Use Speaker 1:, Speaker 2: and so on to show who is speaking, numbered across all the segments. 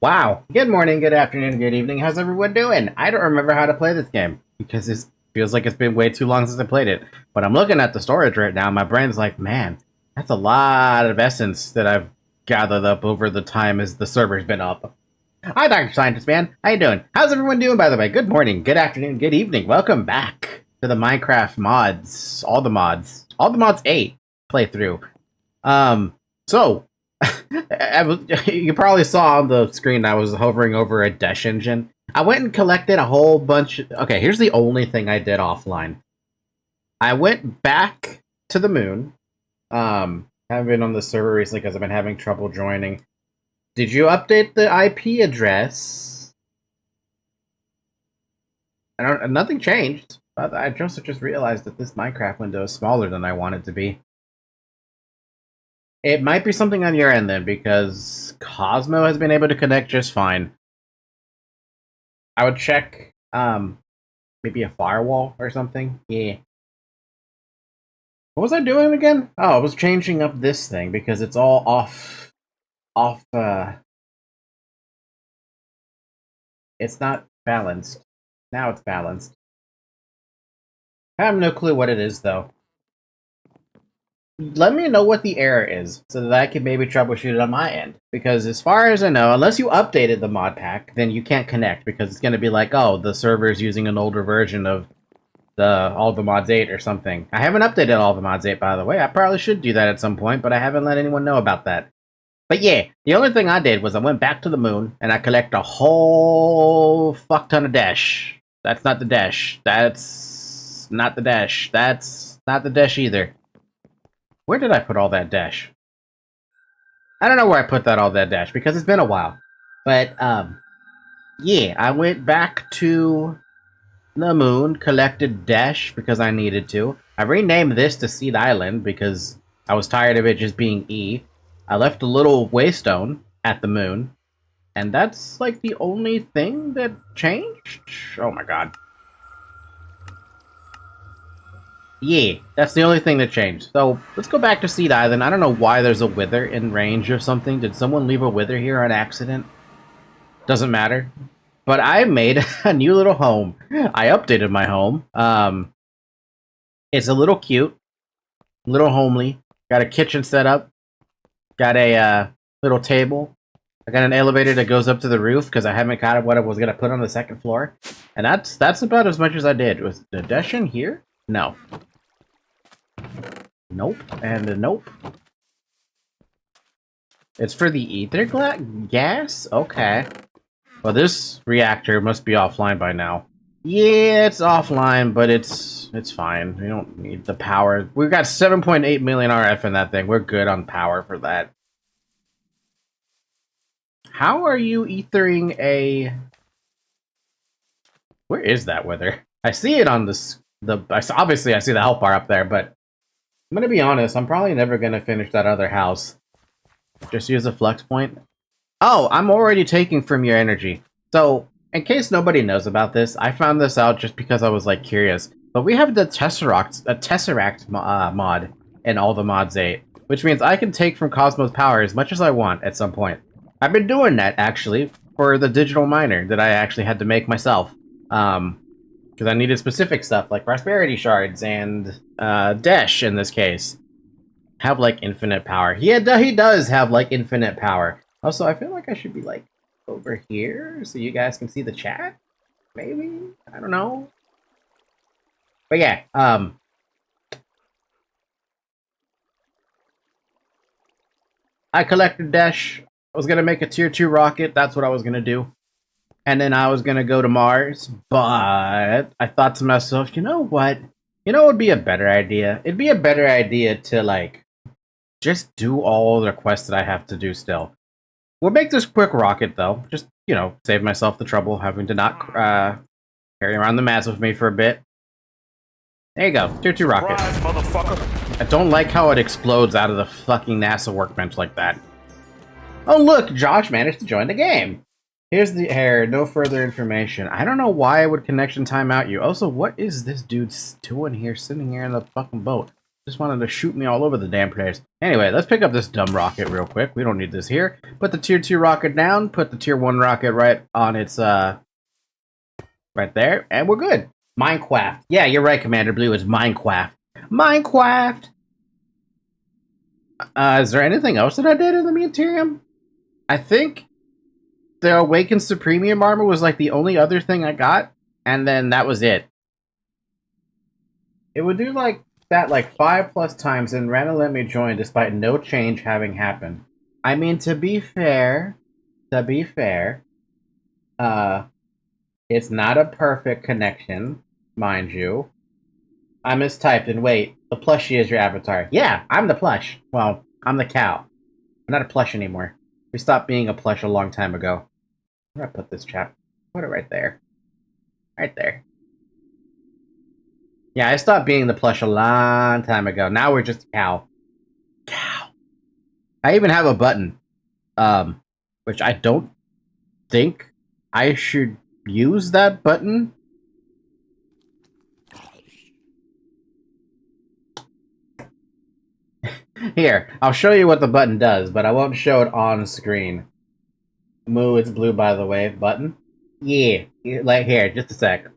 Speaker 1: Wow. Good morning, good afternoon, good evening. How's everyone doing? I don't remember how to play this game because it feels like it's been way too long since I played it. But I'm looking at the storage right now. My brain's like, man, that's a lot of essence that I've gathered up over the time as the server's been up. Hi, Dr. Scientist Man. How you doing? How's everyone doing, by the way? Good morning, good afternoon, good evening. Welcome back to the Minecraft mods. All the mods. All the mods 8 playthrough. So, you probably saw on the screen I was hovering over a Dash engine. I went and collected a whole bunch. Okay, here's the only thing I did offline. I went back to the moon. Haven't been on the server recently because I've been having trouble joining. Did you update the IP address? Nothing changed. But I just realized that this Minecraft window is smaller than I want it to be. It might be something on your end then, because Cosmo has been able to connect just fine. I would check, maybe a firewall or something. Yeah. What was I doing again? Oh, I was changing up this thing because it's all off, it's not balanced. Now it's balanced. I have no clue what it is, though. let me know what the error is so that I can maybe troubleshoot it on my end. Because as far as I know, unless you updated the mod pack, then you can't connect because it's going to be like, oh, the server is using an older version of all the mods 8 or something. I haven't updated all the mods 8, by the way. I probably should do that at some point, but I haven't let anyone know about that. But yeah, the only thing I did was I went back to the moon and I collected a whole fuck ton of dash. That's not the dash. That's not the dash. That's not the dash either. Where did I put all that dash? I don't know where I put all that dash because it's been a while. But yeah, I went back to the moon, collected dash because I needed to. I renamed this to Seed Island because I was tired of it just being E. I left a little waystone at the moon, and that's like the only thing that changed? Oh my god. Yeah, that's the only thing that changed. So, let's go back to Seed Island. I don't know why there's a wither in range of something. Did someone leave a wither here on accident? Doesn't matter. But I made a new little home. I updated my home. It's a little cute. A little homely. Got a kitchen set up. Got a little table. I got an elevator that goes up to the roof because I haven't got what I was going to put on the second floor. And that's about as much as I did. Was the dash in here? No. Nope. And nope. It's for the ether gas? Okay. Well, this reactor must be offline by now. Yeah, it's offline, but it's fine. We don't need the power. We've got 7.8 million RF in that thing. We're good on power for that. How are you ethering a... Where is that wither? I see it on obviously I see the health bar up there, but I'm gonna be honest, I'm probably never gonna finish that other house. Just use a flux point. Oh, I'm already taking from your energy. So, in case nobody knows about this, I found this out just because I was like curious. But we have the Tesseract mod in all the mods 8, which means I can take from Cosmos power as much as I want at some point. I've been doing that actually for the digital miner that I actually had to make myself. Because I needed specific stuff like prosperity shards and Dash in this case. Have like infinite power. He does have like infinite power. Also, I feel like I should be like over here so you guys can see the chat. Maybe? I don't know. But yeah, I collected Dash. I was gonna make a tier 2 rocket. That's what I was gonna do. And then I was gonna go to Mars, but I thought to myself, you know what? You know what would be a better idea? It'd be a better idea to like just do all the quests that I have to do still. We'll make this quick rocket though. Just, you know, save myself the trouble having to not carry around the mats with me for a bit. There you go, tier 2 rocket. Surprise, I don't like how it explodes out of the fucking NASA workbench like that. Oh look, Josh managed to join the game. Here's the error, no further information. I don't know why I would connection time out you. Also, what is this dude doing here, sitting here in the fucking boat? Just wanted to shoot me all over the damn place. Anyway, let's pick up this dumb rocket real quick. We don't need this here. Put the tier 2 rocket down, put the tier 1 rocket right on its, right there, and we're good. Minecraft. Yeah, you're right, Commander Blue, it's Minecraft. Minecraft! Is there anything else that I did in the Meteorium? I think the Awakened Supremium armor was like the only other thing I got, and then that was it. It would do like that like 5+ times and Rana let me join despite no change having happened. I mean, to be fair, it's not a perfect connection, mind you. I mistyped and wait, the plushie is your avatar. Yeah, I'm the plush. Well, I'm the cow. I'm not a plush anymore. We stopped being a plush a long time ago. Where do I put this chap? Put it right there. Right there. Yeah, I stopped being the plush a long time ago. Now we're just a cow. Cow. I even have a button. Which I don't think I should use that button. Here, I'll show you what the button does, but I won't show it on screen. Moo, it's blue by the way, button. Yeah, like here, just a sec.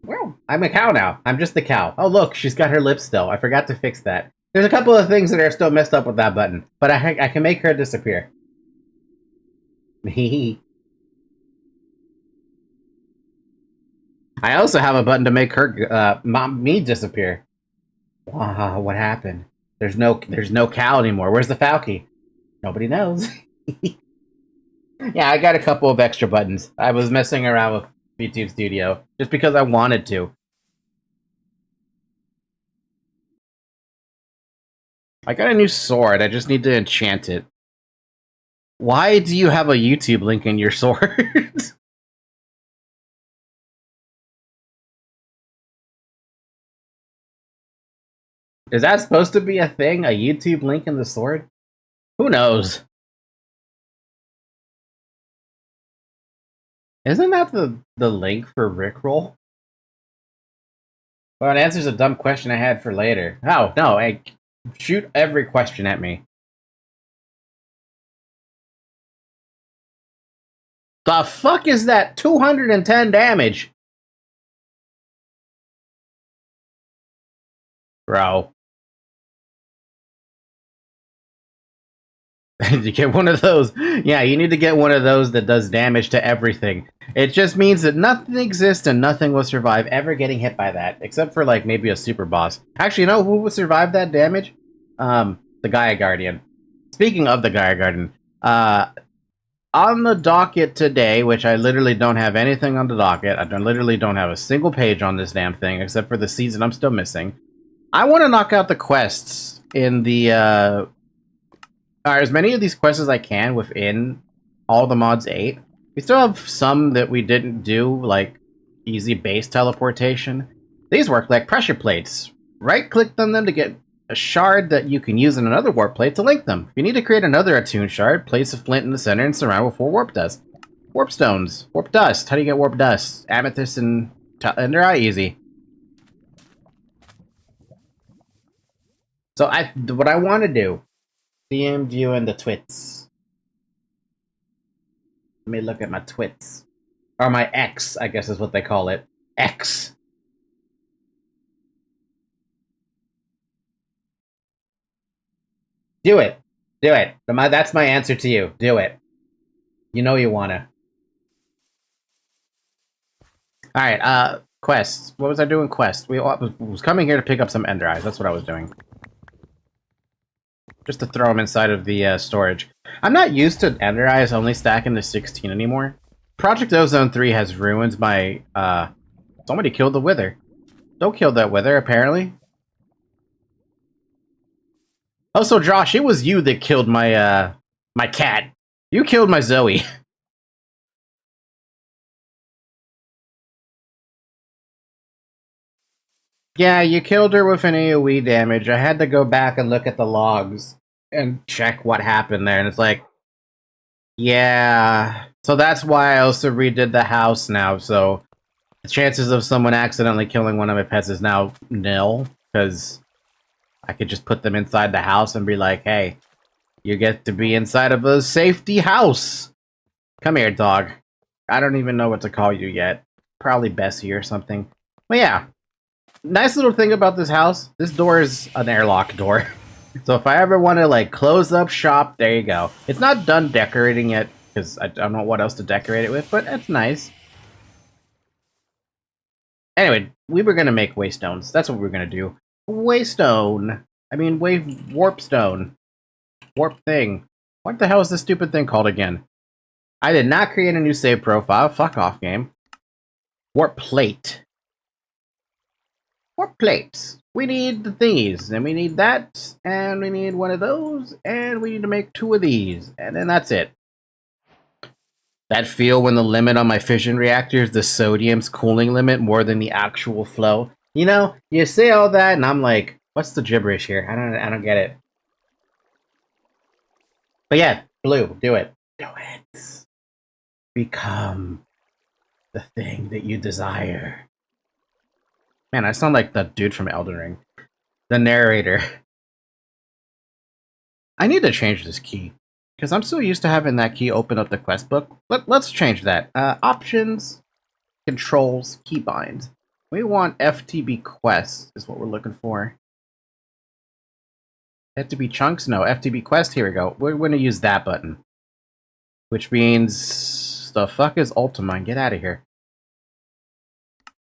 Speaker 1: Well, I'm a cow now. I'm just the cow. Oh, look, she's got her lips still. I forgot to fix that. There's a couple of things that are still messed up with that button, but I can make her disappear. I also have a button to make her, me disappear. Wow, what happened? There's no cow anymore. Where's the Falky? Nobody knows. Yeah, I got a couple of extra buttons. I was messing around with VTube Studio just because I wanted to. I got a new sword. I just need to enchant it. Why do you have a YouTube link in your sword? Is that supposed to be a thing? A YouTube link in the sword? Who knows? Isn't that the link for Rickroll? Well, it answers a dumb question I had for later. Oh, no, shoot every question at me. The fuck is that? 210 damage! Bro. You get one of those. Yeah, you need to get one of those that does damage to everything. It just means that nothing exists and nothing will survive ever getting hit by that, except for like maybe a super boss. Actually, you know who would survive that damage? The Gaia Guardian. Speaking of the Gaia Guardian, on the docket today, which I literally don't have anything on the docket. I literally don't have a single page on this damn thing except for the season I'm still missing. I want to knock out the quests in the as many of these quests as I can within all the mods 8. We still have some that we didn't do, like easy base teleportation. These work like pressure plates. Right-click on them to get a shard that you can use in another warp plate to link them. If you need to create another attune shard, place a flint in the center and surround with 4 warp dust. Warp stones. Warp dust. How do you get warp dust? Amethyst and Ender easy. So what I want to do, DM view and the twits. Let me look at my twits. Or my X, I guess is what they call it. X. Do it. Do it. That's my answer to you. Do it. You know you wanna. Alright, quests. What was I doing? Quest. We was coming here to pick up some Ender Eyes. That's what I was doing. Just to throw them inside of the storage. I'm not used to Ender Eyes only stacking to 16 anymore. Project Ozone 3 has ruined my, somebody killed the Wither. Don't kill that Wither, apparently. Oh, so Josh, it was you that killed my, my cat. You killed my Zoe. Yeah, you killed her with an AoE damage. I had to go back and look at the logs and check what happened there, and it's like, yeah. So that's why I also redid the house now, so the chances of someone accidentally killing one of my pets is now nil, because I could just put them inside the house and be like, hey, you get to be inside of a safety house. Come here, dog. I don't even know what to call you yet. Probably Bessie or something. But yeah. Nice little thing about this house, this door is an airlock door. So if I ever want to like close up shop, there you go. It's not done decorating yet, because I don't know what else to decorate it with, but it's nice. Anyway, we were going to make waystones. That's what we were going to do. Waystone. I mean, warpstone. Warp thing. What the hell is this stupid thing called again? I did not create a new save profile. Fuck off, game. Warp plate. Warp plates. We need the thingies, and we need that, and we need one of those, and we need to make 2 of these, and then that's it. That feel when the limit on my fission reactor is the sodium's cooling limit more than the actual flow. You know, you say all that, and I'm like, what's the gibberish here? I don't get it. But yeah, blue, do it. Do it. Become the thing that you desire. Man, I sound like the dude from Elden Ring. The narrator. I need to change this key, because I'm so used to having that key open up the quest book. Let's change that. Options, controls, keybind. We want FTB Quest is what we're looking for. FTB Chunks? No, FTB Quest. Here we go. We're going to use that button. Which means... the fuck is Ultimine? Get out of here.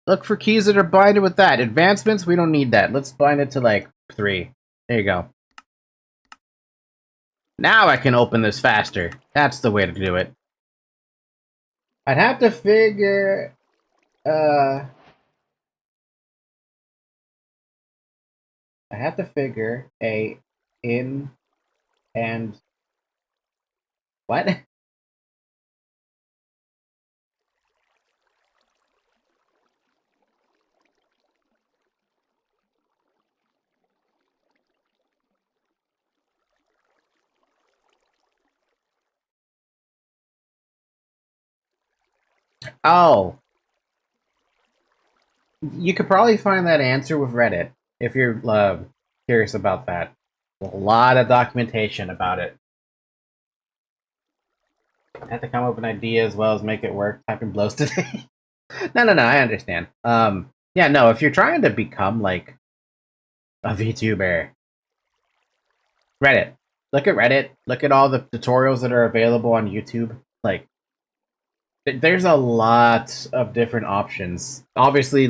Speaker 1: Look for keys that are binded with that. Advancements, we don't need that. Let's bind it to, like, 3. There you go. Now I can open this faster. That's the way to do it. I'd have to figure... I have to figure a in and what? Oh, you could probably find that answer with Reddit if you're curious about that. A lot of documentation about it. I have to come up with an idea as well as make it work. Typing blows today. No, I understand. Yeah, no, if you're trying to become, like, a VTuber, Reddit. Look at Reddit. Look at all the tutorials that are available on YouTube. Like, there's a lot of different options. Obviously,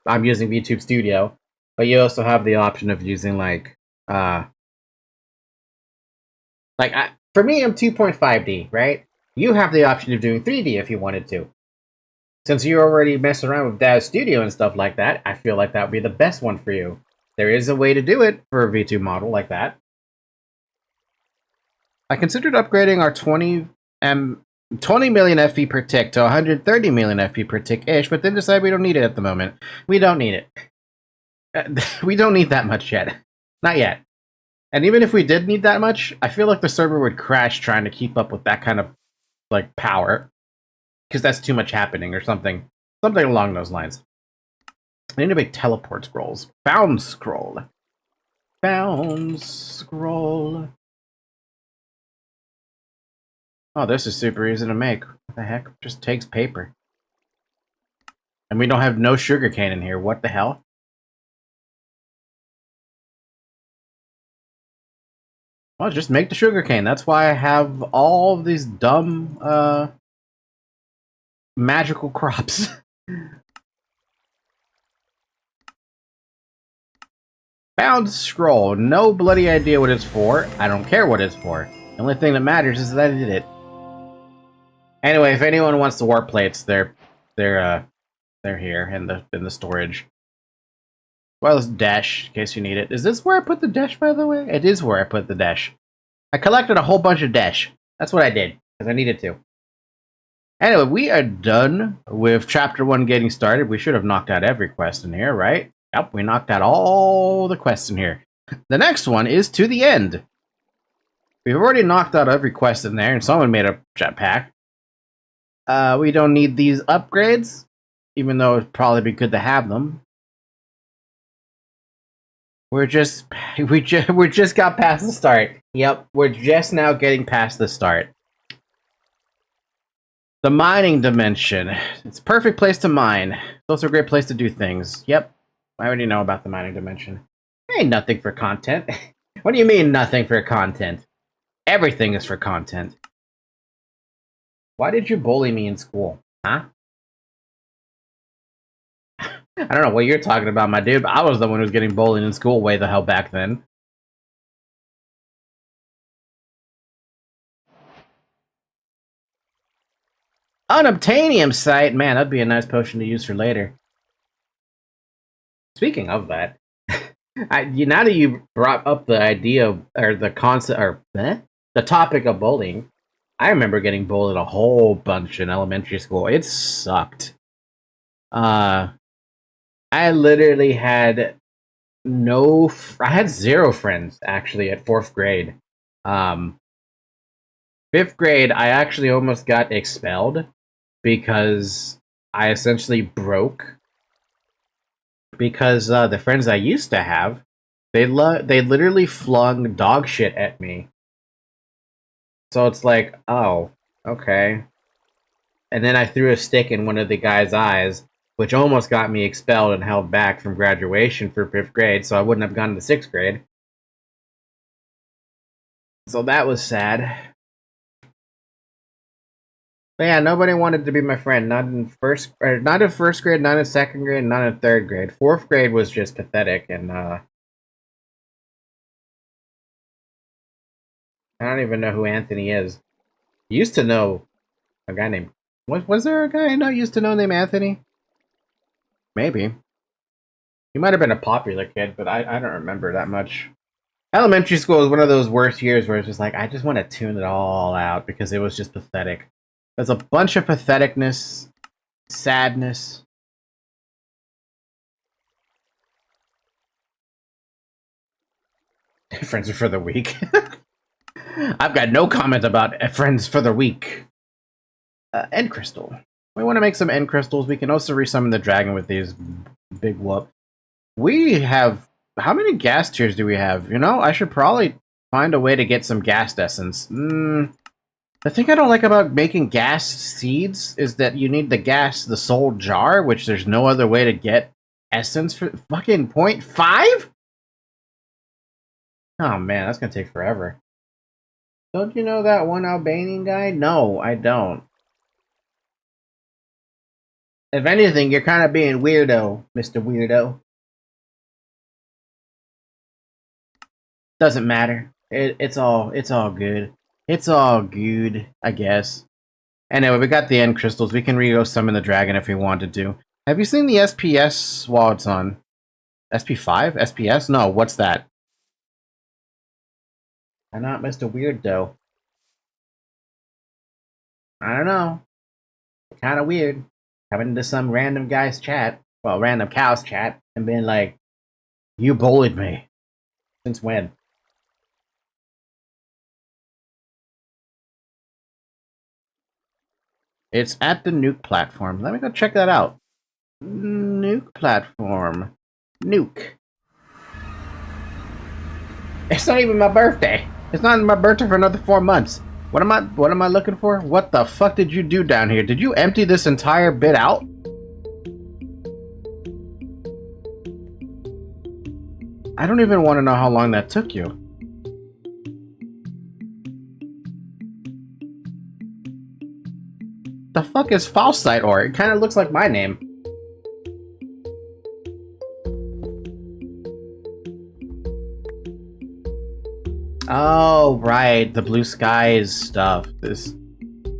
Speaker 1: I'm using VTube Studio, but you also have the option of using, like, for me, I'm 2.5D, right? You have the option of doing 3D if you wanted to. Since you already mess around with DAZ Studio and stuff like that, I feel like that would be the best one for you. There is a way to do it for a VTube model like that. I considered upgrading our 20 million FP per tick to 130 million FP per tick-ish, but then decided we don't need it at the moment. We don't need it. We don't need that much yet. Not yet. And even if we did need that much, I feel like the server would crash trying to keep up with that kind of, like, power. Because that's too much happening or something. Something along those lines. I need to make teleport scrolls. Found scroll. Found scroll. Oh, this is super easy to make. What the heck? Just takes paper. And we don't have no sugarcane in here. What the hell? Well, just make the sugarcane. That's why I have all of these dumb, magical crops. Found scroll. No bloody idea what it's for. I don't care what it's for. The only thing that matters is that I did it. Anyway, if anyone wants the warp plates, they're here in the storage. Well, it's dash in case you need it. Is this where I put the dash, by the way? It is where I put the dash. I collected a whole bunch of dash. That's what I did because I needed to. Anyway, we are done with Chapter 1 getting started. We should have knocked out every quest in here, right? Yep, we knocked out all the quests in here. The next one is to the end. We've already knocked out every quest in there, and someone made a jetpack. We don't need these upgrades, even though it'd probably be good to have them. We just got past the start. Yep, we're just now getting past the start. The mining dimension. It's a perfect place to mine. It's also a great place to do things. Yep, I already know about the mining dimension. Ain't nothing for content. What do you mean nothing for content? Everything is for content. Why did you bully me in school? Huh? I don't know what you're talking about, my dude, but I was the one who was getting bullied in school way the hell back then. Unobtainium site? Man, that'd be a nice potion to use for later. Speaking of that, now that you brought up the idea, or the concept, or the topic of bullying, I remember getting bullied a whole bunch in elementary school. It sucked. I literally had I had 0 friends, actually, at 4th grade. 5th grade, I actually almost got expelled because I essentially broke. Because the friends I used to have, they literally flung dog shit at me. So it's like, oh, okay. And then I threw a stick in one of the guy's eyes, which almost got me expelled and held back from graduation for 5th grade, so I wouldn't have gone to 6th grade. So that was sad. But yeah, nobody wanted to be my friend. Not in first grade, not in 2nd grade, not in 3rd grade. 4th grade was just pathetic, and I don't even know who Anthony is. Used to know a guy named... Was there a guy I know used to know named Anthony? Maybe. He might have been a popular kid, but I don't remember that much. Elementary school was one of those worst years where it's just like, I just want to tune it all out because it was just pathetic. There's a bunch of patheticness, sadness. Friends are for the weak. I've got no comment about friends for the weak. End crystal. We want to make some end crystals. We can also resummon the dragon with these big whoop. We have... How many gas tiers do we have? You know, I should probably find a way to get some gas essence. The thing I don't like about making gas seeds is that you need the soul jar, which there's no other way to get essence for fucking 0.5? Oh man, that's gonna take forever. Don't you know that one Albanian guy? No, I don't. If anything, you're kind of being weirdo, Mr. Weirdo. Doesn't matter. It's all good. It's all good, I guess. Anyway, we got the end crystals. We can re-go summon the dragon if we wanted to. Have you seen the SPS while it's on? SP5? SPS? No, what's that? I'm not Mr. Weirdo. I don't know. Kind of weird. Coming into some random guy's chat, well, random cow's chat, and being like, you bullied me. Since when? It's at the nuke platform. Let me go check that out. Nuke platform. Nuke. It's not even my birthday. It's not my birthday for another 4 months. What am I looking for? What the fuck did you do down here? Did you empty this entire bit out? I don't even want to know how long that took you. The fuck is Falsite ore? It kind of looks like my name. Oh, right. The blue skies stuff. This...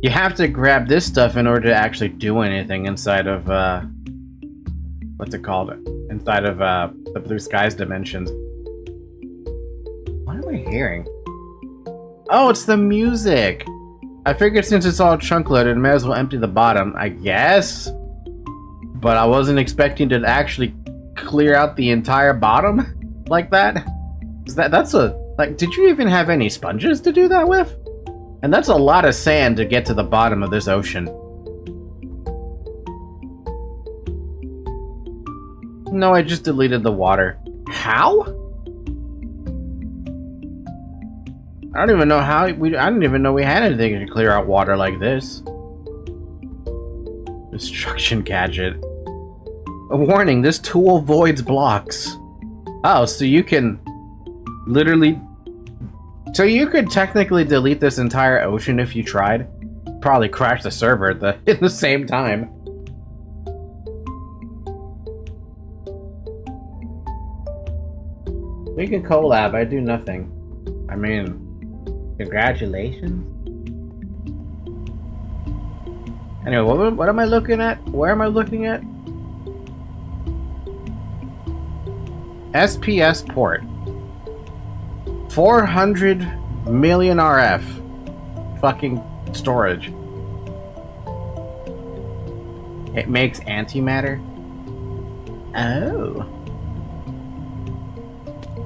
Speaker 1: You have to grab this stuff in order to actually do anything inside of, what's it called? Inside of, the blue skies dimensions. What am I hearing? Oh, it's the music! I figured since it's all chunk loaded, I may as well empty the bottom, I guess? But I wasn't expecting to actually clear out the entire bottom like that. That's a... Like, did you even have any sponges to do that with? And that's a lot of sand to get to the bottom of this ocean. No, I just deleted the water. How? I don't even know how I didn't even know we had anything to clear out water like this. Destruction gadget. A warning, this tool voids blocks. Oh, so you can literally... So you could technically delete this entire ocean if you tried. Probably crash the server at the same time. We can collab, I do nothing. I mean, congratulations. Anyway, what am I looking at? Where am I looking at? SPS port. 400 million RF. Fucking storage. It makes antimatter? Oh.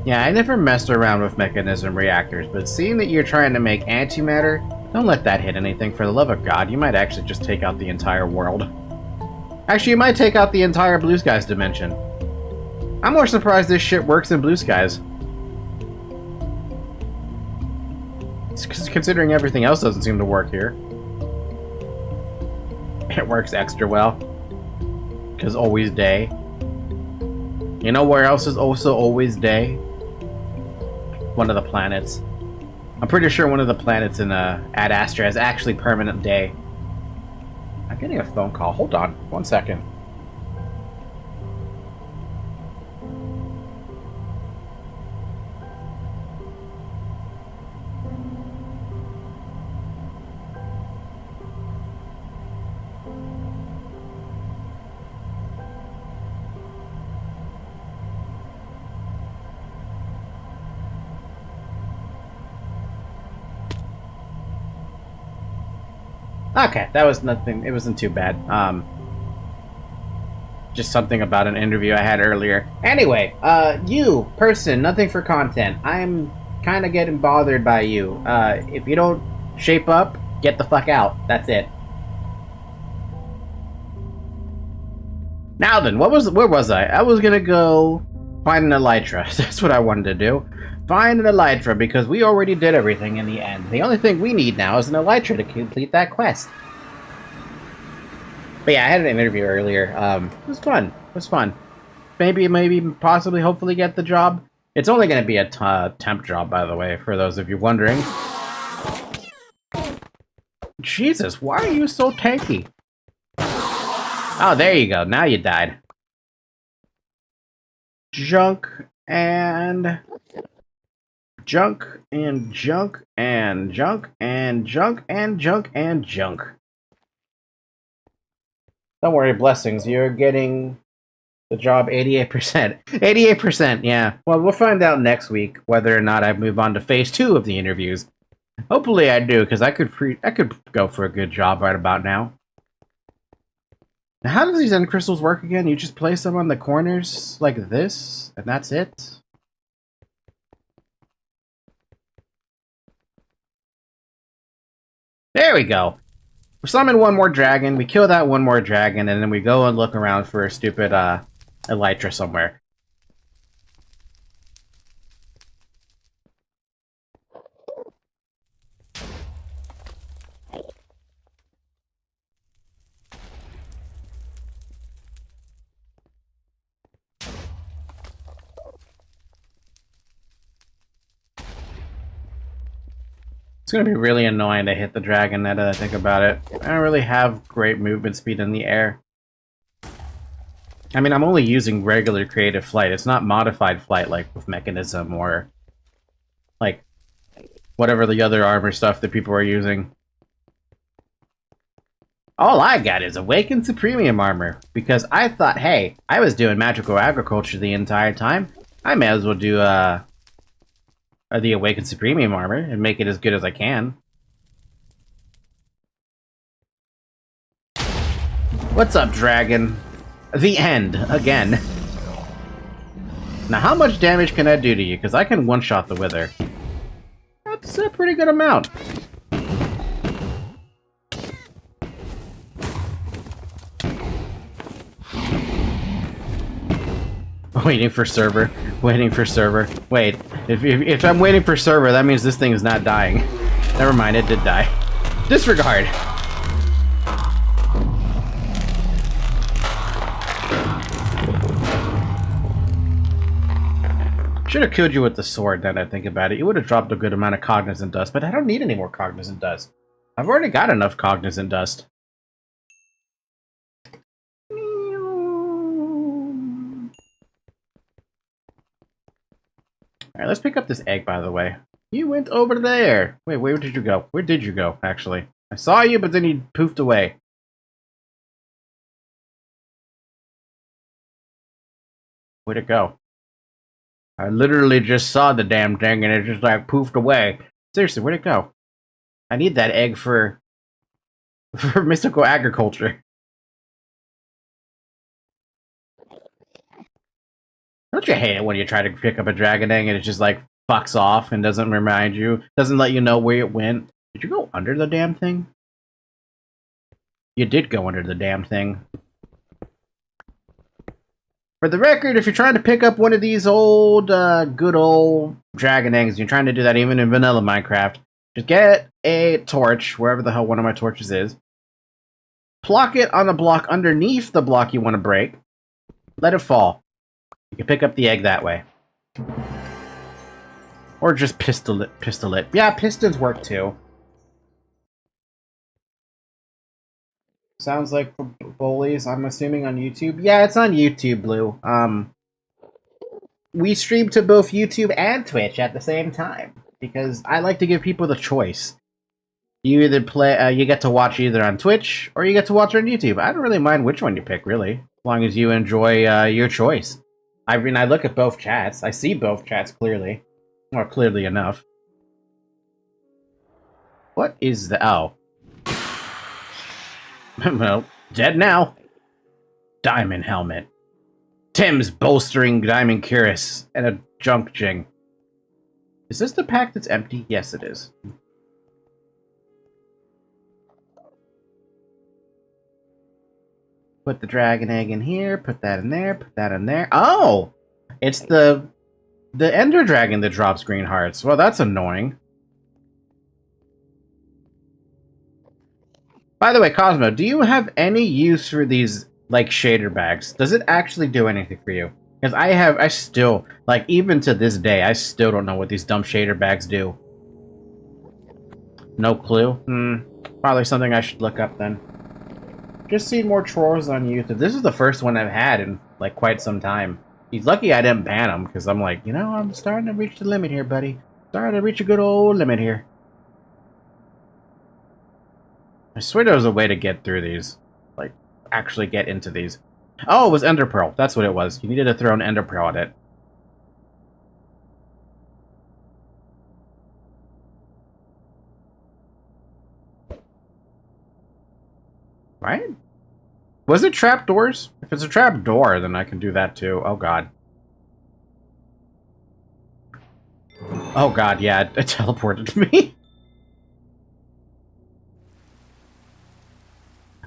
Speaker 1: Yeah, I never messed around with mechanism reactors, but seeing that you're trying to make antimatter, don't let that hit anything. For the love of God, you might actually just take out the entire world. Actually, you might take out the entire Blue Skies dimension. I'm more surprised this shit works in Blue Skies. Considering everything else doesn't seem to work here. It works extra well. Because always day. You know where else is also always day? One of the planets. I'm pretty sure one of the planets in at Astra is actually permanent day. I'm getting a phone call. Hold on. 1 second. Okay, that was nothing. It wasn't too bad. Just something about an interview I had earlier. Anyway, you, person, nothing for content. I'm kind of getting bothered by you. If you don't shape up, get the fuck out. That's it. Now then, where was I? I was gonna go find an elytra. That's what I wanted to do. Find an elytra, because we already did everything in the end. The only thing we need now is an elytra to complete that quest. But yeah, I had an interview earlier. It was fun. It was fun. Maybe, possibly, hopefully get the job. It's only going to be a temp job, by the way, for those of you wondering. Jesus, why are you so tanky? Oh, there you go. Now you died. Junk and junk and junk and junk and junk and junk and junk. Don't worry, blessings. You're getting the job 88%. 88%, yeah. Well, we'll find out next week whether or not I move on to phase 2 of the interviews. Hopefully I do, because I could go for a good job right about now. Now, how does these end crystals work again? You just place them on the corners like this, and that's it? There we go. We summon one more dragon, we kill that one more dragon, and then we go and look around for a stupid elytra somewhere. It's gonna be really annoying to hit the dragon now that I think about it. I don't really have great movement speed in the air. I mean, I'm only using regular creative flight. It's not modified flight like with mechanism or like whatever the other armor stuff that people are using. All I got is Awakened Supremium armor because I thought, hey, I was doing magical agriculture the entire time. I may as well do the Awakened Supremium armor and make it as good as I can. What's up, dragon? The end, again. Now, how much damage can I do to you? Because I can one-shot the Wither. That's a pretty good amount. Waiting for server. Waiting for server. Wait, if I'm waiting for server, that means this thing is not dying. Never mind, it did die. Disregard. Should have killed you with the sword, now that I think about it. You would have dropped a good amount of cognizant dust, but I don't need any more cognizant dust. I've already got enough cognizant dust. Alright, let's pick up this egg, by the way. You went over there! Wait, where did you go? Where did you go, actually? I saw you, but then you poofed away. Where'd it go? I literally just saw the damn thing and it just like poofed away. Seriously, where'd it go? I need that egg for mystical agriculture. Don't you hate it when you try to pick up a dragon egg and it just like fucks off and doesn't remind you, doesn't let you know where it went? Did you go under the damn thing? You did go under the damn thing. For the record, if you're trying to pick up one of these old, good old dragon eggs, you're trying to do that even in vanilla Minecraft, just get a torch, wherever the hell one of my torches is, plock it on the block underneath the block you want to break. Let it fall. You can pick up the egg that way. Or just pistol it. Yeah, pistons work too. Sounds like Bullies, I'm assuming on YouTube. Yeah, it's on YouTube, Blue. We stream to both YouTube and Twitch at the same time because I like to give people the choice. You either play, you get to watch either on Twitch or you get to watch on YouTube. I don't really mind which one you pick, really, as long as you enjoy your choice. I mean, I look at both chats. I see both chats clearly, or clearly enough. What is the? Oh, well, dead now. Diamond helmet. Tim's bolstering diamond cuirass and a junk jing. Is this the pack that's empty? Yes, it is. Put the dragon egg in here, put that in there, put that in there. Oh! It's the ender dragon that drops green hearts. Well, that's annoying. By the way, Cosmo, do you have any use for these, like, shader bags? Does it actually do anything for you? Because I still, like, even to this day, I still don't know what these dumb shader bags do. No clue? Probably something I should look up then. Just seen more trolls on YouTube. This is the first one I've had in, like, quite some time. He's lucky I didn't ban him, because I'm like, you know, I'm starting to reach the limit here, buddy. Starting to reach a good old limit here. I swear there was a way to get through these. Like, actually get into these. Oh, it was Ender Pearl. That's what it was. You needed to throw an Ender Pearl at it. Right? Was it trapdoors? If it's a trapdoor, then I can do that too. Oh god. Oh god, yeah, it teleported me.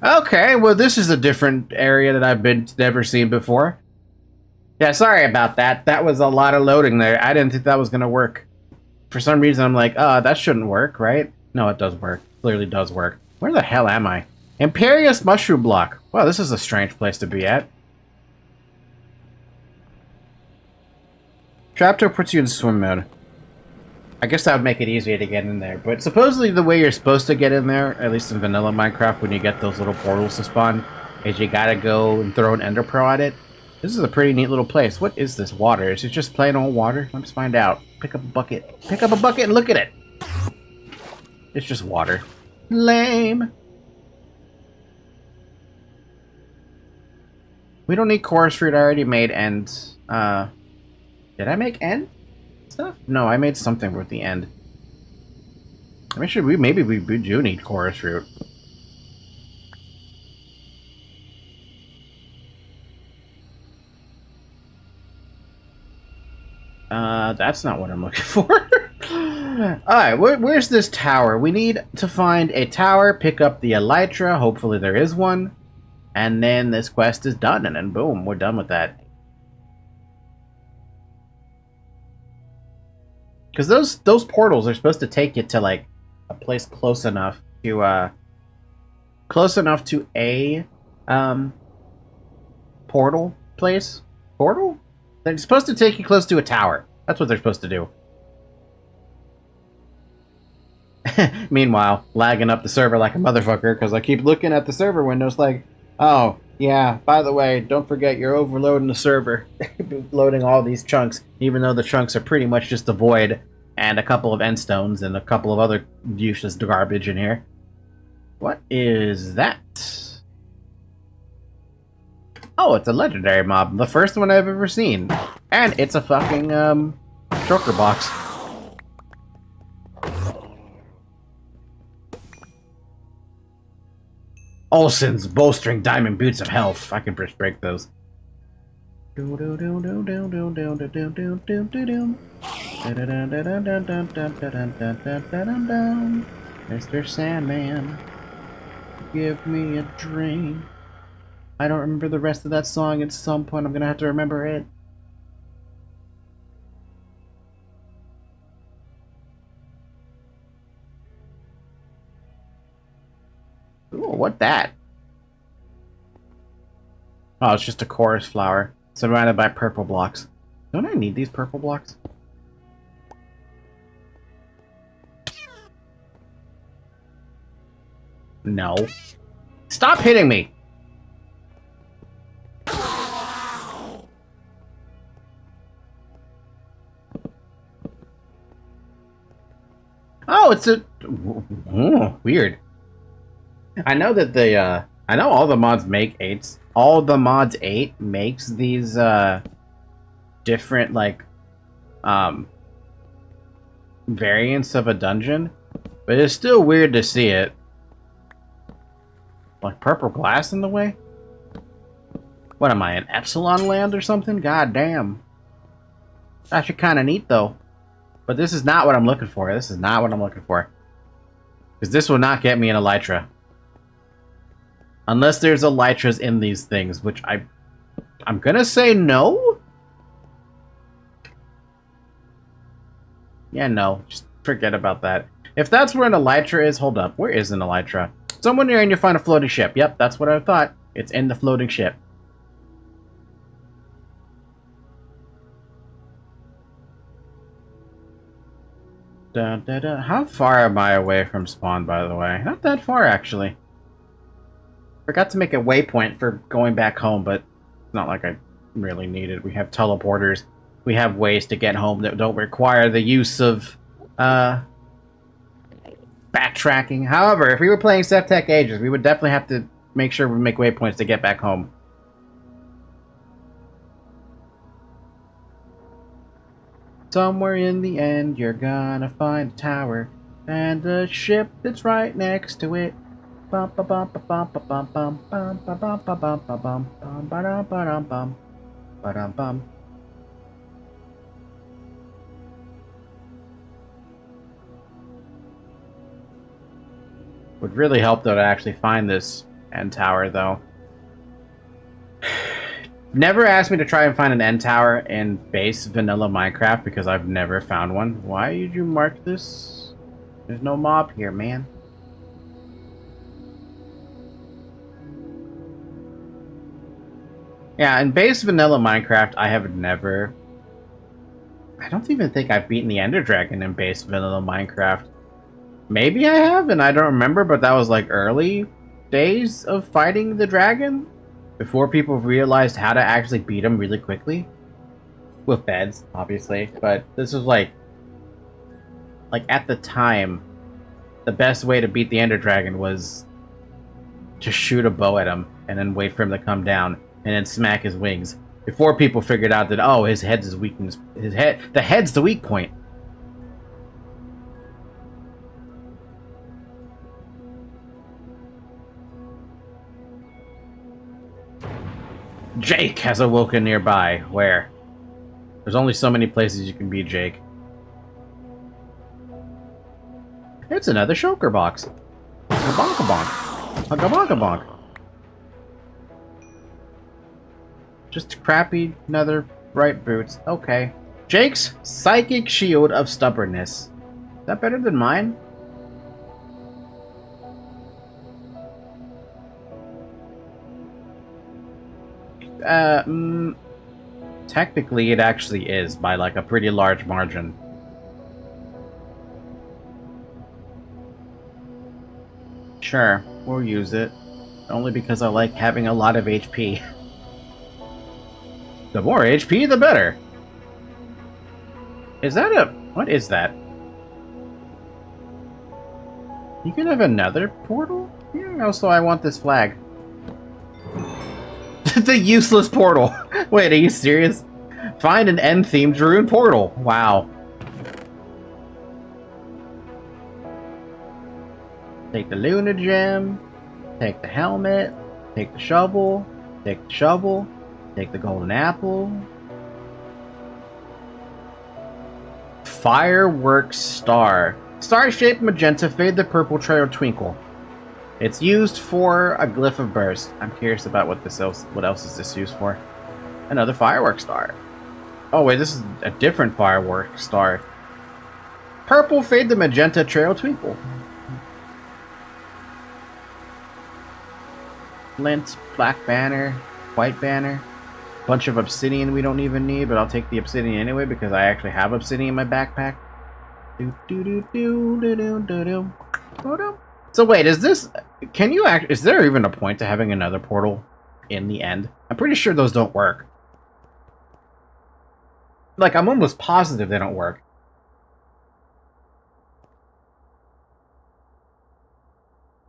Speaker 1: Okay, well this is a different area that I've never seen before. Yeah, sorry about that. That was a lot of loading there. I didn't think that was gonna work. For some reason I'm like, that shouldn't work, right? No, it does work. Clearly does work. Where the hell am I? Imperious Mushroom Block. Wow, this is a strange place to be at. Trapdoor puts you in swim mode. I guess that would make it easier to get in there, but supposedly the way you're supposed to get in there, at least in vanilla Minecraft, when you get those little portals to spawn, is you gotta go and throw an ender pearl at it. This is a pretty neat little place. What is this water? Is it just plain old water? Let's find out. Pick up a bucket. Pick up a bucket and look at it! It's just water. Lame! We don't need chorus fruit. I already made end. Did I make end stuff? No, I made something with the end. Maybe we do need chorus fruit. That's not what I'm looking for. Alright, where's this tower? We need to find a tower, pick up the elytra, hopefully there is one, and then this quest is done, and then boom, we're done with that. Because those portals are supposed to take you to, like, a place close enough to a, portal place? Portal? They're supposed to take you close to a tower. That's what they're supposed to do. Meanwhile, lagging up the server like a motherfucker, because I keep looking at the server windows like, oh, yeah, by the way, don't forget you're overloading the server. Loading all these chunks, even though the chunks are pretty much just a void and a couple of end stones and a couple of other useless garbage in here. What is that? Oh, it's a legendary mob. The first one I've ever seen. And it's a fucking, Joker box. Olsen's bolstering diamond boots of health. I can just break those. Mr. Sandman, give me a drink. I don't remember the rest of that song. At some point I'm gonna have to remember it. Ooh, what that? Oh, it's just a chorus flower surrounded by purple blocks. Don't I need these purple blocks? No. Stop hitting me! Oh, it's a... weird. I know that the, I know all the mods make 8s. All the mods 8 makes these, different, like, variants of a dungeon. But it's still weird to see it. Like, purple glass in the way? What am I, in Epsilon land or something? God damn. Actually kind of neat, though. But this is not what I'm looking for. This is not what I'm looking for. Because this will not get me an elytra. Unless there's elytras in these things, which I'm gonna say no? Yeah, no. Just forget about that. If that's where an elytra is, hold up. Where is an elytra? Somewhere near and you find a floating ship. Yep, that's what I thought. It's in the floating ship. Da, da, da. How far am I away from spawn, by the way? Not that far, actually. Forgot to make a waypoint for going back home, but it's not like I really need it. We have teleporters. We have ways to get home that don't require the use of, backtracking. However, if we were playing Septec Ages, we would definitely have to make sure we make waypoints to get back home. Somewhere in the end, you're gonna find a tower and a ship that's right next to it. Bum ba bum ba bum ba bum bum bum ba bum ba bum ba bum bum ba dum ba dum bum ba dum bum. Would really help though to actually find this end tower though. Never asked me to try and find an end tower in base vanilla Minecraft because I've never found one. Why did you mark this? There's no mob here, man. Yeah, in base vanilla Minecraft, I have never... I don't even think I've beaten the Ender Dragon in base vanilla Minecraft. Maybe I have, and I don't remember, but that was like early days of fighting the dragon? Before people realized how to actually beat him really quickly. With beds, obviously. But this was like at the time, the best way to beat the Ender Dragon was to shoot a bow at him and then wait for him to come down and then smack his wings. Before people figured out that, oh, his head's his weakness. The head's the weak point. Jake has awoken nearby. Where? There's only so many places you can be Jake. It's another shulker box. A bonk-a-bonk. A bonk-a-bonk. Just crappy nether bright boots. Okay. Jake's psychic shield of stubbornness. Is that better than mine? Technically it actually is, by like a pretty large margin. Sure, we'll use it. Only because I like having a lot of HP. The more HP, the better. Is that a... what is that? You can have another portal? Yeah, also I want this flag. The useless portal. Wait, are you serious? Find an end-themed ruined portal. Wow. Take the Lunar Gem. Take the helmet. Take the shovel. Take the shovel. Take the golden apple. Fireworks star. Star-shaped magenta fade the purple trail twinkle. It's used for a glyph of burst. I'm curious about what else is this used for? Another firework star. Oh wait, this is a different firework star. Purple fade the magenta trail twinkle. Flint, black banner. White banner. Bunch of obsidian we don't even need, but I'll take the obsidian anyway because I actually have obsidian in my backpack. So wait, is this... Can you act... Is there even a point to having another portal in the end? I'm pretty sure those don't work. Like, I'm almost positive they don't work.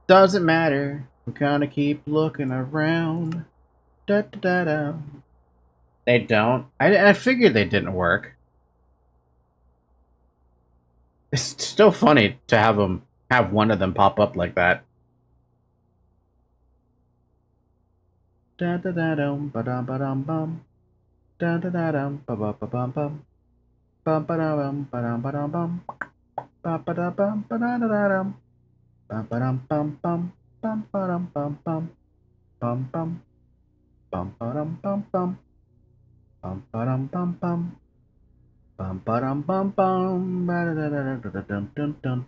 Speaker 1: Doesn't matter. We're gonna keep looking around. Da da da da. They don't. I figured they didn't work. It's still funny to have one of them pop up like that. Da da da dum ba dum ba dum bum. Da da da dum ba ba ba bum bum. Bum ba dum ba dum ba dum bum. Ba ba da bum ba da da da dum. Bum ba dum bum bum. Bum ba dum bum bum. Bum bum. Bum ba dum bum bum. Bum ba dum bum bum. Bum ba dum bum bum. Ba da da da da da dum dum dum.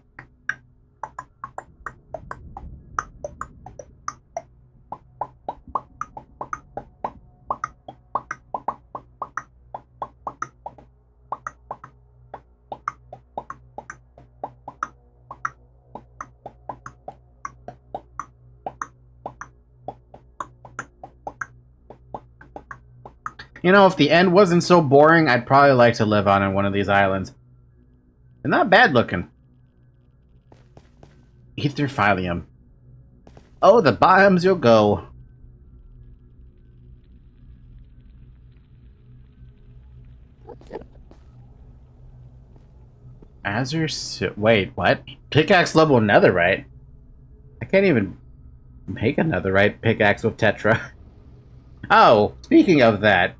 Speaker 1: You know, if the end wasn't so boring, I'd probably like to live on one of these islands. They're not bad looking. Etherphilium. Oh, the biomes you'll go. Wait, what? Pickaxe level netherite? I can't even make a netherite pickaxe with Tetra. Oh, speaking of that.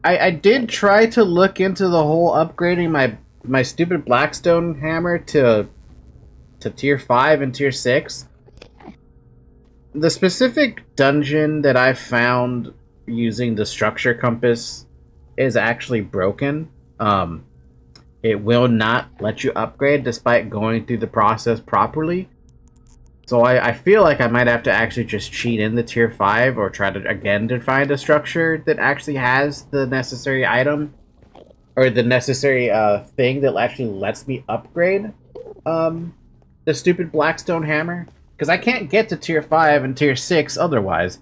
Speaker 1: I did try to look into the whole upgrading my stupid blackstone hammer to tier 5 and tier 6. The specific dungeon that I found using the structure compass is actually broken. It will not let you upgrade despite going through the process properly. So I feel like I might have to actually just cheat in the tier 5 or try to again to find a structure that actually has the necessary item or the necessary thing that actually lets me upgrade the stupid blackstone hammer. Because I can't get to tier 5 and tier 6 otherwise.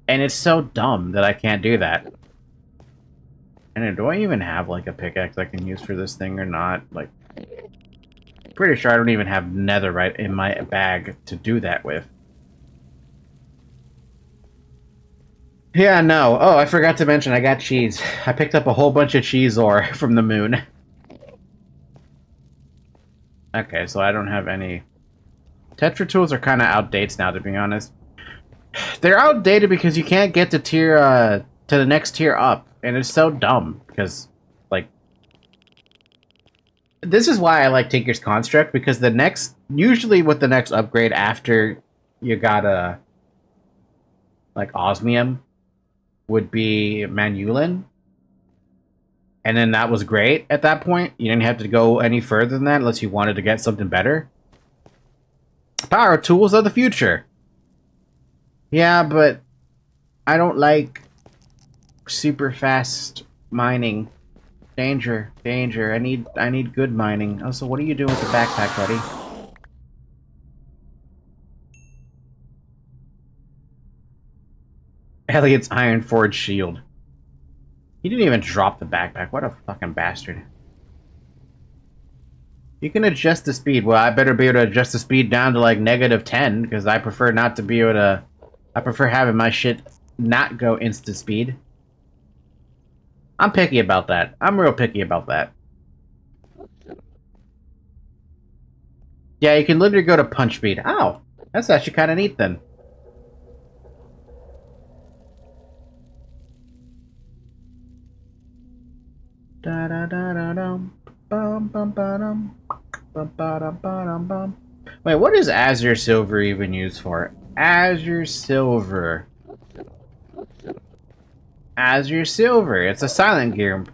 Speaker 1: And it's so dumb that I can't do that. And do I even have like a pickaxe I can use for this thing or not? Like, pretty sure I don't even have netherite in my bag to do that with. Yeah, no. Oh, I forgot to mention I got cheese. I picked up a whole bunch of cheese ore from the moon. Okay, so I don't have any... Tetra tools are kind of outdated now, to be honest. They're outdated because you can't get to tier, to the next tier up. And it's so dumb, because, like... This is why I like Tinker's Construct, because the next... Usually with the next upgrade after you got a... like, osmium, would be Manulin. And then that was great at that point. You didn't have to go any further than that unless you wanted to get something better. Power tools of the future. Yeah, but I don't like super fast mining. Danger, danger. I need good mining. Also, what are you doing with the backpack, buddy? Elliot's Iron Forge shield. He didn't even drop the backpack. What a fucking bastard. You can adjust the speed. Well, I better be able to adjust the speed down to like -10, because I prefer not to be able to... I prefer having my shit not go instant speed. I'm picky about that. I'm real picky about that. Yeah, you can literally go to punch speed. Ow! That's actually kind of neat then. Da da da da dum bum bum ba dum bum ba dum ba dum bum. Wait, what is Azure Silver even used for? Azure Silver. Azure Silver. It's a Silent Gear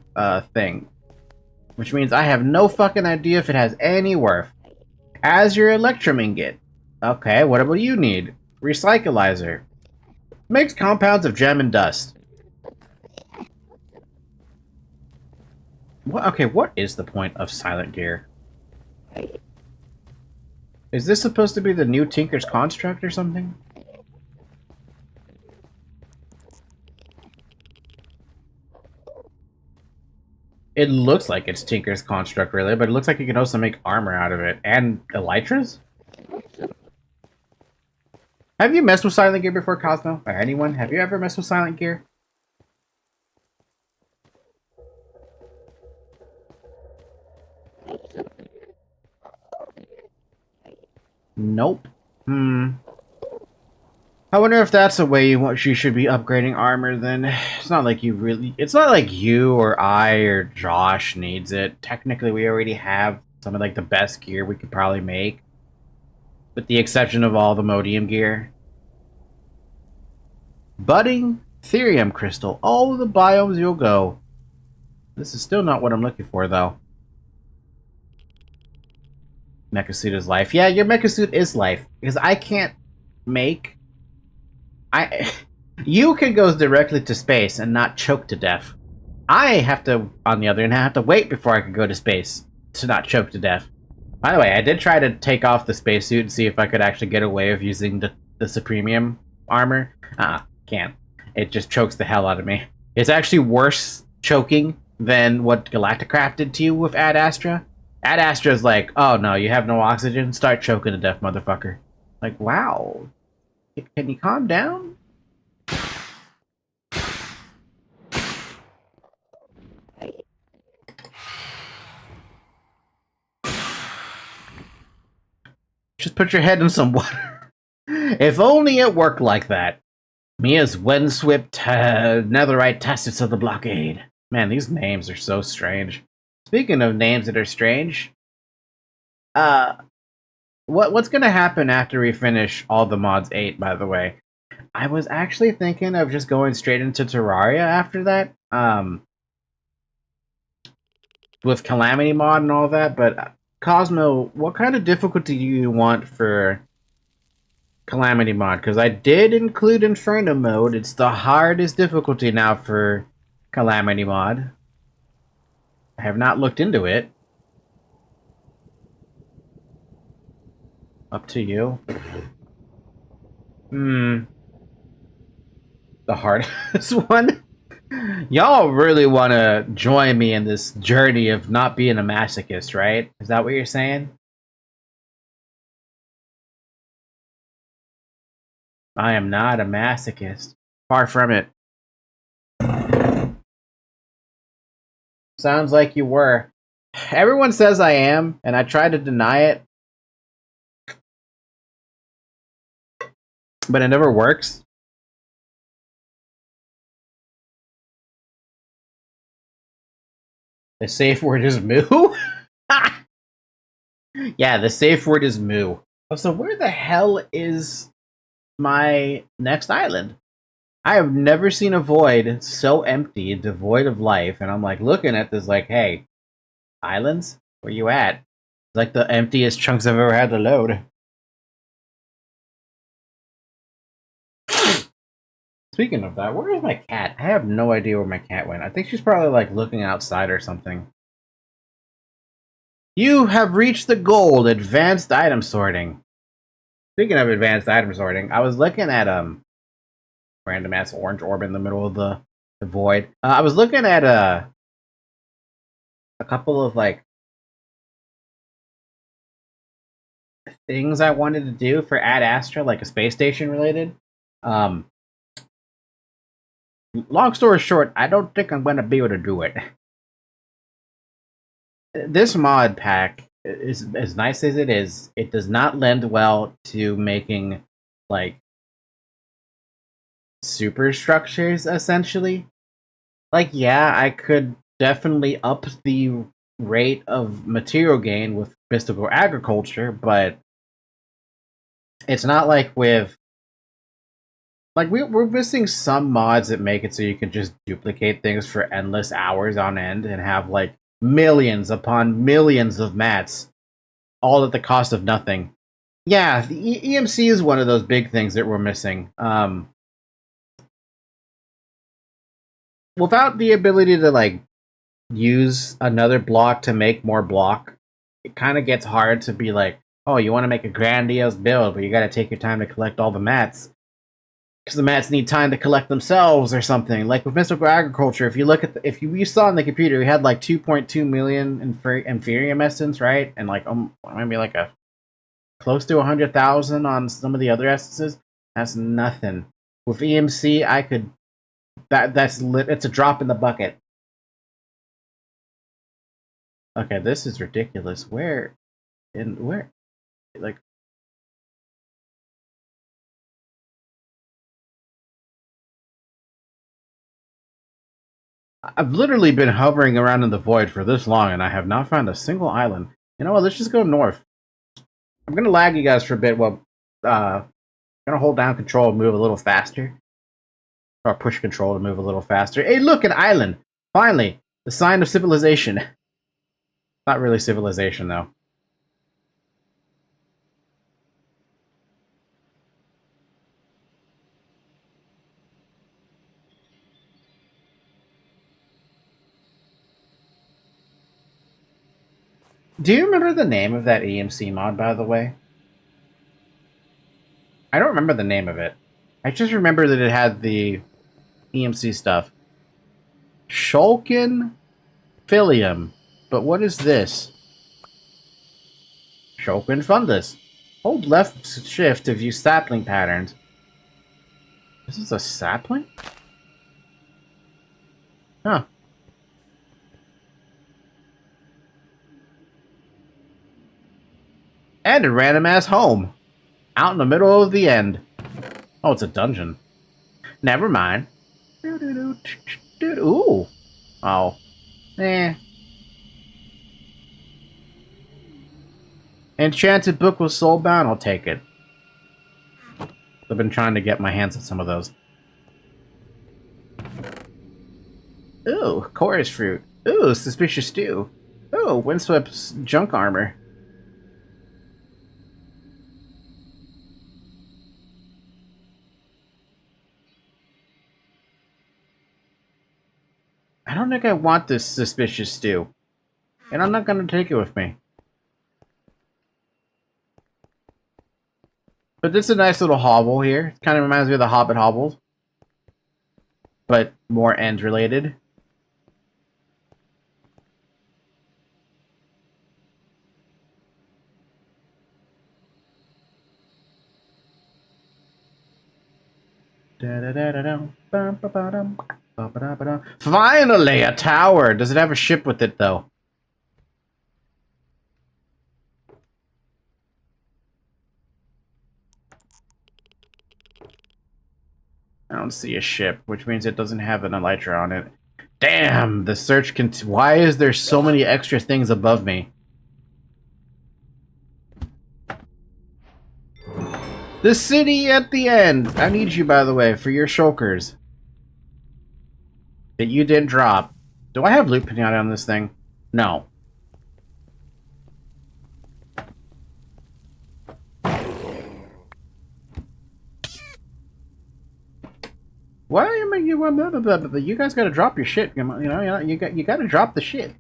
Speaker 1: thing, which means I have no fucking idea if it has any worth. Azure Electrum Ingot. Okay, what do you need? Recycleizer. Makes compounds of gem and dust. What? Okay, what is the point of silent gear? Is this supposed to be the new Tinker's Construct or something? It looks like it's Tinker's Construct, really, but it looks like you can also make armor out of it. And elytras? Have you messed with silent gear before, Cosmo? Or anyone? Have you ever messed with silent gear? Nope. I wonder if that's the way you should be upgrading armor, then. It's not like you or I or Josh needs it. Technically, we already have some of, like, the best gear we could probably make. With the exception of all the Modium gear. Budding Therium Crystal. All the biomes you'll go. This is still not what I'm looking for, though. Mecha suit is life. Yeah, your mecha suit is life. Because I can't make... You can go directly to space and not choke to death. I have to, on the other hand, have to wait before I can go to space to not choke to death. By the way, I did try to take off the spacesuit and see if I could actually get away with using the Supremium armor. Can't. It just chokes the hell out of me. It's actually worse choking than what Galacticraft did to you with Ad Astra. Ad Astra's like, oh no, you have no oxygen? Start choking to death, motherfucker. Like, wow. Can you calm down? Just put your head in some water. If only it worked like that. Mia's windswept netherite tacets of the blockade. Man, these names are so strange. Speaking of names that are strange, what's gonna happen after we finish all the mods 8, by the way? I was actually thinking of just going straight into Terraria after that, with Calamity mod and all that, but Cosmo, what kind of difficulty do you want for Calamity mod? Because I did include Inferno mode. It's the hardest difficulty now for Calamity mod. I have not looked into it. Up to you. The hardest one? Y'all really want to join me in this journey of not being a masochist, right? Is that what you're saying? I am not a masochist. Far from it. Sounds like you were. Everyone says I am, and I try to deny it. But it never works. The safe word is moo? Yeah, the safe word is moo. So where the hell is my next island? I have never seen a void so empty, devoid of life, and I'm like looking at this like, hey, islands? Where you at? It's like the emptiest chunks I've ever had to load. Speaking of that, where is my cat? I have no idea where my cat went. I think she's probably like looking outside or something. You have reached the goal, advanced item sorting. Speaking of advanced item sorting, I was looking at random ass orange orb in the middle of the void. I was looking at a couple of like things I wanted to do for Ad Astra, like a space station related. Long story short, I don't think I'm going to be able to do it. This mod pack is as nice as it is. It does not lend well to making like superstructures, essentially. Like, yeah, I could definitely up the rate of material gain with mystical agriculture, but it's not like with like we're missing some mods that make it so you can just duplicate things for endless hours on end and have like millions upon millions of mats, all at the cost of nothing. Yeah, the EMC is one of those big things that we're missing. without the ability to like use another block to make more block, it kind of gets hard to be like, oh, you want to make a grandiose build, but you got to take your time to collect all the mats. Because the mats need time to collect themselves or something. Like with mystical agriculture, if you look at if you saw on the computer, we had like 2.2 million inferium essence, right? And like maybe like a close to 100,000 on some of the other essences. That's nothing. With EMC, I could it's a drop in the bucket. Okay, this is ridiculous. Where? Like, I've literally been hovering around in the void for this long, and I have not found a single island. You know what? Let's just go north. I'm gonna lag you guys for a bit. Well, I'm gonna hold down control and move a little faster, or push control to move a little faster. Hey, look, an island! Finally, the sign of civilization. Not really civilization, though. Do you remember the name of that EMC mod, by the way? I don't remember the name of it. I just remember that it had the EMC stuff. Shulkin Philium. But what is this? Shulkin Fundus. Hold left shift to view sapling patterns. This is a sapling? Huh. And a random-ass home. Out in the middle of the end. Oh, it's a dungeon. Never mind. Ooh. Oh. Eh. Enchanted book with soulbound? I'll take it. I've been trying to get my hands on some of those. Ooh, chorus fruit. Ooh, suspicious stew. Ooh, windsweep's junk armor. I don't think I want this suspicious stew. And I'm not gonna take it with me. But this is a nice little hovel here. It kind of reminds me of the Hobbit hovels. But more end related. Finally, a tower! Does it have a ship with it, though? I don't see a ship, which means it doesn't have an elytra on it. Damn! The search can... Why is there so many extra things above me? The city at the end! I need you, by the way, for your shulkers. That you didn't drop. Do I have loot pinata on this thing? No. Why am I? You guys gotta drop your shit. You know, you gotta drop the shit.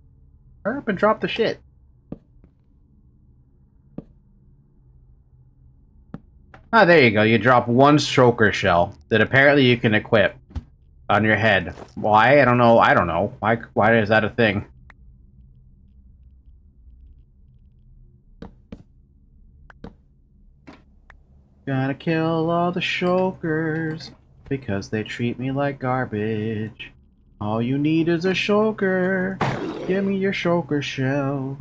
Speaker 1: Hurry up and drop the shit. Ah, there you go. You drop one shulker shell that apparently you can equip on your head. Why? I don't know. I don't know. Why is that a thing? Gotta kill all the shulkers because they treat me like garbage. All you need is a shulker. Give me your shulker shell.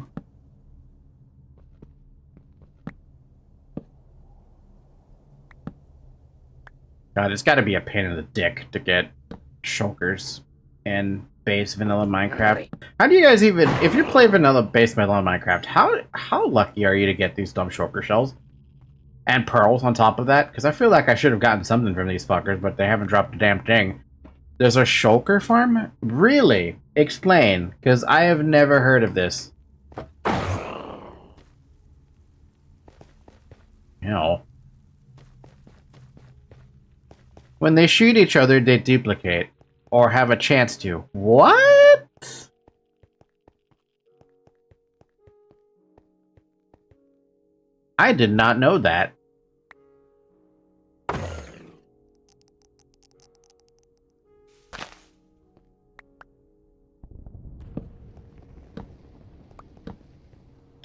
Speaker 1: God, it's gotta be a pain in the dick to get shulkers in base vanilla Minecraft. How do you guys even, if you play vanilla base vanilla Minecraft, how lucky are you to get these dumb shulker shells? And pearls on top of that? Because I feel like I should have gotten something from these fuckers, but they haven't dropped a damn thing. There's a shulker farm? Really? Explain, because I have never heard of this. You know. When they shoot each other, they duplicate. Or have a chance to. What? I did not know that.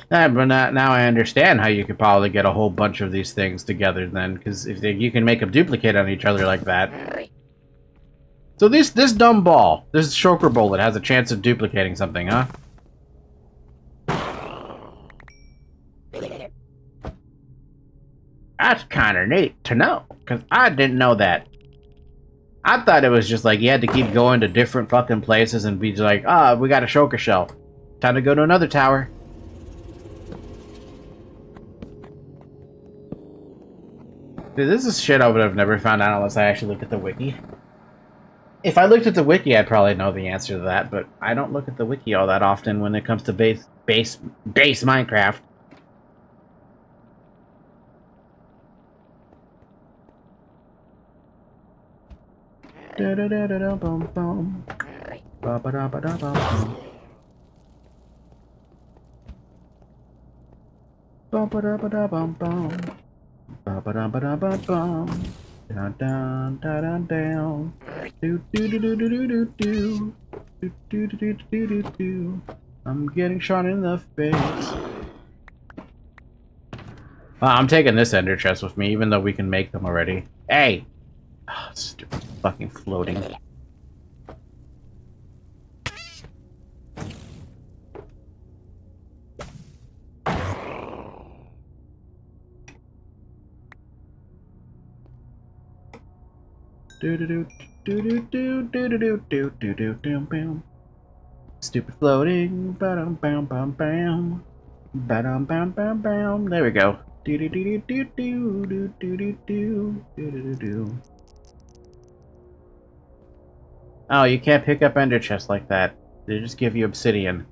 Speaker 1: But now I understand how you could probably get a whole bunch of these things together then, because if you can make them duplicate on each other like that. So this dumb ball, this choker bullet has a chance of duplicating something, huh? That's kind of neat to know, because I didn't know that. I thought it was just like you had to keep going to different fucking places and be like, ah, we got a choker shell. Time to go to another tower. Dude, this is shit I would have never found out unless I actually looked at the wiki. If I looked at the wiki, I'd probably know the answer to that, but I don't look at the wiki all that often when it comes to base Minecraft. Da da da da da bum bum. Ba ba da ba da bum bum. Ba ba da ba da bum bum. Ba ba da ba da bum bum. Dun dun dun dun down. Do do do do do do do do. Do do do do do do. I'm getting shot in the face. I'm taking this ender chest with me, even though we can make them already. Hey! Oh, stupid fucking floating. Do do do do do do do do do do do do bam. Stupid floating. Ba-dum bam bam bam. Ba-dum bam bam bam. There we go. Do do do do do do do do do do do do. Oh, you can't pick up ender chests like that. They just give you obsidian.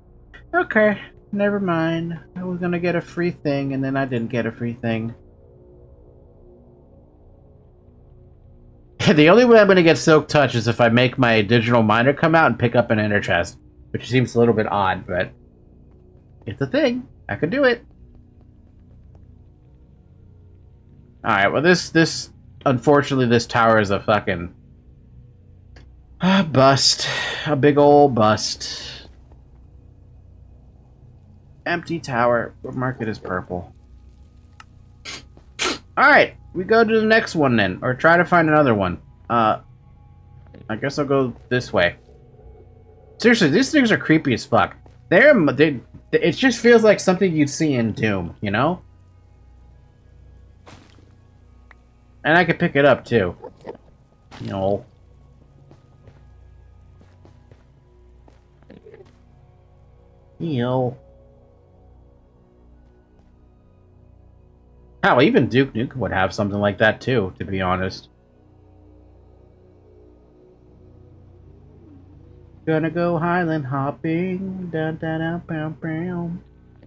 Speaker 1: Okay, never mind. I was gonna get a free thing, and then I didn't get a free thing. The only way I'm gonna get Silk Touch is if I make my digital miner come out and pick up an ender chest. Which seems a little bit odd, but it's a thing. I could do it. Alright, well this unfortunately this tower is a fucking bust. A big old bust. Empty tower. Mark it as purple. Alright, we go to the next one then. Or try to find another one. I guess I'll go this way. Seriously, these things are creepy as fuck. It just feels like something you'd see in Doom, you know? And I could pick it up too. No. Yo. Hell, even Duke Nukem would have something like that too, to be honest. Gonna go Highland hopping. Da da da bam bam.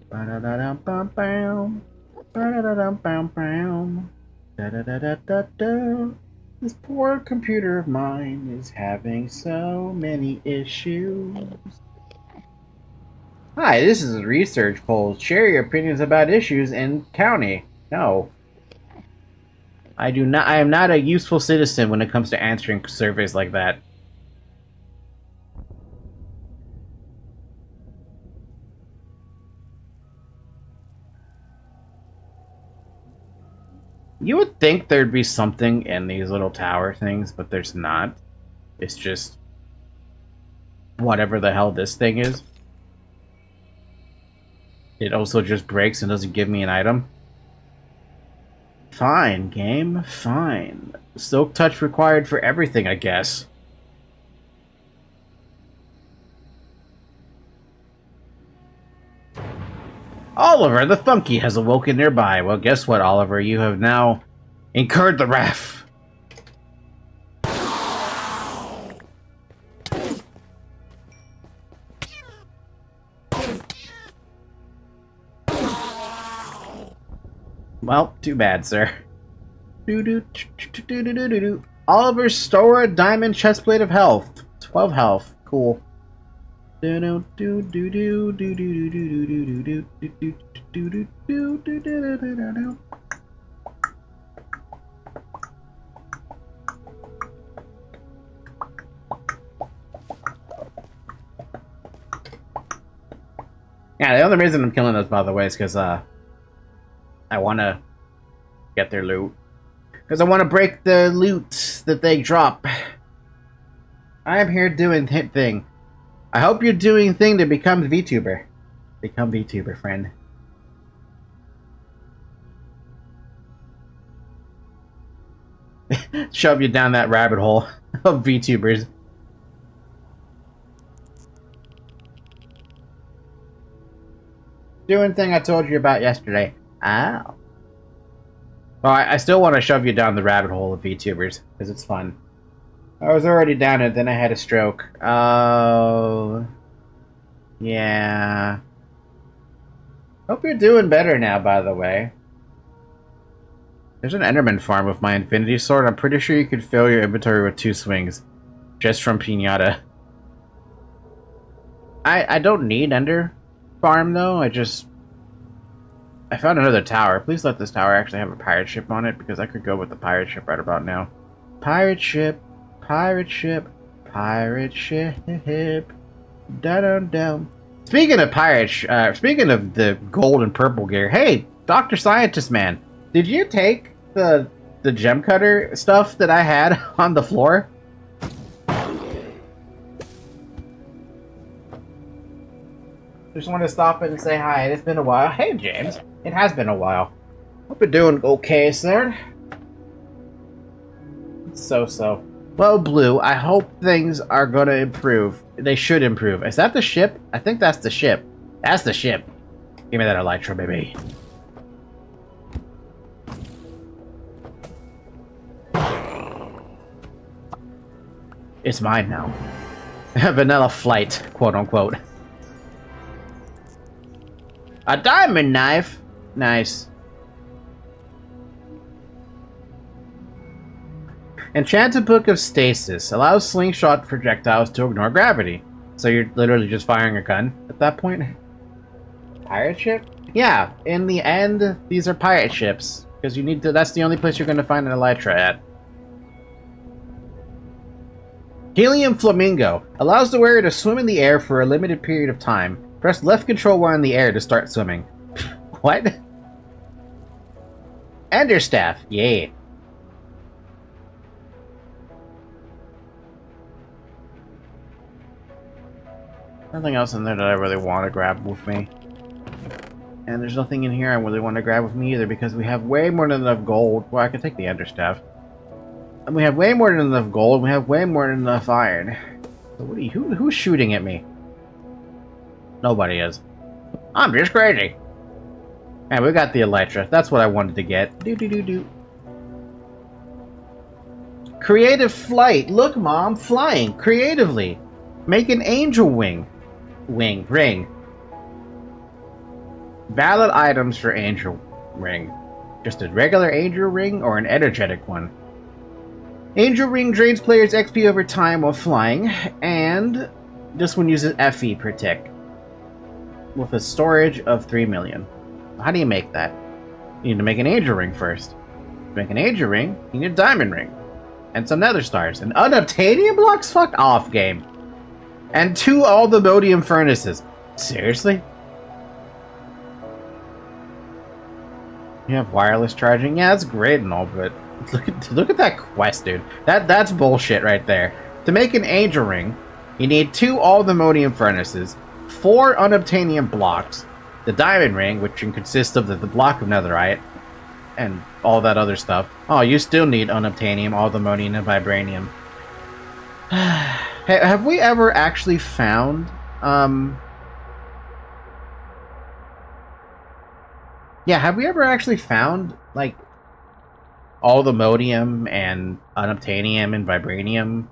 Speaker 1: Ba da da da bam bam. Ba da da da bam bam. Da da da da da da. This poor computer of mine is having so many issues. Hi, this is a research poll. Share your opinions about issues in county. No. I am not a useful citizen when it comes to answering surveys like that. You would think there'd be something in these little tower things, but there's not. It's just whatever the hell this thing is. It also just breaks and doesn't give me an item. Fine, game. Fine. Silk touch required for everything, I guess. Oliver the Funky has awoken nearby. Well, guess what, Oliver? You have now incurred the wrath. Well, too bad, sir. Oliver, store a diamond chestplate of health. 12 health. Cool. Yeah, the only reason I'm killing those, by the way, is because I want to get their loot. Because I want to break the loot that they drop. I am here doing hit thing. I hope you're doing thing to become VTuber. Become VTuber, friend. Shove you down that rabbit hole of VTubers. Doing thing I told you about yesterday. Ow. Well, I still want to shove you down the rabbit hole of VTubers, because it's fun. I was already down it, then I had a stroke. Oh. Yeah. Hope you're doing better now, by the way. There's an Enderman farm with my Infinity Sword. I'm pretty sure you could fill your inventory with 2 swings. Just from Pinata. I don't need Ender farm, though. I found another tower. Please let this tower actually have a pirate ship on it, because I could go with the pirate ship right about now. Pirate ship, pirate ship, pirate ship. Da-dum-dum. Speaking of pirates, speaking of the gold and purple gear, hey, Dr. Scientist Man, did you take the gem cutter stuff that I had on the floor? Just want to stop in and say hi. It's been a while. Hey, James. It has been a while. Hope you're doing okay, sir. So. Well, Blue, I hope things are going to improve. They should improve. Is that the ship? I think that's the ship. That's the ship. Give me that elytra, baby. It's mine now. Vanilla flight, quote unquote. A diamond knife? Nice. Enchanted Book of Stasis allows slingshot projectiles to ignore gravity. So you're literally just firing a gun at that point? Pirate ship? Yeah, in the end, these are pirate ships. Because you need to, that's the only place you're going to find an elytra at. Helium Flamingo allows the wearer to swim in the air for a limited period of time. Press left control while in the air to start swimming. What? Enderstaff, yay. Nothing else in there that I really want to grab with me. And there's nothing in here I really want to grab with me either, because we have way more than enough gold. Well, I can take the Enderstaff. And we have way more than enough gold, we have way more than enough iron. So what are you, who's shooting at me? Nobody is. I'm just crazy. And we got the elytra. That's what I wanted to get. Do. Creative flight. Look, Mom, flying creatively. Make an angel ring. Valid items for angel ring. Just a regular angel ring or an energetic one. Angel ring drains players' XP over time while flying, and this one uses FE per tick. With a storage of 3 million. How do you make that? You need to make an angel ring first. To make an angel ring, you need a diamond ring. And some nether stars. And unobtainium blocks? Fuck off, game. And 2 all-the-modium furnaces. Seriously? You have wireless charging? Yeah, that's great and all, but look at that quest, dude. That's bullshit right there. To make an angel ring, you need 2 all-the-modium furnaces, 4 unobtainium blocks, the diamond ring, which can consist of the block of netherite, and all that other stuff. Oh, you still need unobtainium, all-the-modium, and vibranium. Hey, have we ever actually found, yeah, have we ever actually found, like, all the modium and unobtainium and vibranium?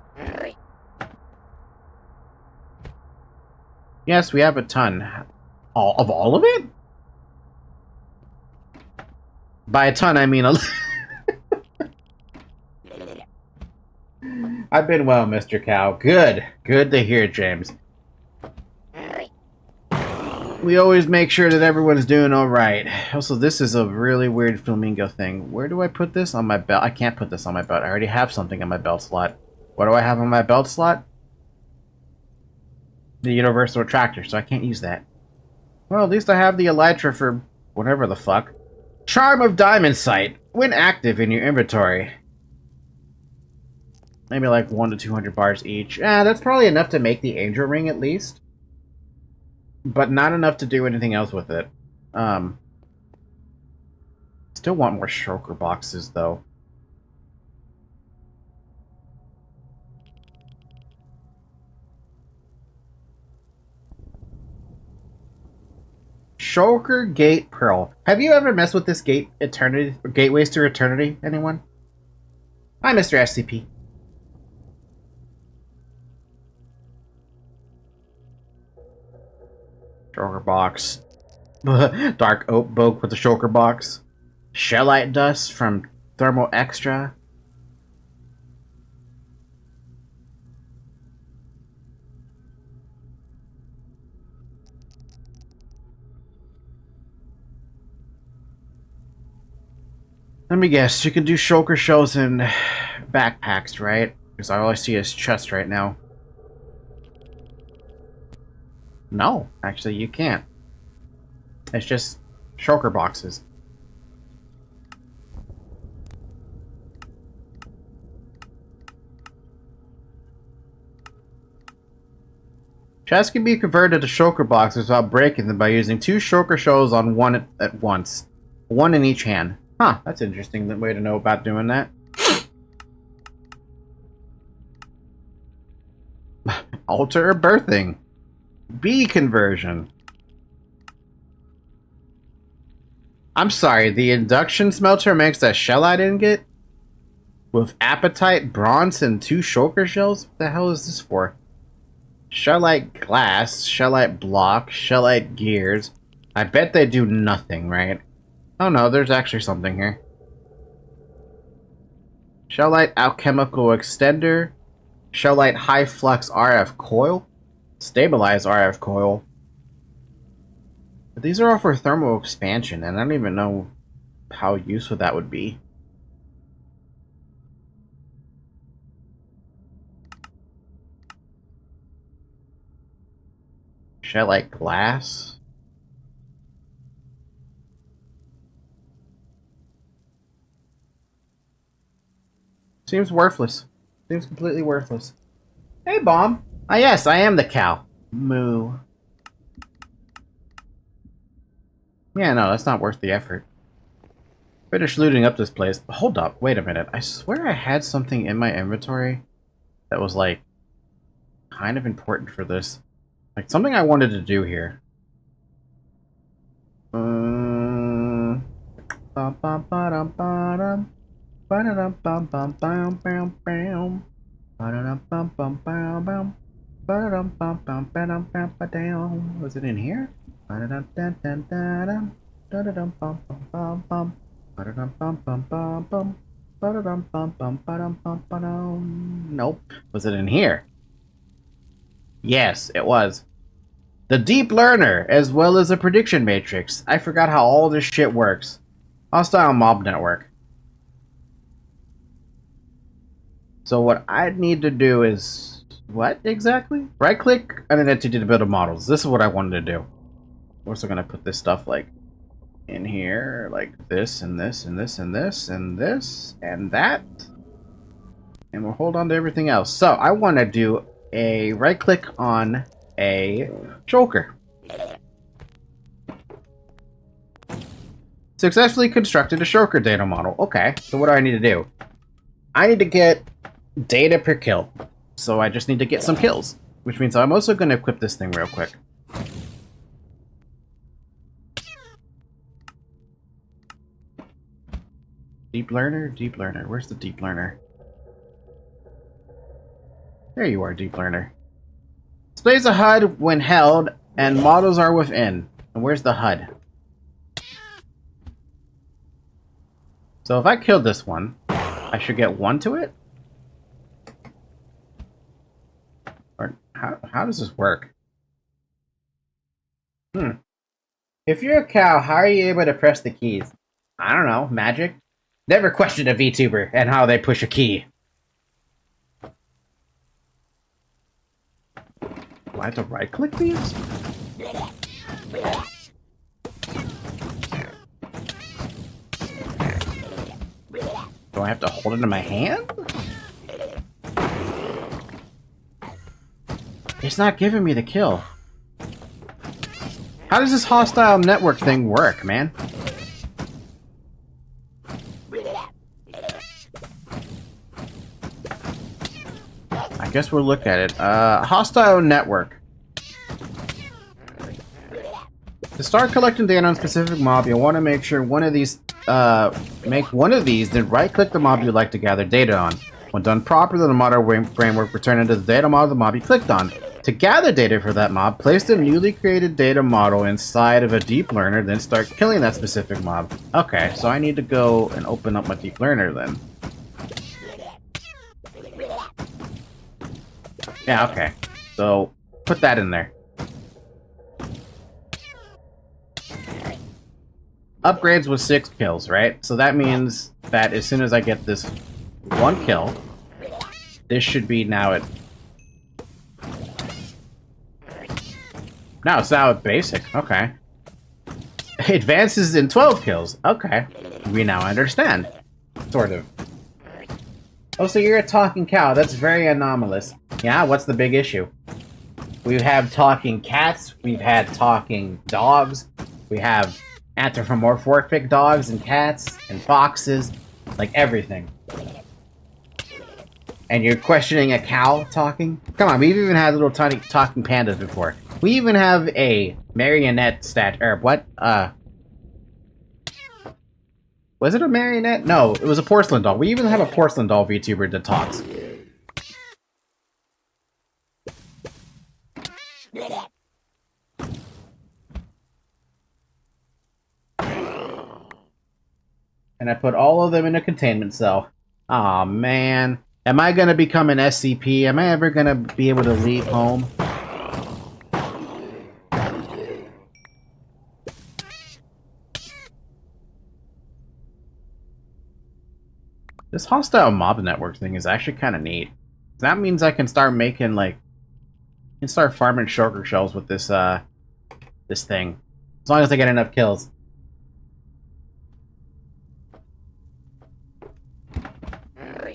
Speaker 1: Yes, we have a ton. All of it? By a ton, I mean a I've been well, Mr. Cow. Good. Good to hear, James. We always make sure that everyone's doing alright. Also, this is a really weird flamingo thing. Where do I put this? On my belt? I can't put this on my belt. I already have something on my belt slot. What do I have on my belt slot? The universal attractor, so I can't use that. Well, at least I have the elytra for whatever the fuck. Charm of Diamond Sight. When active in your inventory. Maybe like 1 to 200 bars each. That's probably enough to make the angel ring at least. But not enough to do anything else with it. Still want more shulker boxes though. Shulker Gate Pearl. Have you ever messed with this gate eternity or gateways to eternity? Anyone? Hi, Mr. SCP. Shulker box. Dark oak with the shulker box. Shellite dust from Thermal Extra. Let me guess, you can do shulker shells in backpacks, right? Because all I see is chest right now. No, actually you can't. It's just shulker boxes. Chests can be converted to shulker boxes without breaking them by using 2 shulker shells on one at once. 1 in each hand. Huh, that's an interesting way to know about doing that. Alter or birthing. Bee conversion. I'm sorry, the induction smelter makes that shellite ingot? With apatite, bronze, and 2 shulker shells? What the hell is this for? Shellite glass, shellite block, shellite gears. I bet they do nothing, right? Oh no, there's actually something here. Shellite alchemical extender. Shellite high flux RF coil. Stabilized RF coil. But these are all for thermal expansion, and I don't even know how useful that would be. Shellite glass. Seems worthless. Seems completely worthless. Hey, Bomb. Ah, yes, I am the cow. Moo. Yeah, no, that's not worth the effort. Finish looting up this place. Hold up, wait a minute. I swear I had something in my inventory that was, like, kind of important for this. Like, something I wanted to do here. Was it in here? Nope. Was it in here? Yes, it was. The Deep Learner, as well as a prediction matrix. I forgot how all this shit works. Hostile mob network. So what I need to do is... what exactly? Right-click on an entity to build a models. This is what I wanted to do. I'm also going to put this stuff like in here, like this and this and this and this and this and that. And we'll hold on to everything else. So I want to do a right-click on a shulker. Successfully constructed a shulker data model. Okay, so what do I need to do? I need to get data per kill. So I just need to get some kills. Which means I'm also going to equip this thing real quick. Deep Learner? Deep Learner. Where's the Deep Learner? There you are, Deep Learner. Displays a HUD when held, and models are within. And where's the HUD? So if I killed this one, I should get 1 to it? How does this work? If you're a cow, how are you able to press the keys? I don't know, magic? Never questioned a VTuber and how they push a key. Do I have to right-click these? Do I have to hold it in my hand? It's not giving me the kill. How does this hostile network thing work, man? I guess we'll look at it. Hostile network. To start collecting data on a specific mob, you'll want to make sure one of these, make one of these, then right-click the mob you'd like to gather data on. When done properly, the model framework will return into the data model of the mob you clicked on. To gather data for that mob, place the newly created data model inside of a deep learner, then start killing that specific mob. Okay, so I need to go and open up my deep learner then. Yeah, okay. So, put that in there. Upgrades with 6 kills, right? So that means that as soon as I get this 1 kill, this should be now at... No, it's now at basic. Okay. Advances in 12 kills. Okay. We now understand. Sort of. Oh, so you're a talking cow. That's very anomalous. Yeah, what's the big issue? We have talking cats. We've had talking dogs. We have anthropomorphic dogs and cats and foxes. Like everything. And you're questioning a cow talking? Come on, we've even had little tiny talking pandas before. We even have a marionette what? Was it a marionette? No, it was a porcelain doll. We even have a porcelain doll VTuber that talks. And I put all of them in a containment cell. Aw, man. Am I gonna become an SCP? Am I ever gonna be able to leave home? This hostile mob network thing is actually kind of neat. That means I can start making, like... I can start farming shulker shells with this, this thing. As long as I get enough kills.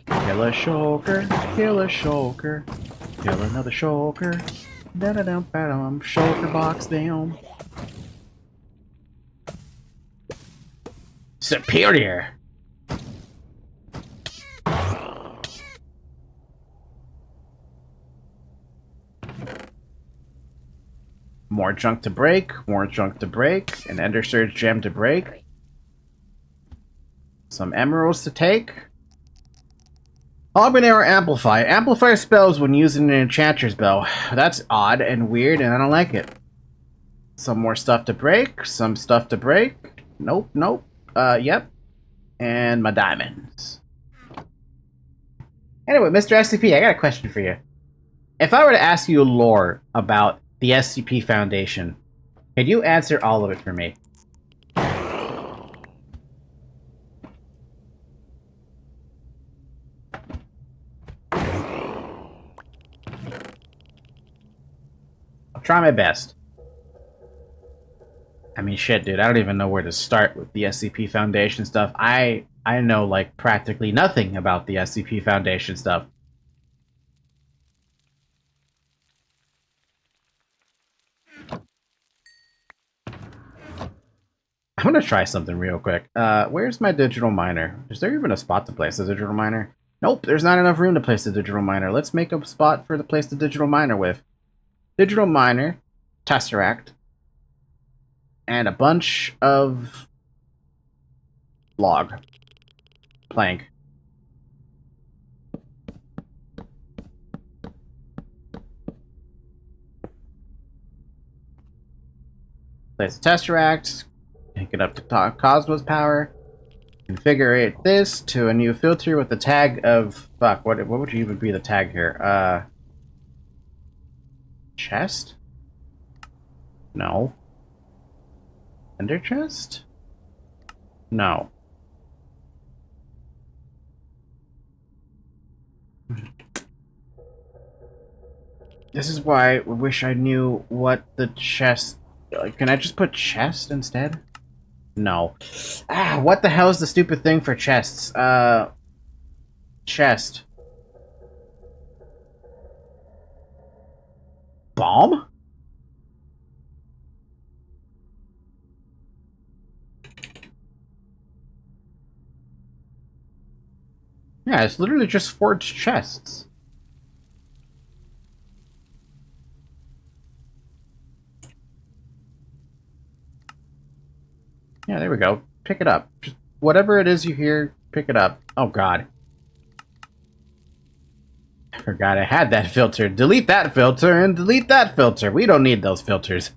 Speaker 1: Kill a shulker, kill a shulker, kill another shulker. Da-da-dum-ba-dum, shulker box down. Superior! More junk to break, more junk to break, an Ender Surge gem to break. Some emeralds to take. Habanero Amplify. Amplify spells when using an enchanter's bow. That's odd and weird, and I don't like it. Some more stuff to break. Some stuff to break. Nope, nope. Yep. And my diamonds. Anyway, Mr. SCP, I got a question for you. If I were to ask you lore about the SCP Foundation, could you answer all of it for me? I'll try my best. I mean, shit, dude, I don't even know where to start with the SCP Foundation stuff. I know, like, practically nothing about the SCP Foundation stuff. I'm gonna try something real quick. Where's my digital miner? Is there even a spot to place the digital miner? Nope, there's not enough room to place the digital miner. Let's make a spot for to place the digital miner with. Digital miner, tesseract, and a bunch of log. Plank. Place the tesseract, take it up to Cosmos power, configure this to a new filter with the tag of... Fuck, what would even be the tag here? Chest? No. Ender chest? No. This is why I wish I knew what the chest... Can I just put chest instead? No. Ah, what the hell is the stupid thing for chests? Chest. Bomb? Yeah, it's literally just forged chests. Yeah, there we go. Pick it up. Just whatever it is you hear, pick it up. Oh, God. I forgot I had that filter. Delete that filter and delete that filter. We don't need those filters.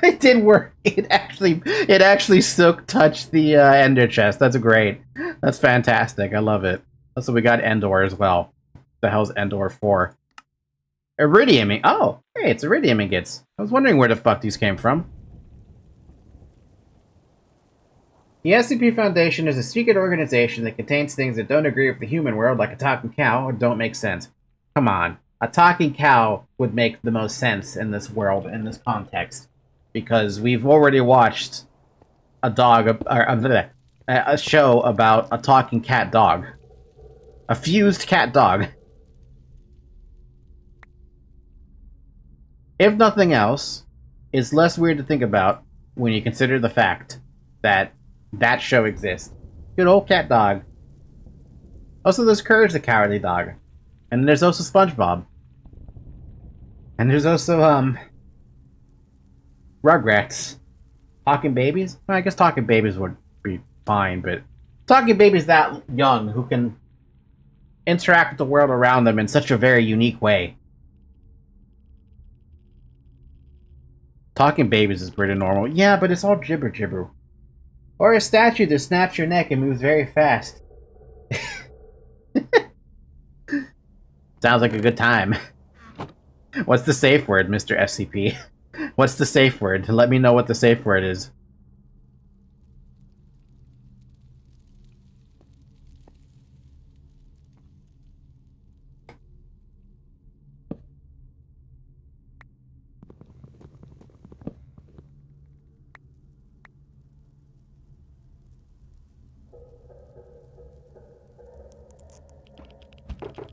Speaker 1: It did work. It actually silk touched the Ender chest. That's great. That's fantastic. I love it. Also, we got Endor as well. The hell's Endor for? Iridium. Oh, hey, it's iridium ingots. I was wondering where the fuck these came from. The SCP Foundation is a secret organization that contains things that don't agree with the human world, like a talking cow, or don't make sense. Come on. A talking cow would make the most sense in this world, in this context. Because we've already watched a show about a talking cat dog. A fused cat dog. If nothing else, it's less weird to think about when you consider the fact that that show exists. Good old cat dog. Also, there's Courage the Cowardly Dog. And there's also SpongeBob. And there's also, Rugrats. Talking babies? Well, I guess talking babies would be fine, but talking babies that young who can interact with the world around them in such a very unique way. Talking babies is pretty normal. Yeah, but it's all jibber-jibber. Or a statue that snaps your neck and moves very fast. Sounds like a good time. What's the safe word, Mr. SCP? What's the safe word? Let me know what the safe word is.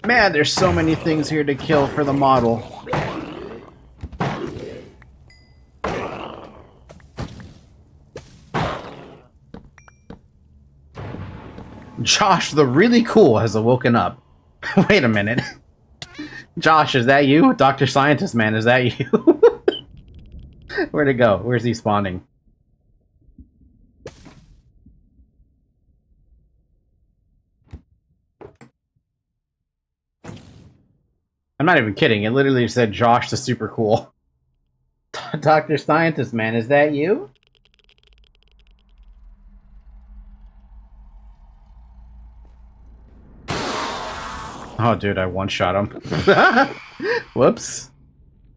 Speaker 1: Man, there's so many things here to kill for the model. Josh, the really cool, has awoken up. Wait a minute. Josh, is that you? Dr. Scientist Man, is that you? Where'd it go? Where's he spawning? I'm not even kidding. It literally said Josh the super cool. Dr. Scientist Man, is that you? Oh, dude, I one-shot him. Whoops.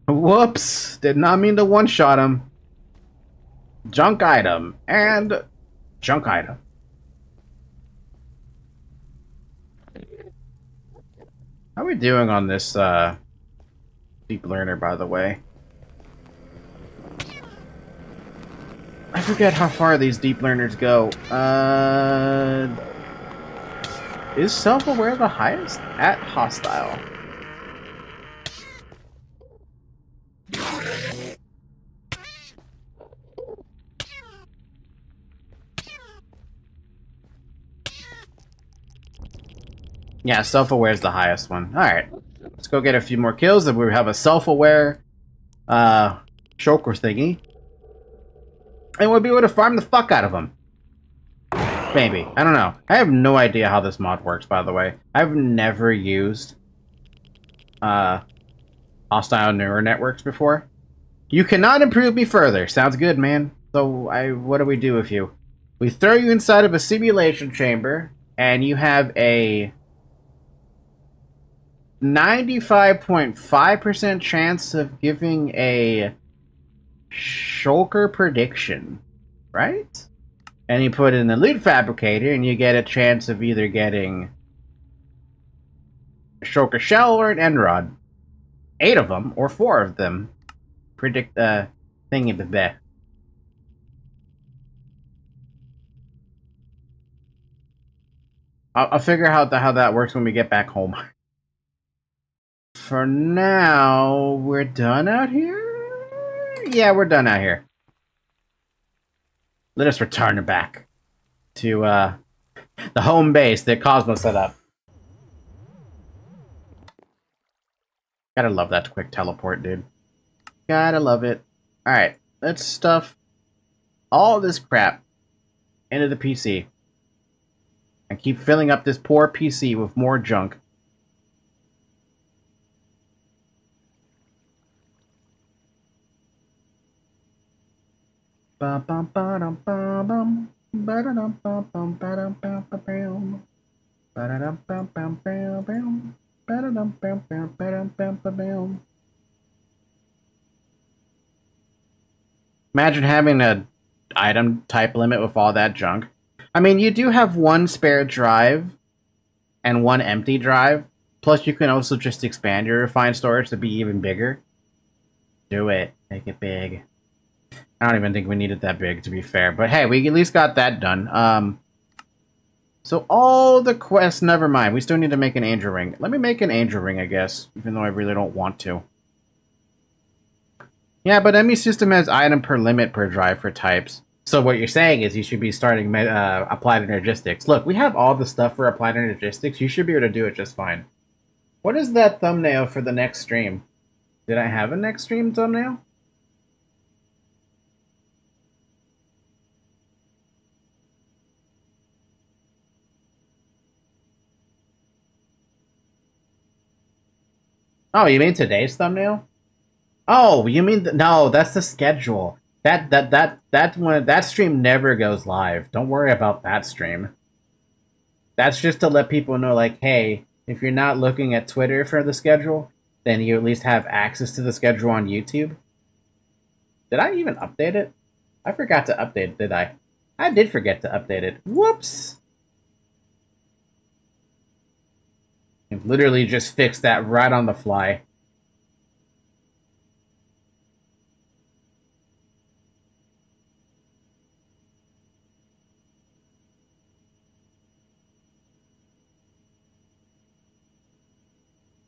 Speaker 1: Whoops. Did not mean to one-shot him. Junk item. And junk item. How are we doing on this, deep learner, by the way? I forget how far these deep learners go. Is self-aware the highest? At hostile. Yeah, self-aware is the highest one. Alright. Let's go get a few more kills, and we have a self-aware, choker thingy. And we'll be able to farm the fuck out of them. Maybe. I don't know. I have no idea how this mod works, by the way. I've never used, hostile neural networks before. You cannot improve me further. Sounds good, man. So, what do we do with you? We throw you inside of a simulation chamber, and you have a 95.5% chance of giving a shulker prediction, right? And you put in the loot fabricator, and you get a chance of either getting a shulker shell or an end rod. 8 of them, or 4 of them, predict the thing in the bed. I'll figure out how that works when we get back home. For now, we're done out here? Yeah, we're done out here. Let us return back to the home base that Cosmo set up. Gotta love that quick teleport, dude. Gotta love it. Alright, let's stuff all this crap into the PC. And keep filling up this poor PC with more junk. Imagine having a item type limit with all that junk. I mean, you do have one spare drive and one empty drive. Plus, you can also just expand your refined storage to be even bigger. Do it. Make it big. I don't even think we needed that big, to be fair. But hey, we at least got that done. So all the quests, never mind. We still need to make an angel ring. Let me make an angel ring, I guess, even though I really don't want to. Yeah, but ME system has item per limit per drive for types. So what you're saying is you should be starting applied energistics. Look, we have all the stuff for applied energistics. You should be able to do it just fine. What is that thumbnail for the next stream? Did I have a next stream thumbnail? Oh, you mean today's thumbnail? Oh, you mean no? That's the schedule. That stream never goes live. Don't worry about that stream. That's just to let people know, like, hey, if you're not looking at Twitter for the schedule, then you at least have access to the schedule on YouTube. Did I even update it? I forgot to update it, did I? I did forget to update it. Whoops! I literally just fixed that right on the fly.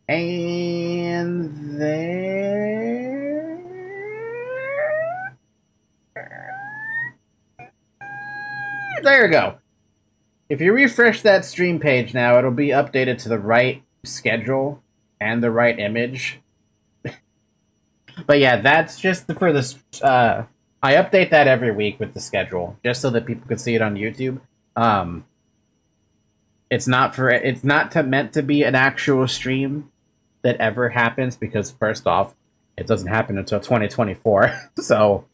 Speaker 1: And there... There you go. If you refresh that stream page now, it'll be updated to the right schedule and the right image. But yeah, that's just for this. I update that every week with the schedule, just so that people can see it on YouTube. It's not meant to be an actual stream that ever happens, because first off, it doesn't happen until 2024. So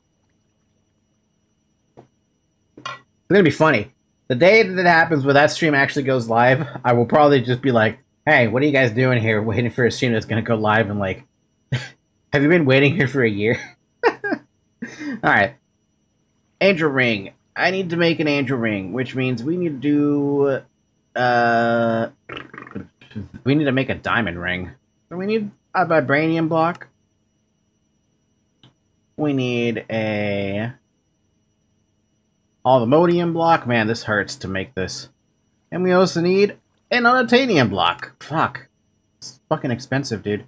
Speaker 1: it's gonna be funny. The day that it happens, where that stream actually goes live, I will probably just be like, hey, what are you guys doing here waiting for a stream that's gonna go live in, like, have you been waiting here for a year? Alright. Angel ring. I need to make an angel ring, which means we need to do we need to make a diamond ring. So we need a vibranium block. We need a aluminium block. Man, this hurts to make this. And we also need an unobtainium block. Fuck. It's fucking expensive, dude.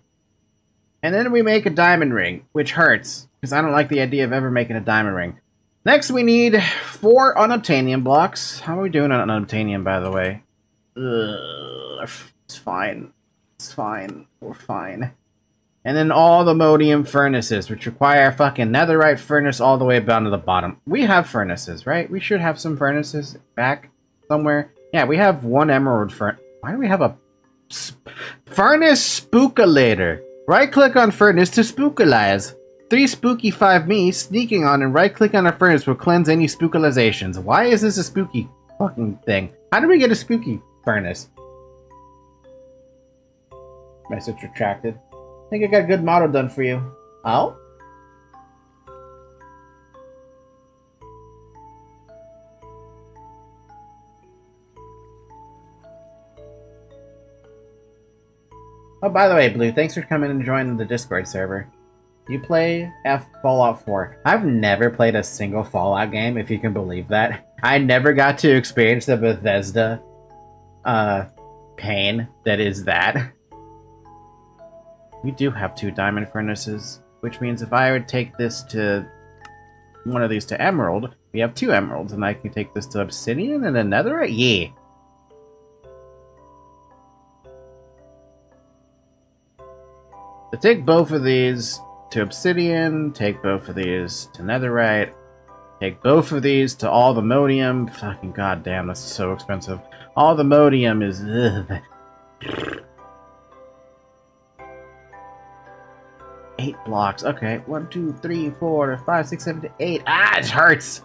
Speaker 1: And then we make a diamond ring, which hurts, because I don't like the idea of ever making a diamond ring. Next, we need 4 unobtainium blocks. How are we doing on unobtainium, by the way? It's fine. It's fine. We're fine. And then all the modium furnaces, which require a fucking netherite furnace all the way down to the bottom. We have furnaces, right? We should have some furnaces back somewhere. Yeah, we have 1 emerald furnace. Why do we have a furnace spookulator? Right-click on furnace to spookalize. 3 spooky 5 me, sneaking on and right-click on a furnace will cleanse any spookalizations. Why is this a spooky fucking thing? How did we get a spooky furnace? Message retracted. I think I got a good model done for you. Oh? Oh, by the way, Blue, thanks for coming and joining the Discord server. You play Fallout 4. I've never played a single Fallout game, if you can believe that. I never got to experience the Bethesda pain that is that. We do have 2 diamond furnaces, which means if I would take this to one of these to emerald, we have 2 emeralds, and I can take this to obsidian and another? Yeah. So take both of these to obsidian, take both of these to netherite, take both of these to all the modium. Fucking goddamn, that's so expensive. All the modium is... Ugh. 8 blocks. Okay, 1, 2, 3, 4, 5, 6, 7, 8. Ah, it hurts!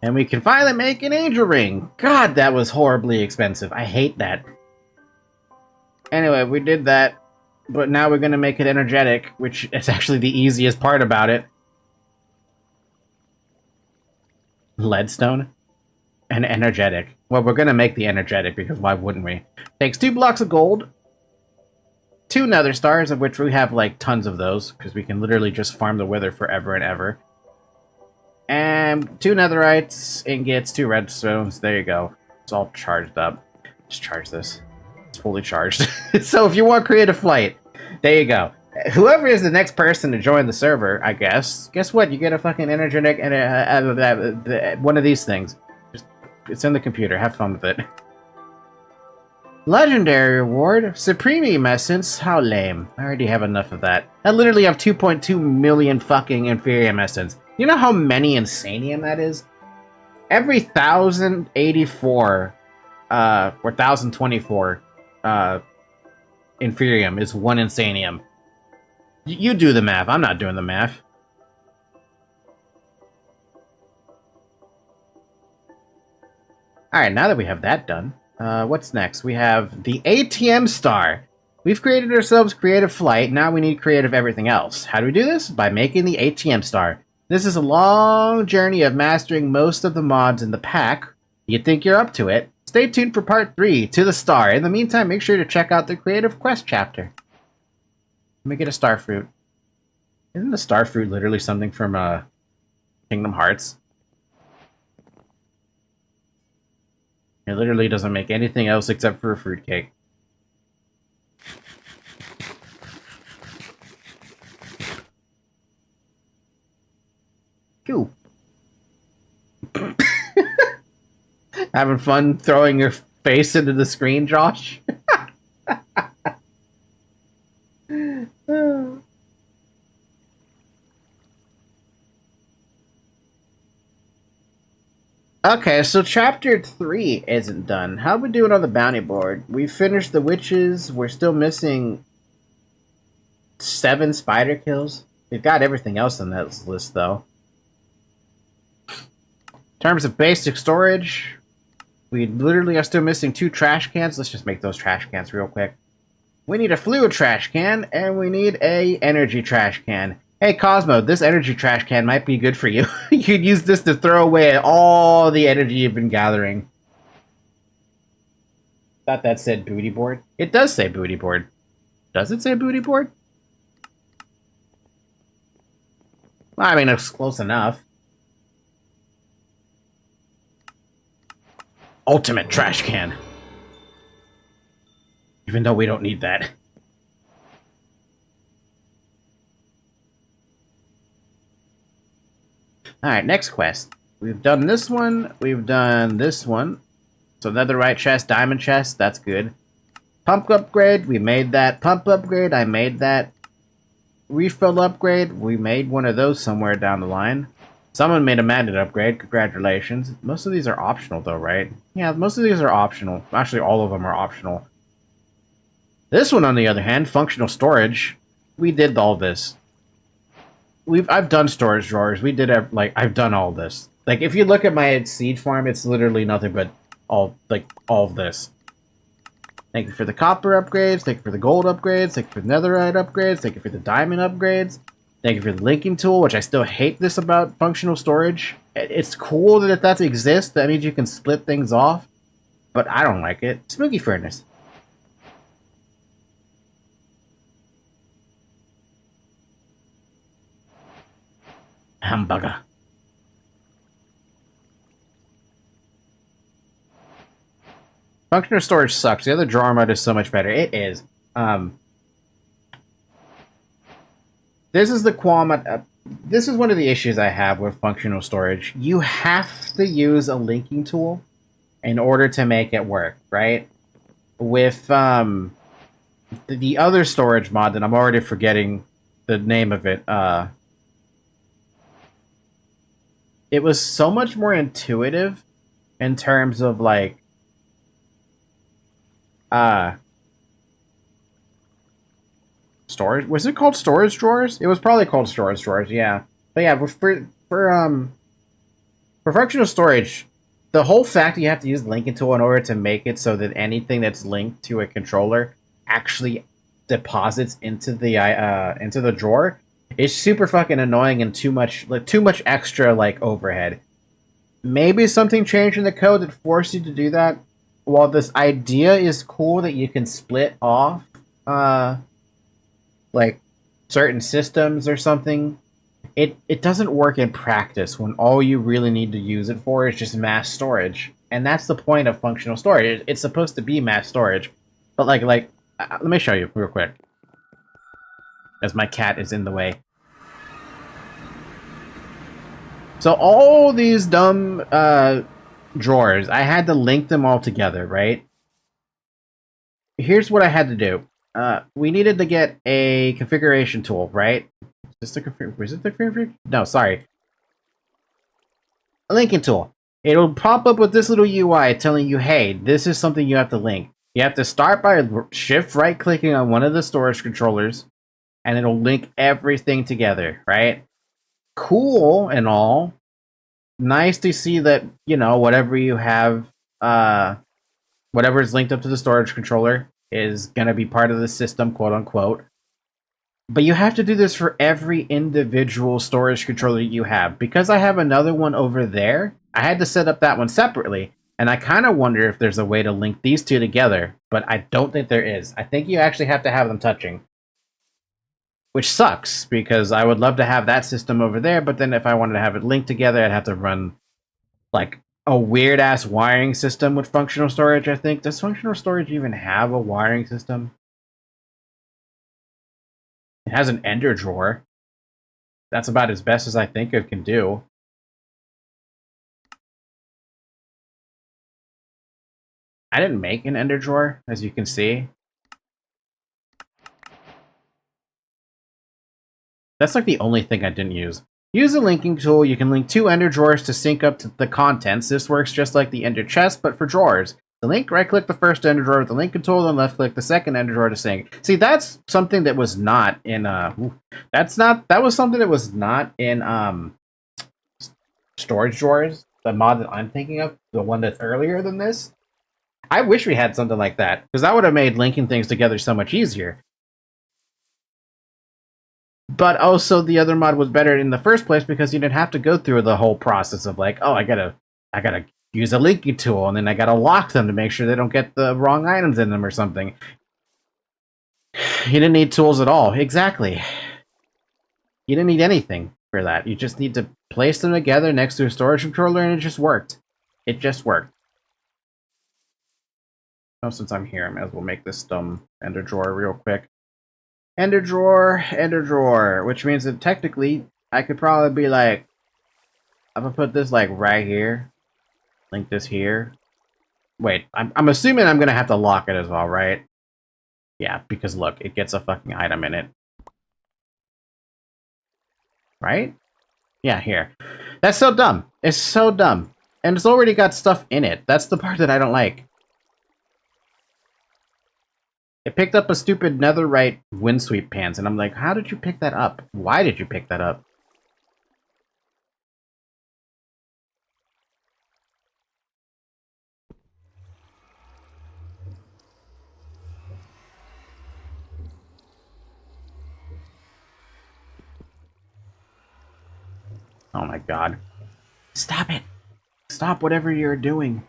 Speaker 1: And we can finally make an angel ring! God, that was horribly expensive. I hate that. Anyway, we did that, but now we're gonna make it energetic, which is actually the easiest part about it. Leadstone? And energetic. Well, we're gonna make the energetic, because why wouldn't we? Takes 2 blocks of gold, 2 nether stars, of which we have, like, tons of those, because we can literally just farm the wither forever and ever. And 2 netherites, ingots, 2 redstones. There you go. It's all charged up. Just charge this. It's fully charged. So if you want creative flight, there you go. Whoever is the next person to join the server, I guess what? You get a fucking energetic and one of these things. It's in the computer. Have fun with it. Legendary reward. Supreme Essence. How lame. I already have enough of that. I literally have 2.2 million fucking Inferium Essence. You know how many Insanium that is? Every 1,084, or 1,024, Inferium is 1 Insanium. You do the math. I'm not doing the math. Alright, now that we have that done, what's next? We have the ATM star. We've created ourselves creative flight, now we need creative everything else. How do we do this? By making the ATM star. This is a long journey of mastering most of the mods in the pack. You think you're up to it? Stay tuned for part 3, to the star. In the meantime, make sure to check out the creative quest chapter. Let me get a star fruit. Isn't the star fruit literally something from Kingdom Hearts? It literally doesn't make anything else except for a fruitcake. Cool. Having fun throwing your face into the screen, Josh? Okay, so chapter 3 isn't done. How are we doing on the bounty board? We finished the witches. We're still missing 7 spider kills. We've got everything else on that list, though. In terms of basic storage, we literally are still missing 2 trash cans. Let's just make those trash cans real quick. We need a fluid trash can, and we need a energy trash can. Hey, Cosmo, this energy trash can might be good for you. You could use this to throw away all the energy you've been gathering. Thought that said booty board. It does say booty board. Does it say booty board? Well, I mean, it's close enough. Ultimate trash can. Even though we don't need that. Alright, next quest. We've done this one. We've done this one. So netherite chest, diamond chest. That's good. Pump upgrade. We made that. Pump upgrade. I made that. Refill upgrade. We made one of those somewhere down the line. Someone made a magnet upgrade. Congratulations. Most of these are optional though, right? Yeah, most of these are optional. Actually, all of them are optional. This one, on the other hand, functional storage, we did all this. I've done storage drawers. I've done all this. Like, if you look at my seed farm, it's literally nothing but all of this. Thank you for the copper upgrades. Thank you for the gold upgrades. Thank you for the netherite upgrades. Thank you for the diamond upgrades. Thank you for the linking tool, which I still hate this about functional storage. It's cool that if that exists, that means you can split things off. But I don't like it. Spooky furnace. Hamburger. Functional storage sucks. The other drawer mode is so much better. It is. This is the qualm. This is one of the issues I have with functional storage. You have to use a linking tool in order to make it work, right? With the other storage mod that I'm already forgetting the name of it, it was so much more intuitive in terms of like storage. Was it called storage drawers? It was probably called storage drawers, yeah. But yeah, for functional storage, the whole fact that you have to use the linking tool in order to make it so that anything that's linked to a controller actually deposits into the drawer is super fucking annoying and too much extra like overhead. Maybe something changed in the code that forced you to do that. While this idea is cool that you can split off like certain systems or something, it doesn't work in practice when all you really need to use it for is just mass storage. And that's the point of functional storage. It's supposed to be mass storage. But like let me show you real quick, as my cat is in the way. So all these dumb drawers, I had to link them all together, right? Here's what I had to do. We needed to get a configuration tool, right? Is it the configuration? No, sorry. A linking tool. It'll pop up with this little UI telling you, hey, this is something you have to link. You have to start by shift right clicking on one of the storage controllers, and it'll link everything together, right? Cool and all. Nice to see that, you know, whatever you have, whatever is linked up to the storage controller is going to be part of the system, quote unquote. But you have to do this for every individual storage controller you have. Because I have another one over there, I had to set up that one separately. And I kind of wonder if there's a way to link these two together, but I don't think there is. I think you actually have to have them touching. Which sucks, because I would love to have that system over there, but then if I wanted to have it linked together, I'd have to run, like, a weird-ass wiring system with functional storage, I think. Does functional storage even have a wiring system? It has an ender drawer. That's about as best as I think it can do. I didn't make an ender drawer, as you can see. That's like the only thing I didn't use. Use the linking tool. You can link two ender drawers to sync up to the contents. This works just like the ender chest, but for drawers. The link, right-click the first ender drawer with the linking tool, then left-click the second ender drawer to sync. See, that's something that was not in that was something that was not in storage drawers. The mod that I'm thinking of, the one that's earlier than this. I wish we had something like that, because that would have made linking things together so much easier. But also, the other mod was better in the first place because you didn't have to go through the whole process of like, oh, I gotta use a linking tool, and then I gotta lock them to make sure they don't get the wrong items in them or something. You didn't need tools at all. Exactly. You didn't need anything for that. You just need to place them together next to a storage controller, and it just worked. It just worked. Oh, since I'm here, I might as well make this dumb ender drawer real quick. Ender drawer, which means that technically I could probably be like, I'm gonna put this like right here, link this here. Wait, I'm assuming I'm gonna have to lock it as well, right? Yeah, because look, it gets a fucking item in it. Right? Yeah, here. That's so dumb. It's so dumb. And it's already got stuff in it. That's the part that I don't like. It picked up a stupid netherite windsweep pants, and I'm like, how did you pick that up? Why did you pick that up? Oh my god. Stop it! Stop whatever you're doing.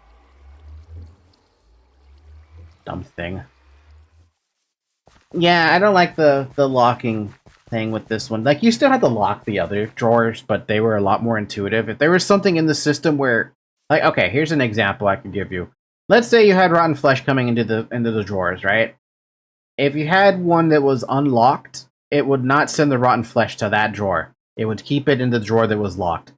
Speaker 1: Dumb thing. Yeah, I don't like the locking thing with this one. Like, you still had to lock the other drawers, but they were a lot more intuitive. If there was something in the system where, like, okay, here's an example I could give you. Let's say you had rotten flesh coming into the drawers, right? If you had one that was unlocked, it would not send the rotten flesh to that drawer. It would keep it in the drawer that was locked.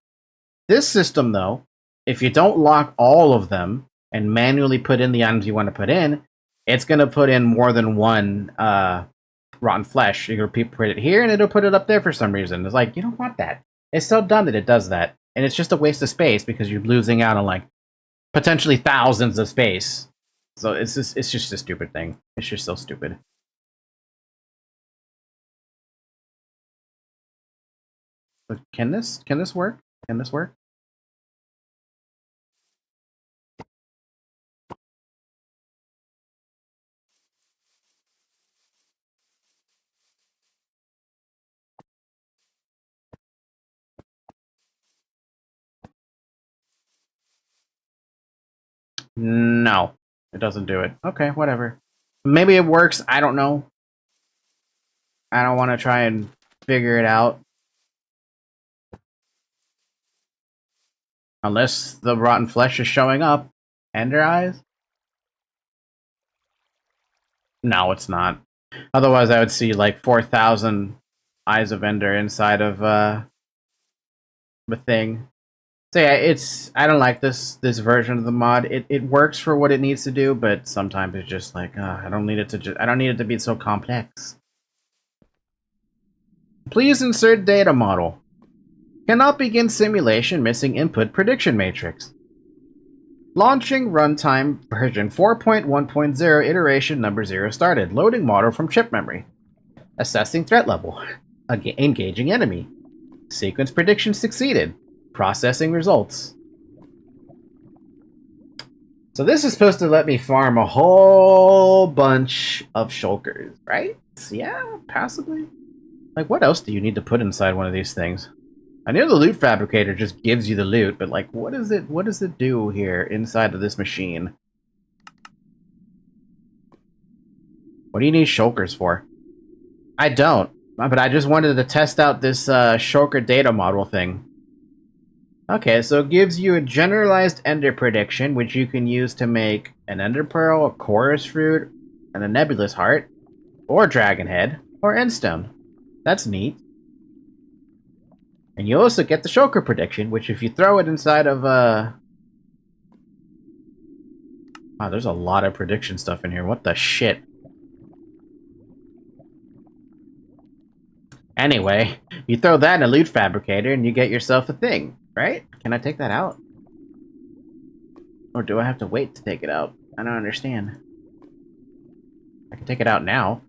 Speaker 1: This system, though, if you don't lock all of them and manually put in the items you want to put in, it's going to put in more than one rotten flesh. You're going to put it here, and it'll put it up there for some reason. It's like, you don't want that. It's so dumb that it does that. And it's just a waste of space because you're losing out on, like, potentially thousands of space. So it's just a stupid thing. It's just so stupid. But can this work? Can this work? No, it doesn't do it. Okay, whatever. Maybe it works. I don't know. I don't want to try and figure it out. Unless the rotten flesh is showing up. Ender eyes? No, it's not. Otherwise, I would see like 4,000 eyes of Ender inside of the thing. So yeah, I don't like this version of the mod. It works for what it needs to do, but sometimes it's just like I don't need it to be so complex. Please insert data model. Cannot begin simulation missing input prediction matrix. Launching runtime version 4.1.0 iteration number 0 started. Loading model from chip memory. Assessing threat level. Engaging enemy. Sequence prediction succeeded. Processing results. So this is supposed to let me farm a whole bunch of shulkers, right? Yeah, possibly. Like, what else do you need to put inside one of these things? I know the loot fabricator just gives you the loot, but like, what does it do here inside of this machine? What do you need shulkers for? I don't, but I just wanted to test out this shulker data model thing. Okay, so it gives you a generalized ender prediction, which you can use to make an ender pearl, a chorus fruit, and a nebulous heart, or dragon head, or endstone. That's neat. And you also get the shulker prediction, which if you throw it inside of wow, there's a lot of prediction stuff in here. What the shit? Anyway, you throw that in a loot fabricator and you get yourself a thing, right? Can I take that out? Or do I have to wait to take it out? I don't understand. I can take it out now.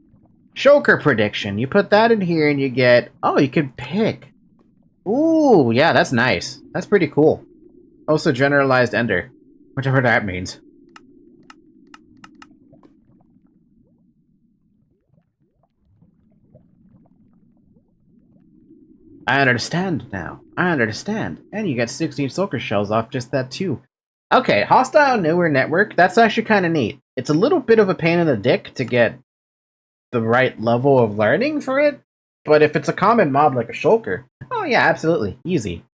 Speaker 1: Shulker prediction. You put that in here and you get... Oh, you can pick. Ooh, yeah, that's nice. That's pretty cool. Also generalized ender. Whatever that means. I understand now. I understand. And you get 16 shulker shells off just that too. Okay, hostile newer network. That's actually kind of neat. It's a little bit of a pain in the dick to get the right level of learning for it, but if it's a common mob like a shulker, oh yeah, absolutely, easy.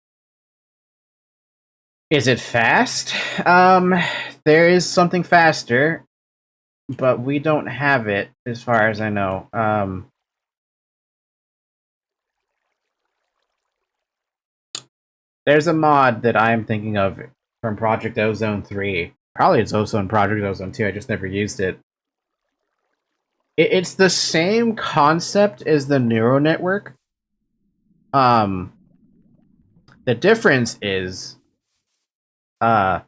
Speaker 1: Is it fast? There is something faster, but we don't have it as far as I know. There's a mod that I'm thinking of from Project Ozone 3. Probably it's also in Project Ozone 2, I just never used it. It's the same concept as the neural network. The difference is it'll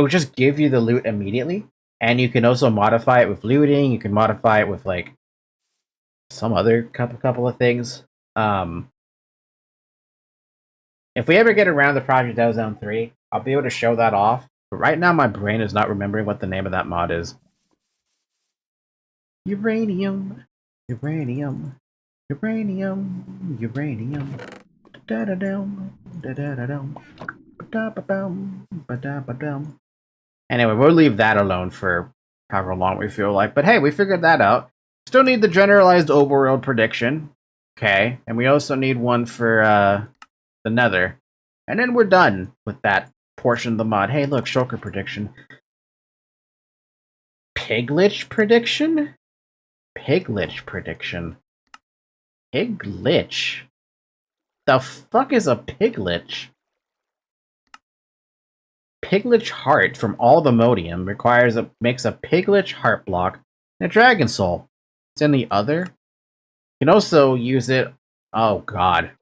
Speaker 1: just give you the loot immediately. And you can also modify it with looting. You can modify it with like some other couple of things. If we ever get around to Project Ozone 3, I'll be able to show that off. But right now, my brain is not remembering what the name of that mod is. Uranium, uranium, uranium, uranium. Da da dum, da da da dum, da ba dum, ba da ba dum. Anyway, we'll leave that alone for however long we feel like. But hey, we figured that out. Still need the generalized overworld prediction. Okay, and we also need one for the Nether. And then we're done with that portion of the mod. Hey, look, shulker prediction. Piglich prediction? Piglich prediction. Piglich? The fuck is a piglich? Piglich heart from all the modium makes a piglich heart block and a dragon soul. It's in the other. You can also use it. Oh god.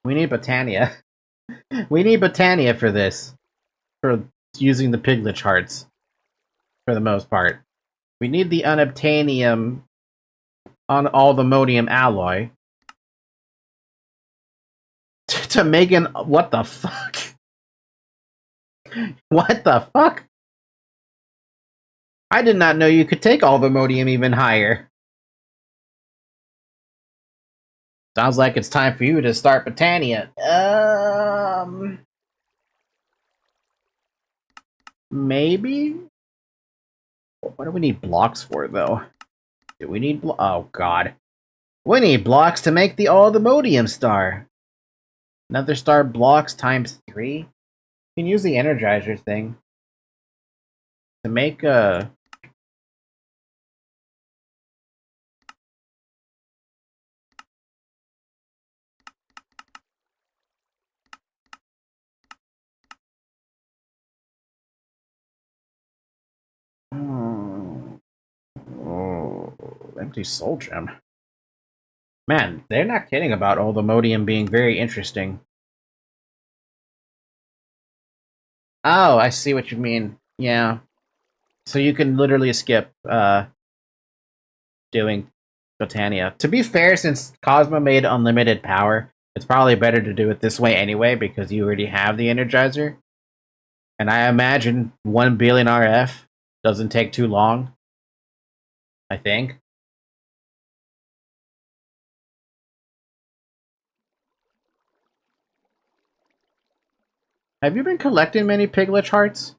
Speaker 1: We need Botania. We need Botania for this. For using the piglich hearts. For the most part. We need the unobtainium on all the modium alloy. To make an. What the fuck? What the fuck? I did not know you could take all the modium even higher. Sounds like it's time for you to start Botania. Maybe? What do we need blocks for, though? Do we need oh, god. We need blocks to make all the modium star. Another star blocks times 3? You can use the Energizer thing. To make a... Oh, empty soul gem. Man, they're not kidding about all the modium being very interesting. Oh, I see what you mean. Yeah. So you can literally skip doing Botania. To be fair, since Cosmo made unlimited power, it's probably better to do it this way anyway, because you already have the Energizer. And I imagine 1 billion RF doesn't take too long. I think. Have you been collecting many Piglich hearts?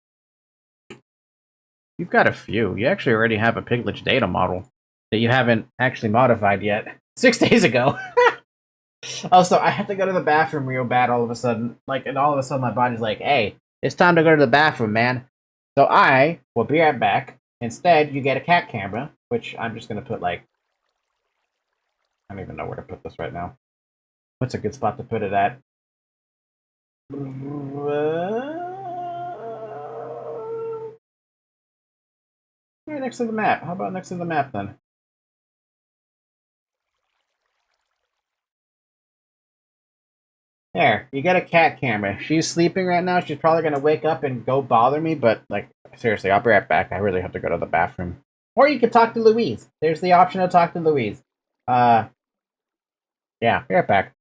Speaker 1: You've got a few. You actually already have a Piglich data model that you haven't actually modified yet. 6 days ago. Also, I have to go to the bathroom real bad all of a sudden. And all of a sudden my body's like, hey, it's time to go to the bathroom, man. So I will be right back. Instead, you get a cat camera, which I'm just going to put, I don't even know where to put this right now. What's a good spot to put it at? Right next to the map. How about next to the map, then? There, you get a cat camera. She's sleeping right now. She's probably gonna wake up and go bother me, but, seriously, I'll be right back. I really have to go to the bathroom. Or you could talk to Louise. There's the option to talk to Louise. Yeah, be right back.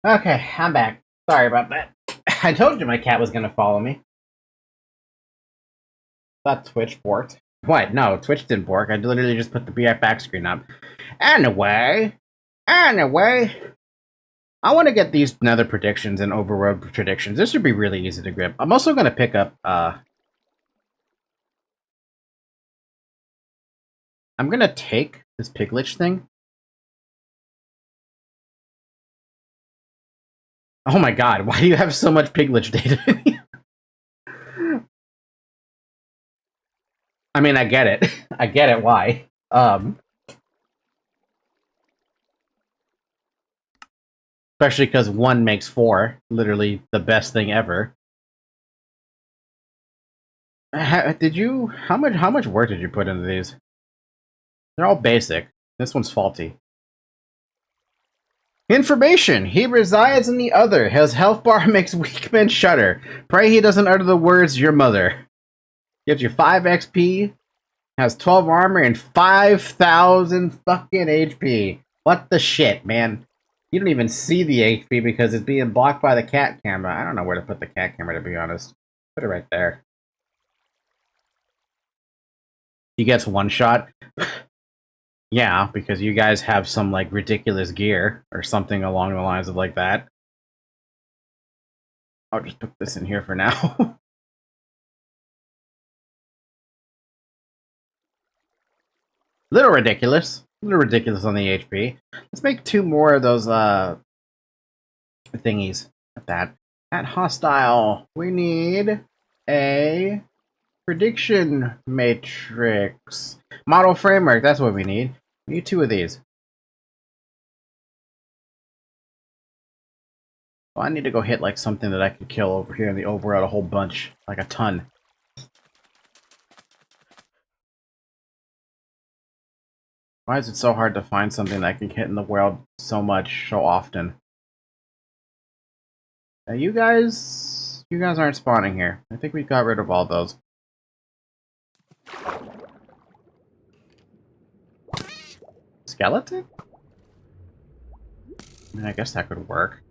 Speaker 1: Okay, I'm back. Sorry about that. I told you my cat was gonna follow me. That Twitch borked. What? No, Twitch didn't bork. I literally just put the back screen up. Anyway, I want to get these nether predictions and overworld predictions. This should be really easy to grip. I'm also gonna pick up. I'm gonna take this piglich thing. Oh my god! Why do you have so much piglich data? I mean, I get it. I get it. Why? Especially because 1 makes 4. Literally the best thing ever. Did you... How much work did you put into these? They're all basic. This one's faulty. Information! He resides in the other. His health bar makes weak men shudder. Pray he doesn't utter the words, your mother. Gives you 5 XP. Has 12 armor and 5,000 fucking HP. What the shit, man? You don't even see the HP because it's being blocked by the cat camera. I don't know where to put the cat camera, to be honest. Put it right there. He gets 1 shot. Yeah, because you guys have some, like, ridiculous gear or something along the lines of like that. I'll just put this in here for now. Little ridiculous. A little ridiculous on the HP. Let's make 2 more of those, thingies. At hostile, we need a prediction matrix. Model framework, that's what we need. We need 2 of these. Well, I need to go hit, like, something that I can kill over here in the overworld a whole bunch. Like a ton. Why is it so hard to find something that I can hit in the world so much, so often? Now you guys aren't spawning here. I think we got rid of all those. Skeleton? I mean, I guess that could work.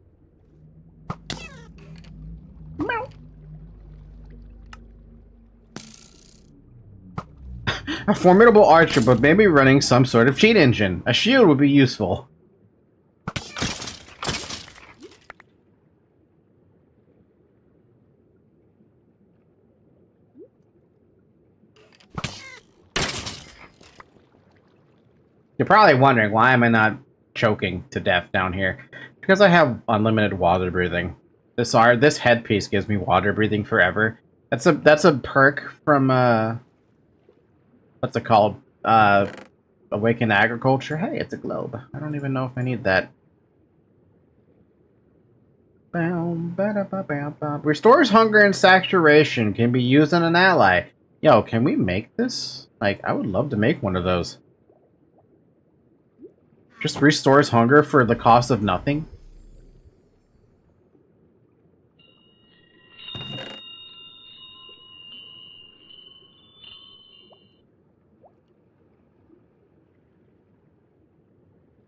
Speaker 1: A formidable archer, but maybe running some sort of cheat engine. A shield would be useful. You're probably wondering, why am I not choking to death down here? Because I have unlimited water breathing. This headpiece gives me water breathing forever. That's a perk from what's it called? Awaken Agriculture. Hey, it's a globe. I don't even know if I need that. Restores hunger and saturation. Can be used on an ally. Yo, can we make this? Like, I would love to make one of those. Just restores hunger for the cost of nothing.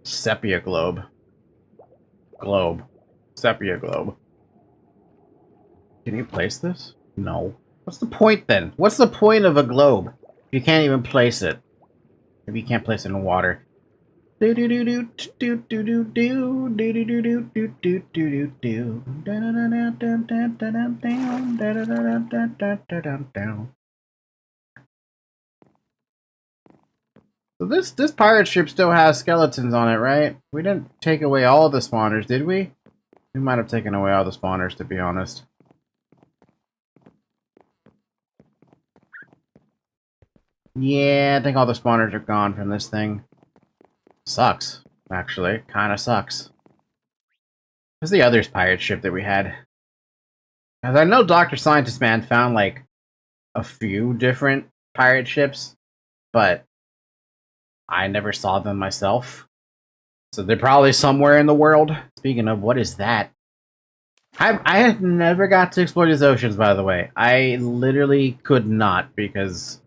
Speaker 1: Sepia globe. Sepia globe. Can you place this? No. What's the point then? What's the point of a globe if you can't even place it? If you can't place it in water. So this pirate ship still has skeletons on it, right? We didn't take away all the spawners, did we? We might have taken away all the spawners, to be honest. Yeah, I think all the spawners are gone from this thing. Sucks, actually. Kinda sucks. What's the other pirate ship that we had? As I know Dr. Scientist Man found, like, a few different pirate ships, but I never saw them myself. So they're probably somewhere in the world. Speaking of, what is that? I have never got to explore these oceans, by the way. I literally could not, because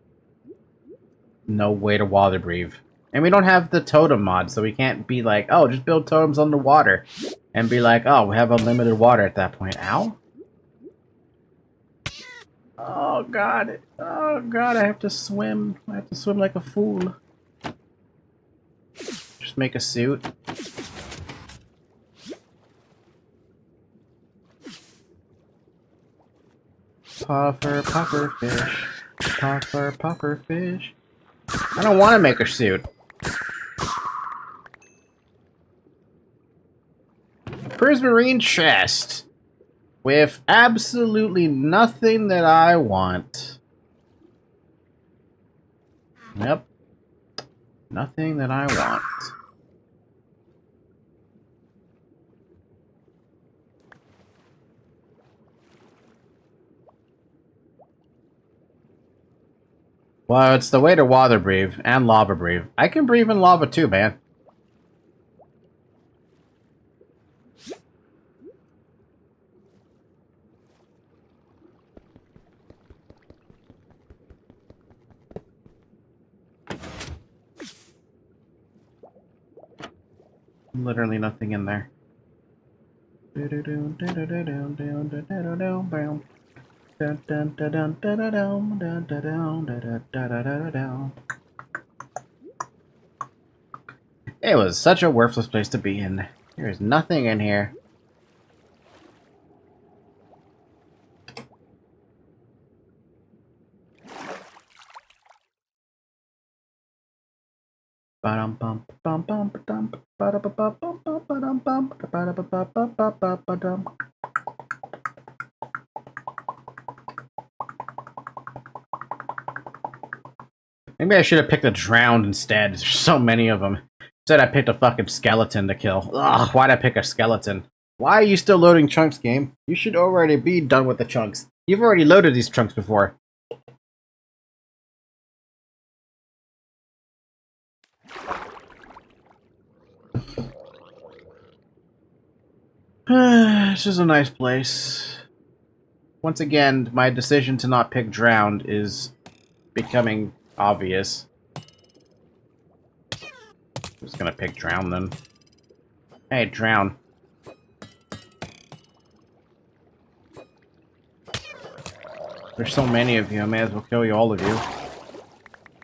Speaker 1: no way to water breathe. And we don't have the totem mod, so we can't be like, oh, just build totems on the water. And be like, oh, we have unlimited water at that point. Ow. Oh, God. Oh, God, I have to swim. I have to swim like a fool. Just make a suit. Puffer, puffer fish. Puffer, puffer fish. I don't want to make a suit. Prismarine chest. With absolutely nothing that I want. Yep. Nothing that I want. Well, it's the way to water breathe and lava breathe. I can breathe in lava too, man. Literally nothing in there. It was such a worthless place to be in. There's nothing in here. Maybe I should have picked a drowned instead. There's so many of them. Instead, I picked a fucking skeleton to kill. Ugh, why'd I pick a skeleton? Why are you still loading chunks, game? You should already be done with the chunks. You've already loaded these chunks before. This is a nice place. Once again, my decision to not pick drowned is becoming obvious. I'm just gonna pick drown then. Hey, drown. There's so many of you, I may as well kill you, all of you.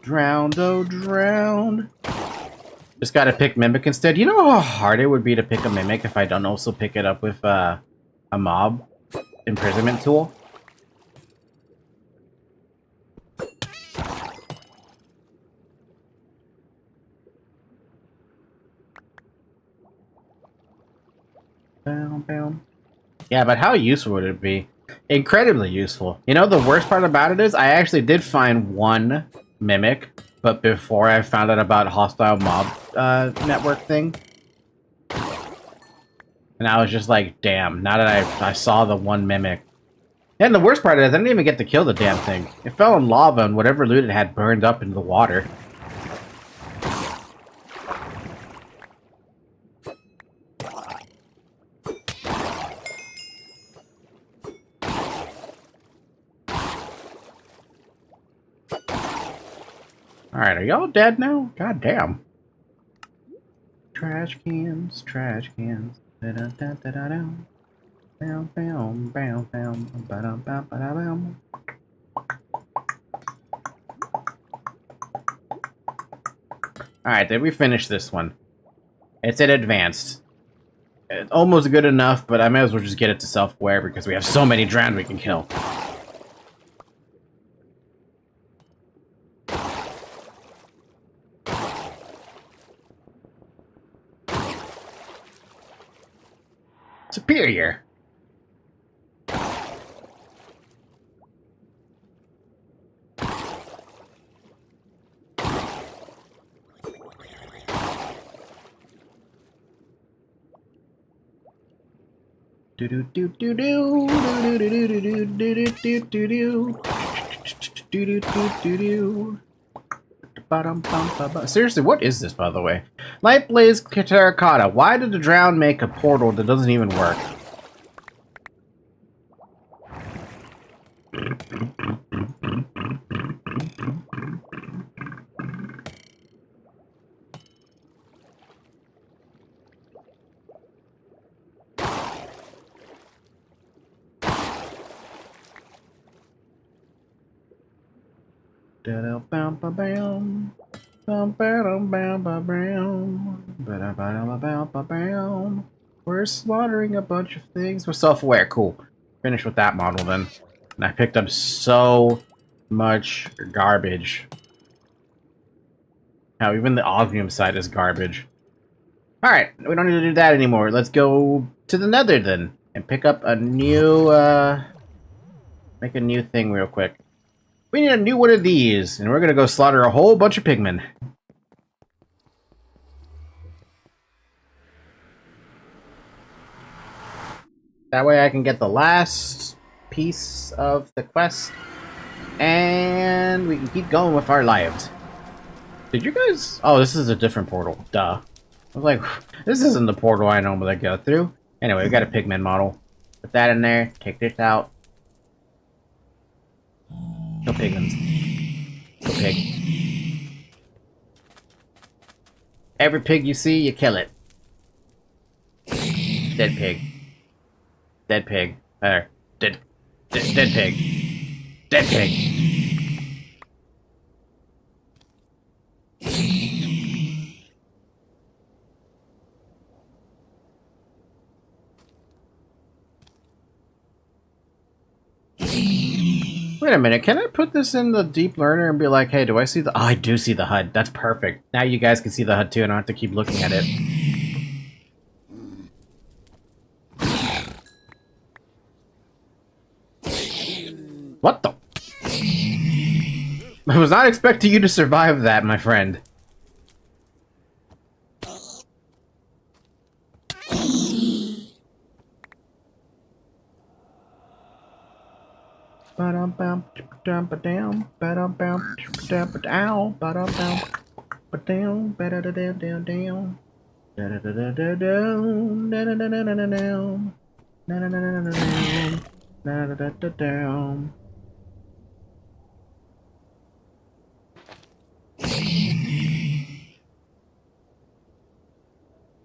Speaker 1: Drowned, oh drowned. Just gotta pick Mimic instead. You know how hard it would be to pick a Mimic if I don't also pick it up with a mob imprisonment tool? Bam, bam. Yeah, but how useful would it be? Incredibly useful. You know, the worst part about it is I actually did find one Mimic, but before I found out about hostile mob network thing. And I was just like, damn, now that I saw the one Mimic. And the worst part is I didn't even get to kill the damn thing. It fell in lava and whatever loot it had burned up into the water. Alright, are y'all dead now? God damn. Trash cans, trash cans. Da-da-da-da-da-da. Bam, bam, bam, bam, ba-dum, bam, ba-da-bam. Alright, did we finish this one? It's at advanced. It's almost good enough, but I may as well just get it to self-aware because we have so many drowned we can kill. Superior. Do do do do do do do do do do do do do do do do. Seriously, what is this, by the way? Light Blaze Terracotta. Why did the drown make a portal that doesn't even work? We're slaughtering a bunch of things. We're self-aware. Cool. Finish with that model then. And I picked up so much garbage. How even the osmium side is garbage. Alright, we don't need to do that anymore. Let's go to the nether then. And pick up a new, make a new thing real quick. We need a new one of these. And we're gonna go slaughter a whole bunch of pigmen. That way I can get the last piece of the quest. And we can keep going with our lives. Did you guys... Oh, this is a different portal. Duh. I was like, this isn't the portal I normally go through. Anyway, we got a pigman model. Put that in there. Take this out. No pigmans. No pig. Every pig you see, you kill it. Dead pig. Dead pig. There. Dead pig. Dead pig. Wait a minute, can I put this in the deep learner and be like, hey, do I see the... Oh, I do see the HUD. That's perfect. Now you guys can see the HUD too and I don't have to keep looking at it. What the... I was not expecting you to survive that, my friend. Ba-dum-bum, ba-dum-ba-dum, ba-dum-bum, ba-dum-ba-dow, ba-dum-bum, ba-down, ba-da-da-da-down-down, da-da-da-da-da-down, da-da-da-da-da-down, da-da-da-da-da-down, da-da-da-da-down.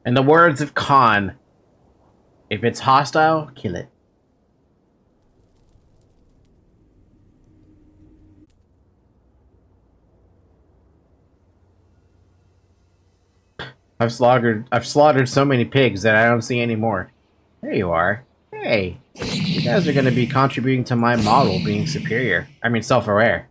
Speaker 1: In the words of Khan, if it's hostile, kill it. I've slaughtered so many pigs that I don't see any more. There you are. Hey, you guys are going to be contributing to my model being superior. I mean, self-aware.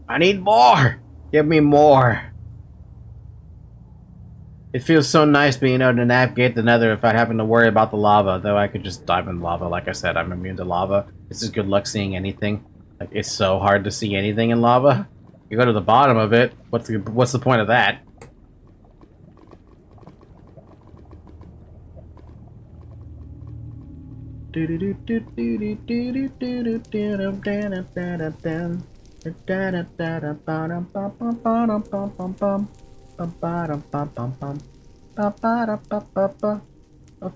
Speaker 1: I need more! Give me more! It feels so nice being able to navigate the nether without having to worry about the lava, though I could just dive in lava. Like I said, I'm immune to lava. This is good luck seeing anything. Like, it's so hard to see anything in lava. You go to the bottom of it, what's the point of that? A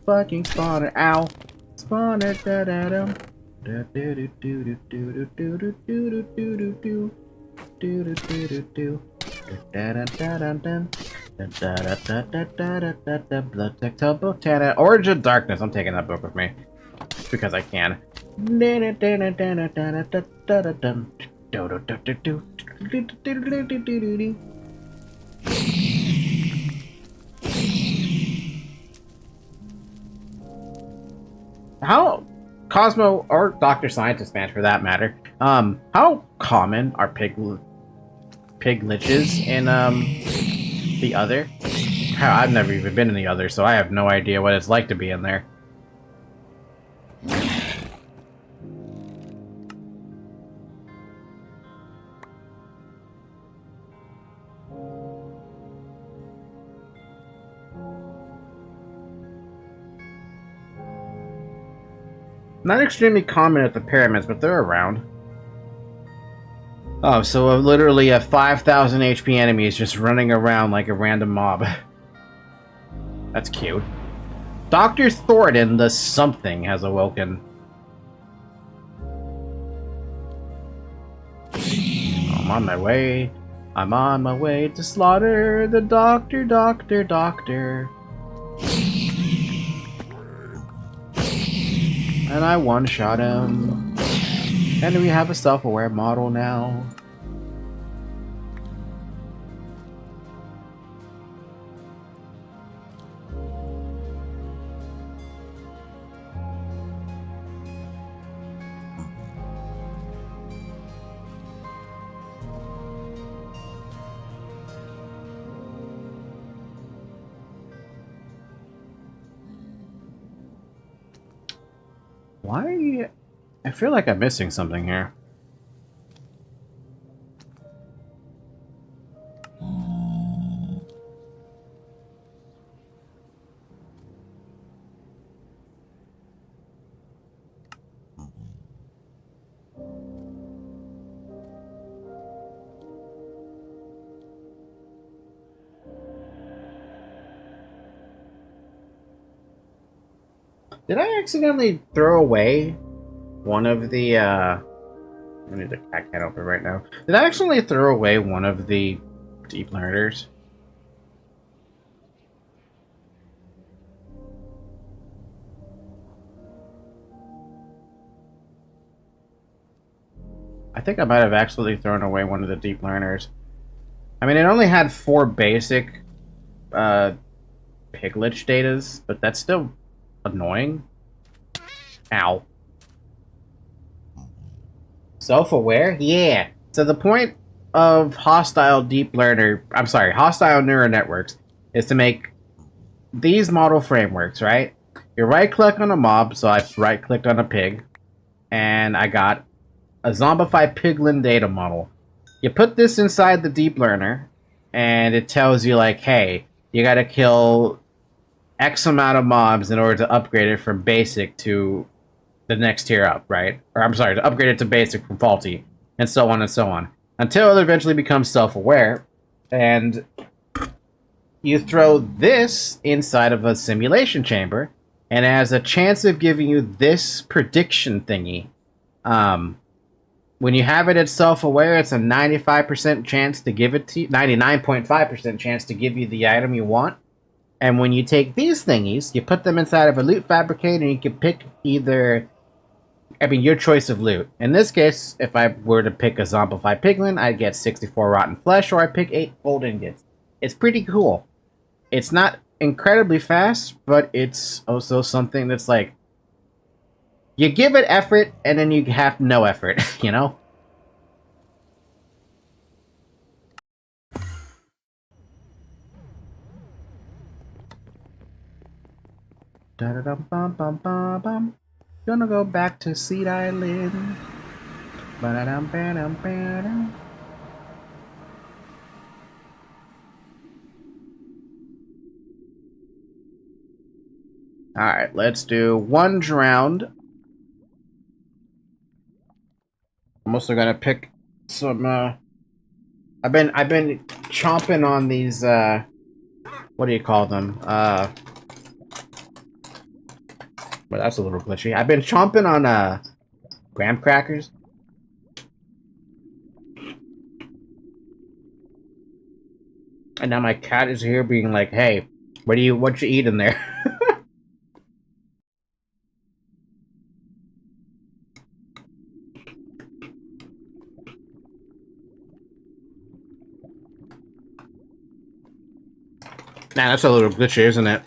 Speaker 1: fucking spawner, ow! Spawner, da-da-dum. Blood Tactile Book, Origin Darkness. I'm taking that book with me because I can. How Cosmo or Dr. Scientist Man for that matter, how common are pig liches in the other? I've never even been in the other, so I have no idea what it's like to be in there. Not extremely common at the pyramids, but they're around. Oh, so literally a 5,000 HP enemy is just running around like a random mob. That's cute. Dr. Thornton, the something, has awoken. I'm on my way. I'm on my way to slaughter the doctor, doctor, doctor. And I one-shot him. And we have a self-aware model now. Why? I feel like I'm missing something here. Did I accidentally throw away one of the, I need the cat can open right now. Did I accidentally throw away one of the deep learners? I think I might have accidentally thrown away one of the deep learners. I mean, it only had 4 basic, Piglet datas, but that's still annoying. Ow. Self-aware? Yeah. So the point of hostile neural networks is to make these model frameworks, right? You right-click on a mob, so I right-clicked on a pig, and I got a zombified piglin data model. You put this inside the deep learner, and it tells you, like, hey, you gotta kill X amount of mobs in order to upgrade it from basic to the next tier up, right? Or I'm sorry, to upgrade it to basic from faulty, and so on and so on. Until it eventually becomes self-aware, and you throw this inside of a simulation chamber, and it has a chance of giving you this prediction thingy. When you have it at self-aware, it's a 95% chance to give it to you, 99.5% chance to give you the item you want. And when you take these thingies, you put them inside of a loot fabricator, and you can pick either, your choice of loot. In this case, if I were to pick a zombified piglin, I'd get 64 rotten flesh, or I pick 8 gold ingots. It's pretty cool. It's not incredibly fast, but it's also something that's like, you give it effort, and then you have no effort, you know? Da-da-dum-bum-bum-bum-bum. Gonna go back to Seed Island. Ba-da-dum-ba-dum-ba-dum. Alright, let's do one round. I'm also gonna pick some, I've been chomping on these, what do you call them? Well, that's a little glitchy. I've been chomping on, graham crackers. And now my cat is here being like, hey, what you eat in there? Nah, that's a little glitchy, isn't it?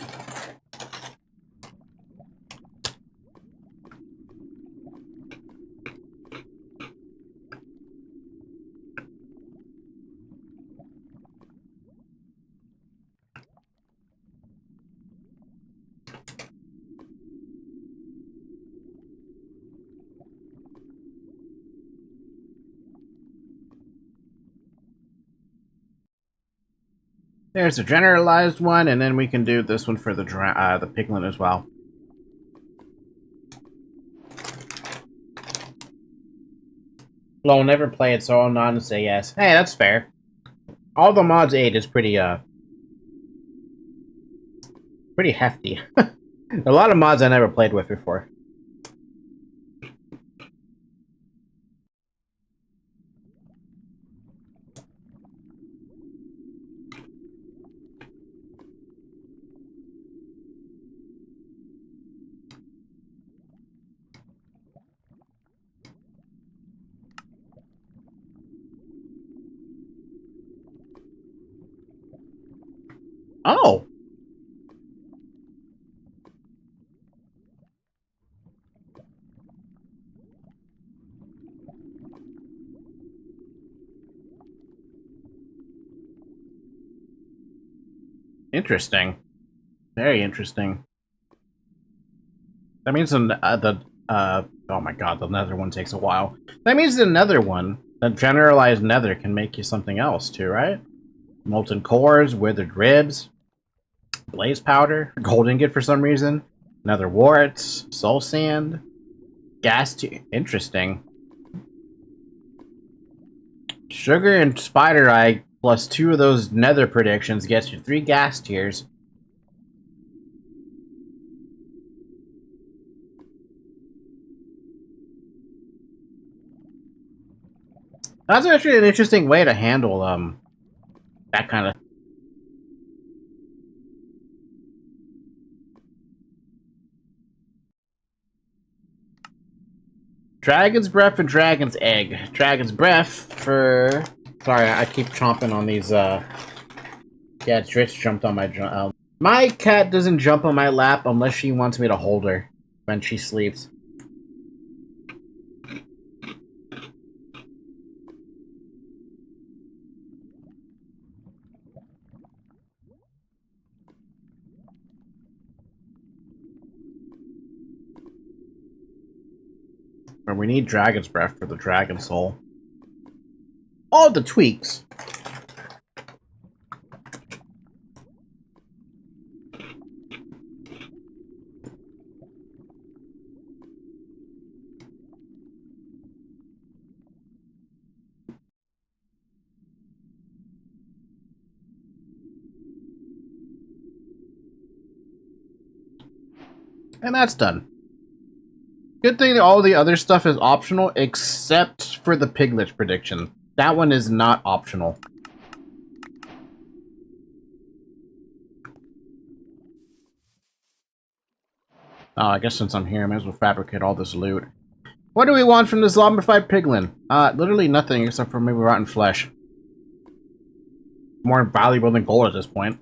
Speaker 1: There's a generalized one, and then we can do this one for the piglin as well. Well, I'll never play it, so I'll nod and say yes. Hey, that's fair. All the mods 8 is pretty hefty. A lot of mods I never played with before. Oh! Interesting. Very interesting. That means oh my god, the nether one takes a while. That means the nether one, the generalized nether, can make you something else too, right? Molten cores, withered ribs, blaze powder, gold ingot for some reason, nether warts, soul sand, interesting. Sugar and spider eye plus 2 of those nether predictions gets you 3 gas tiers. That's actually an interesting way to handle that kind of. Dragon's breath and dragon's egg. Dragon's breath for. Sorry, I keep chomping on these. Yeah, Dritch jumped on my. My cat doesn't jump on my lap unless she wants me to hold her when she sleeps. But we need dragon's breath for the dragon soul. All the tweaks. And that's done. Good thing that all the other stuff is optional, except for the piglet prediction. That one is not optional. Oh, I guess since I'm here, I might as well fabricate all this loot. What do we want from this zombified piglin? Literally nothing except for maybe rotten flesh. More valuable than gold at this point.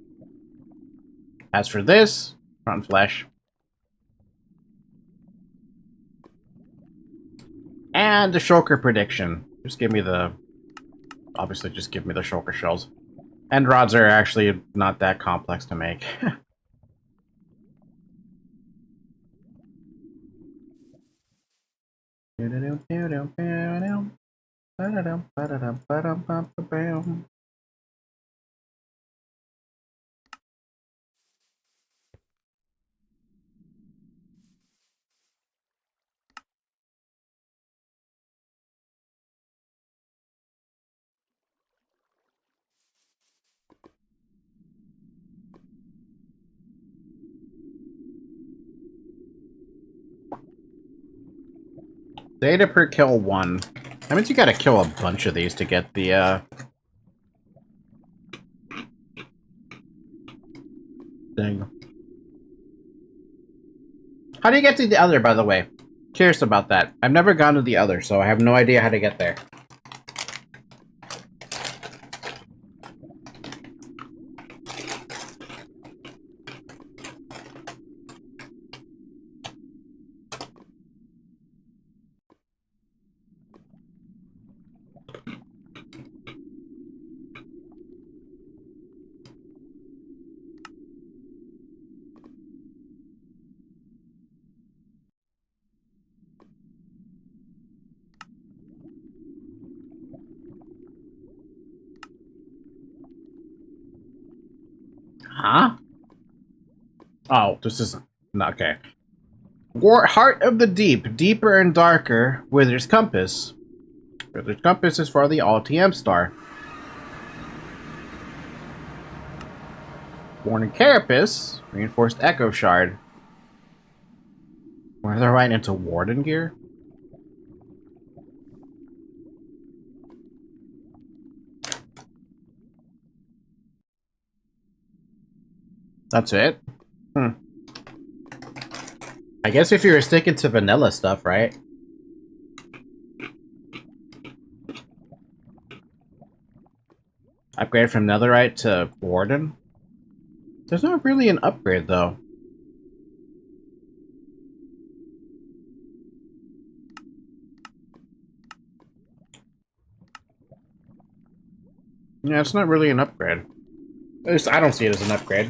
Speaker 1: As for this, rotten flesh. And the shulker prediction. Just give me the... Obviously, just give me the shulker shells. End rods are actually not that complex to make. Data per kill 1. That means you gotta kill a bunch of these to get the, thing. How do you get to the other, by the way? Curious about that. I've never gone to the other, so I have no idea how to get there. Huh? Oh, this is... Okay. Heart of the Deep. Deeper and darker. Wither's Compass. Wither's Compass is for the Altium star. Warning Carapace. Reinforced Echo Shard. Were they right into Warden gear? That's it? Hmm. I guess if you were sticking to vanilla stuff, right? Upgrade from netherite to warden? There's not really an upgrade, though. Yeah, it's not really an upgrade. At least I don't see it as an upgrade.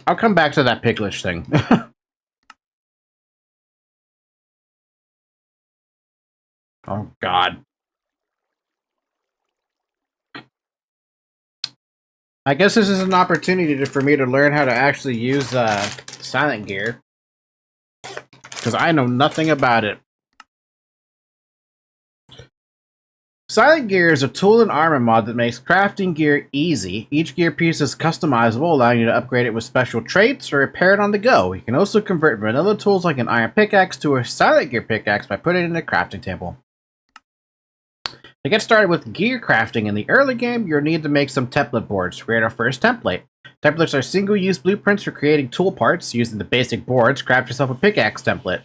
Speaker 1: I'll come back to that picklish thing. Oh, God. I guess this is an opportunity for me to learn how to actually use silent gear. Because I know nothing about it. Silent gear is a tool and armor mod that makes crafting gear easy. Each gear piece is customizable, allowing you to upgrade it with special traits or repair it on the go. You can also convert vanilla tools like an iron pickaxe to a silent gear pickaxe by putting it in a crafting table. To get started with gear crafting in the early game, you'll need to make some template boards to create our first template. Templates are single-use blueprints for creating tool parts. Using the basic boards, craft yourself a pickaxe template.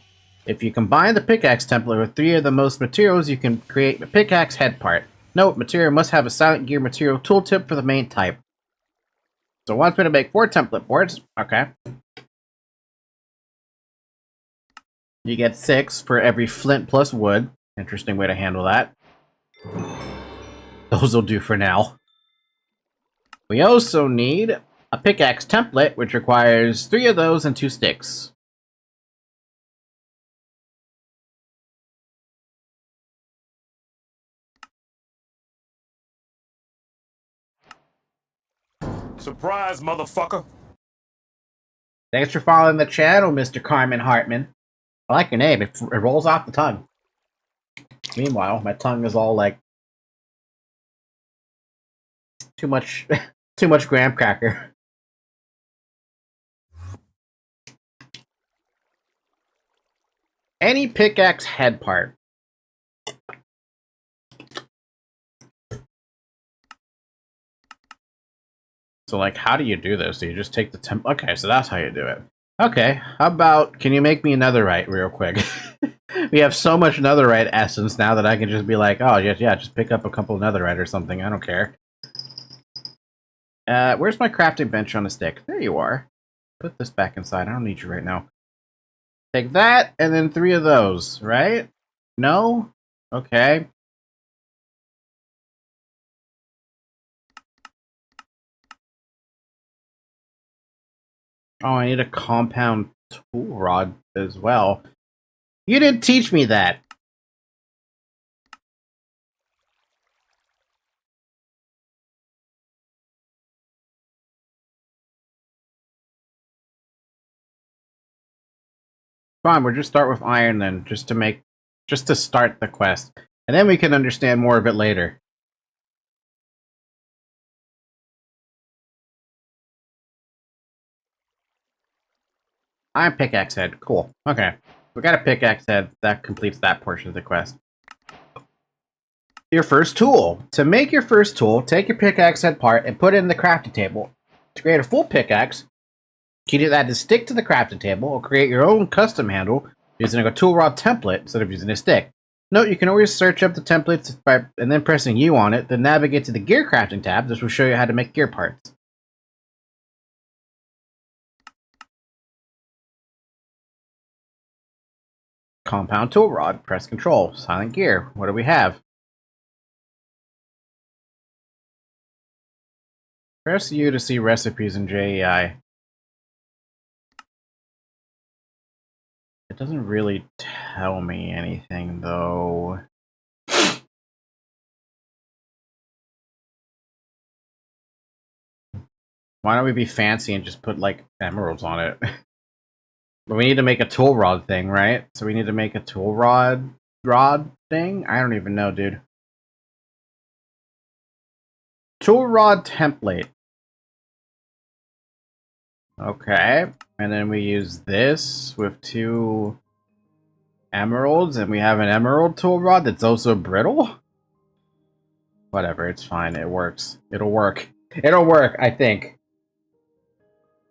Speaker 1: If you combine the pickaxe template with 3 of the most materials, you can create a pickaxe head part. Note, material must have a silent gear material tooltip for the main type. So it wants me to make 4 template boards. Okay. You get 6 for every flint plus wood. Interesting way to handle that. Those will do for now. We also need a pickaxe template, which requires 3 of those and 2 sticks.
Speaker 2: Surprise, motherfucker!
Speaker 1: Thanks for following the channel, Mr. Carmen Hartman. I like your name. It rolls off the tongue. Meanwhile, my tongue is all like too much graham cracker. Any pickaxe head part. So, like, how do you do this? Do you just take the temp? Okay, so that's how you do it. Okay, how about, can you make me netherite real quick? We have so much netherite essence now that I can just be like, oh, yeah, just pick up a couple of netherite or something. I don't care. Where's my crafting bench on a stick? There you are. Put this back inside. I don't need you right now. Take that, and then 3 of those, right? No? Okay. Oh, I need a compound tool rod as well. You didn't teach me that. Fine, we'll just start with iron then, just to start the quest. And then we can understand more of it later. Iron pickaxe head, cool. Okay. We got a pickaxe head, that completes that portion of the quest. Your first tool. To make your first tool, take your pickaxe head part and put it in the crafting table. To create a full pickaxe, you can add the stick to the crafting table or create your own custom handle using a tool rod template instead of using a stick. Note, you can always search up the templates and then pressing U on it, then navigate to the gear crafting tab. This will show you how to make gear parts. Compound tool rod, press control, silent gear. What do we have? Press U to see recipes in JEI. It doesn't really tell me anything though. Why don't we be fancy and just put like emeralds on it? But we need to make a tool rod thing, right? So we need to make a tool rod thing? I don't even know, dude. Tool rod template. Okay. And then we use this with 2 emeralds, and we have an emerald tool rod that's also brittle? Whatever, it's fine. It works. It'll work. It'll work, I think.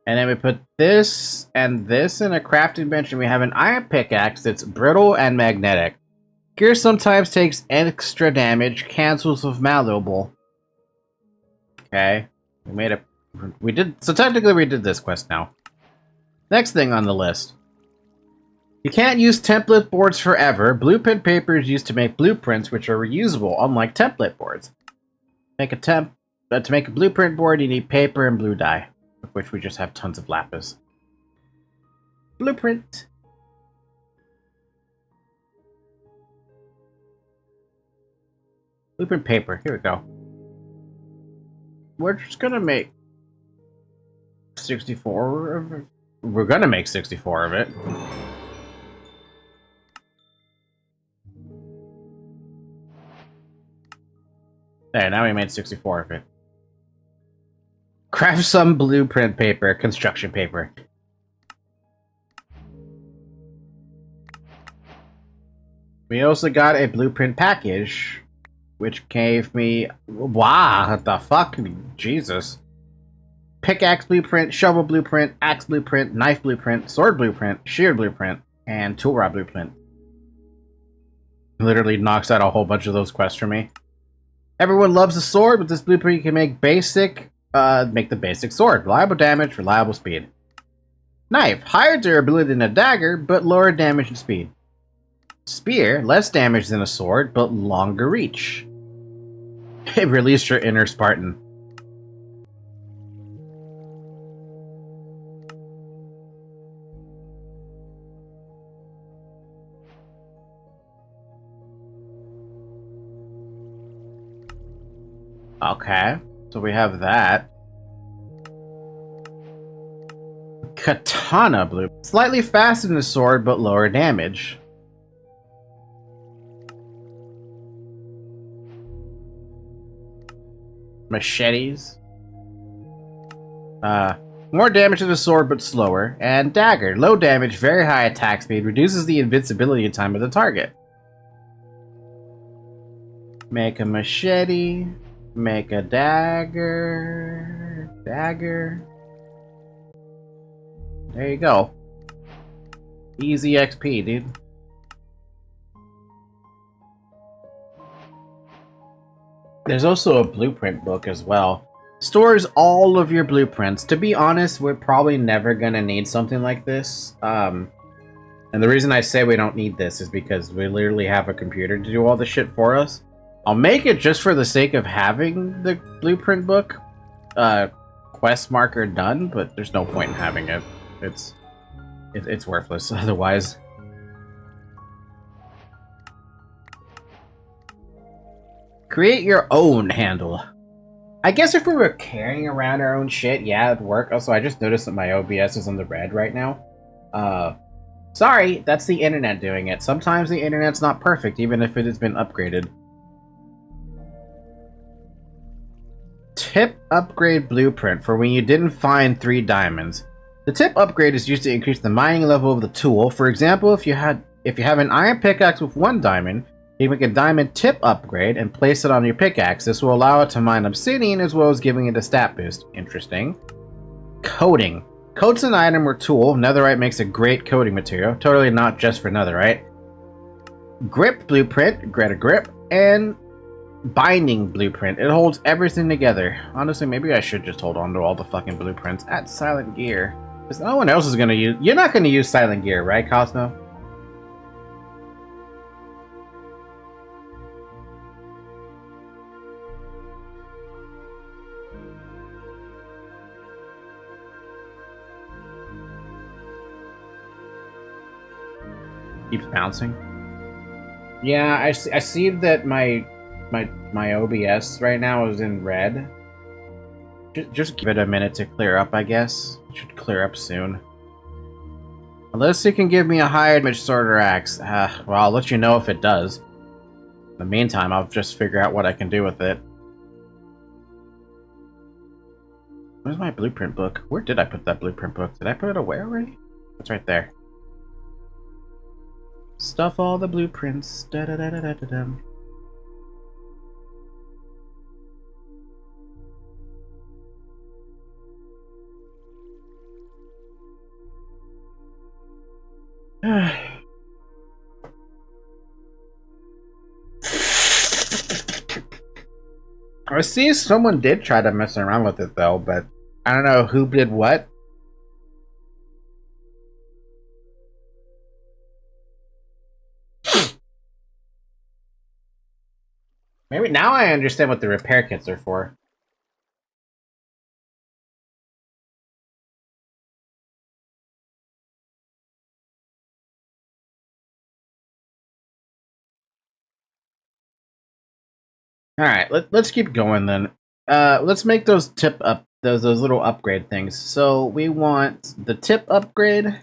Speaker 1: And then we put this and this in a crafting bench, and we have an iron pickaxe that's brittle and magnetic. Gear sometimes takes extra damage, cancels with malleable. Okay. So technically we did this quest now. Next thing on the list. You can't use template boards forever. Blueprint paper is used to make blueprints, which are reusable, unlike template boards. To make a blueprint board, you need paper and blue dye, of which we just have tons of lapis. Blueprint. Blueprint paper. Here we go. We're just gonna make 64 of it. We're gonna make 64 of it. There, now we made 64 of it. Craft some blueprint paper, construction paper. We also got a blueprint package, which gave me... Wow, what the fuck? Jesus. Pickaxe blueprint, shovel blueprint, axe blueprint, knife blueprint, sword blueprint, shield blueprint, and tool rod blueprint. Literally knocks out a whole bunch of those quests for me. Everyone loves a sword. With this blueprint, you can make the basic sword. Reliable damage, reliable speed. Knife. Higher durability than a dagger, but lower damage and speed. Spear. Less damage than a sword, but longer reach. It released your inner Spartan. Okay, so we have that. Katana blue. Slightly faster than a sword, but lower damage. Machetes. More damage than a sword, but slower. And dagger. Low damage, very high attack speed, reduces the invincibility time of the target. Make a machete. Make a dagger. Dagger. There you go. Easy XP, dude. There's also a blueprint book as well. Stores all of your blueprints. To be honest, we're probably never gonna need something like this. And the reason I say we don't need this is because we literally have a computer to do all the shit for us. I'll make it just for the sake of having the blueprint book quest marker done, but there's no point in having it. It's worthless otherwise. Create your own handle. I guess if we were carrying around our own shit, yeah, it'd work. Also, I just noticed that my OBS is on the red right now. Sorry, that's the internet doing it. Sometimes the internet's not perfect, even if it has been upgraded. Tip upgrade blueprint for when you didn't find 3 diamonds. The tip upgrade is used to increase the mining level of the tool. For example, if you have an iron pickaxe with 1 diamond, you make a diamond tip upgrade and place it on your pickaxe. This will allow it to mine obsidian as well as giving it a stat boost. Interesting. Coating. Coats an item or tool. Netherite makes a great coating material. Totally not just for netherite. Grip blueprint. Get a grip. And binding blueprint. It holds everything together. Honestly, maybe I should just hold on to all the fucking blueprints at Silent Gear. Because no one else is going to use... You're not going to use Silent Gear, right, Cosmo? Keeps bouncing. Yeah, I see that my OBS right now is in red. Just give it a minute to clear up, I guess. It should clear up soon. Unless you can give me a higher damage sword or axe. Well, I'll let you know if it does. In the meantime, I'll just figure out what I can do with it. Where's my blueprint book? Where did I put that blueprint book? Did I put it away already? It's right there. Stuff all the blueprints. Da da da da da da. I see someone did try to mess around with it though, but I don't know who did what. Maybe now I understand what the repair kits are for. Alright, let's keep going then. Let's make those those little upgrade things. So we want the tip upgrade,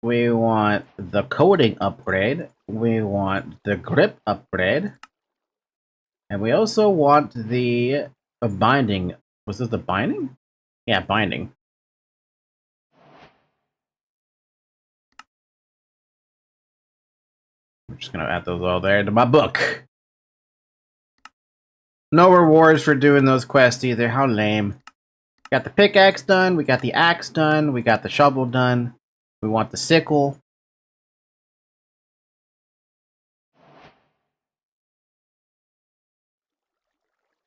Speaker 1: we want the coating upgrade, we want the grip upgrade, and we also want the binding. Was this the binding? Yeah, binding. I'm just gonna add those all there into my book. No rewards for doing those quests either. How lame. Got the pickaxe done, we got the axe done, we got the shovel done. We want the sickle.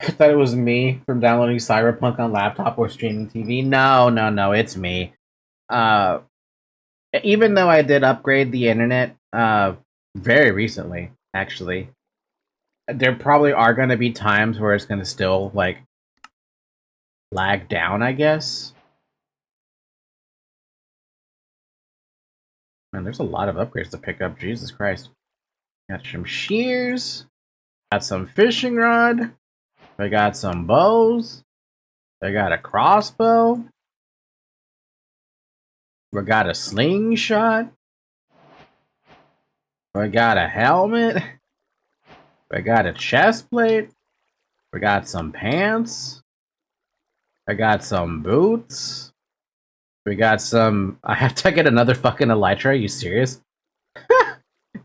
Speaker 1: I thought it was me from downloading Cyberpunk on laptop or streaming TV. No, it's me. Uh, even though I did upgrade the internet very recently, actually, there probably are going to be times where it's going to still, like, lag down, I guess. Man, there's a lot of upgrades to pick up. Jesus Christ. Got some shears. Got some fishing rod. I got some bows. I got a crossbow. We got a slingshot. We got a helmet. We got a chest plate. We got some pants. I got some boots. We got some... I have to get another fucking elytra. Are you serious?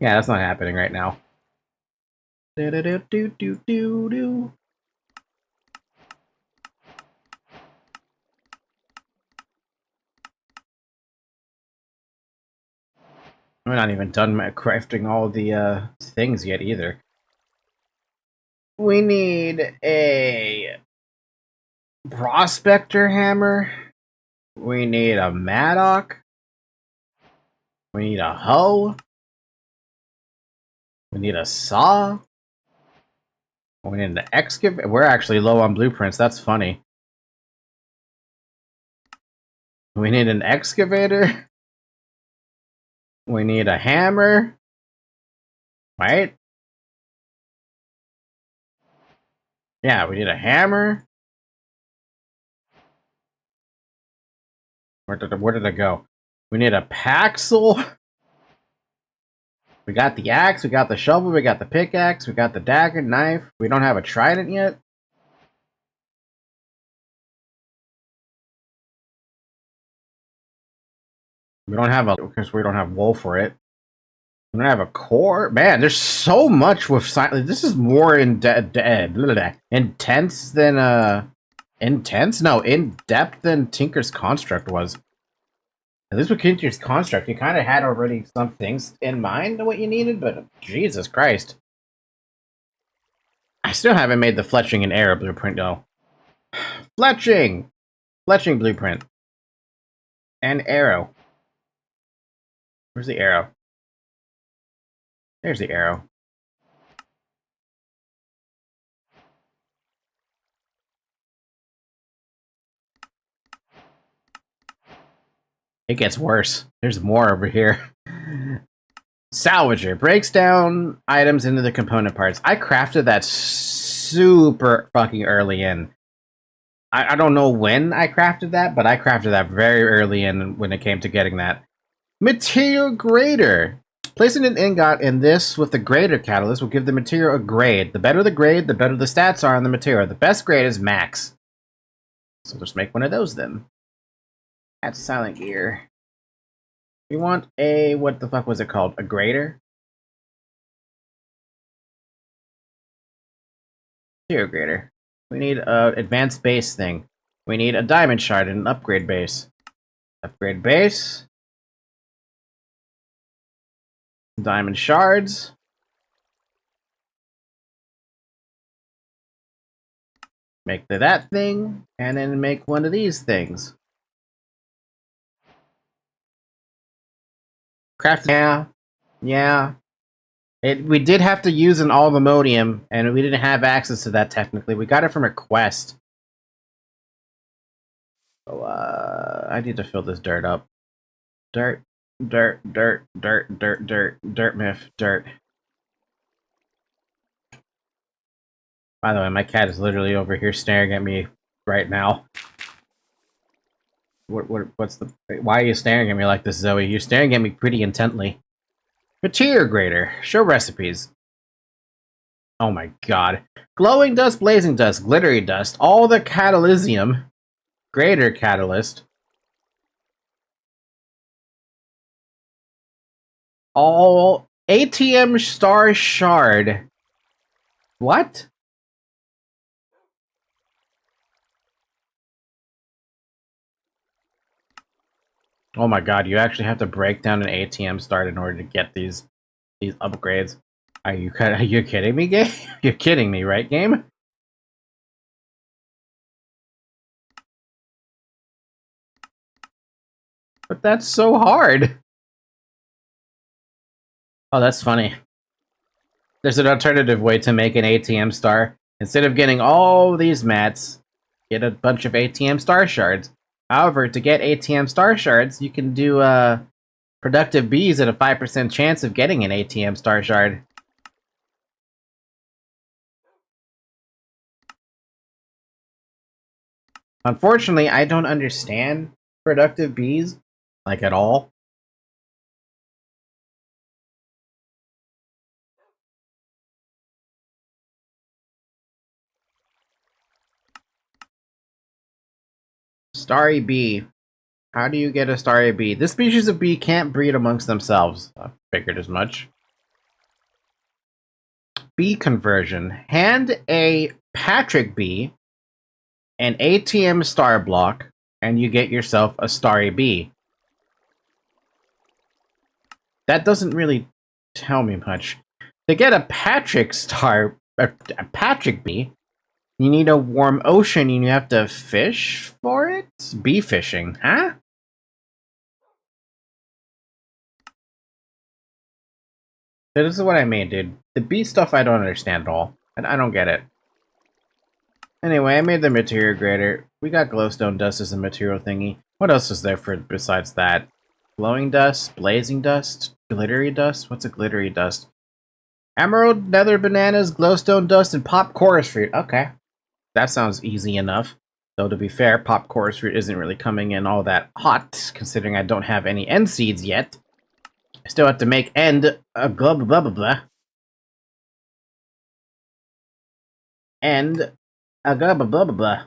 Speaker 1: Yeah, that's not happening right now. Do-do-do-do-do-do-do. I'm not even done crafting all the things yet either. We need a prospector hammer. We need a mattock. We need a hoe. We need a saw. We need an excavator. We're actually low on blueprints. That's funny. We need an excavator. We need a hammer. Right? Yeah, we need a hammer. Where did it go? We need a paxel. We got the axe, we got the shovel, we got the pickaxe, we got the dagger, knife. We don't have a trident yet. We don't have a... because we don't have wool for it. We don't have a core. Man, there's so much with silent. This is more intense than intense? No, in depth than Tinker's Construct was. At least with Tinker's Construct, you kind of had already some things in mind of what you needed, but Jesus Christ. I still haven't made the fletching and arrow blueprint though. Fletching! Fletching blueprint. And arrow. Where's the arrow? There's the arrow. It gets worse. There's more over here. Salvager. Breaks down items into the component parts. I crafted that super fucking early in. I don't know when I crafted that, but I crafted that very early in when it came to getting that. Material grader. Placing an ingot in this with the grader catalyst will give the material a grade. The better the grade, the better the stats are on the material. The best grade is max. So just make one of those then. That's silent gear. We want a... what the fuck was it called? A grader? Material grader. We need an advanced base thing. We need a diamond shard and an upgrade base. Upgrade base. Diamond shards. Make that thing, and then make one of these things. Craft. Yeah. We did have to use an alvamodium, and we didn't have access to that technically. We got it from a quest. So, I need to fill this dirt up. Dirt, dirt, dirt, dirt, dirt, dirt, dirt myth, dirt. By the way, my cat is literally over here staring at me right now. What's the... Why are you staring at me like this, Zoe? You're staring at me pretty intently. Material grader. Show recipes. Oh my god. Glowing dust, blazing dust, glittery dust, all the catalysium. Greater catalyst. All ATM star shard. What? Oh my god, you actually have to break down an ATM start in order to get these upgrades. Are you kidding me, game? You're kidding me, right, game? But that's so hard. Oh, that's funny. There's an alternative way to make an ATM star. Instead of getting all these mats, get a bunch of ATM star shards. However, to get ATM star shards, you can do productive bees at a 5% chance of getting an ATM star shard. Unfortunately, I don't understand productive bees, like, at all. Starry bee. How do you get a starry bee? This species of bee can't breed amongst themselves. I figured as much. Bee conversion. Hand a Patrick bee an ATM star block, and you get yourself a starry bee. That doesn't really tell me much. To get a Patrick bee, you need a warm ocean and you have to fish for it? Bee fishing, huh? This is what I mean, dude. The bee stuff I don't understand at all. I don't get it. Anyway, I made the material grader. We got glowstone dust as a material thingy. What else is there for besides that? Glowing dust, blazing dust, glittery dust? What's a glittery dust? Emerald, nether bananas, glowstone dust, and pop chorus fruit. Okay. That sounds easy enough. Though to be fair, pop chorus fruit isn't really coming in all that hot, considering I don't have any end seeds yet. I still have to make end blah blah blah blah blah. End blah blah blah blah blah.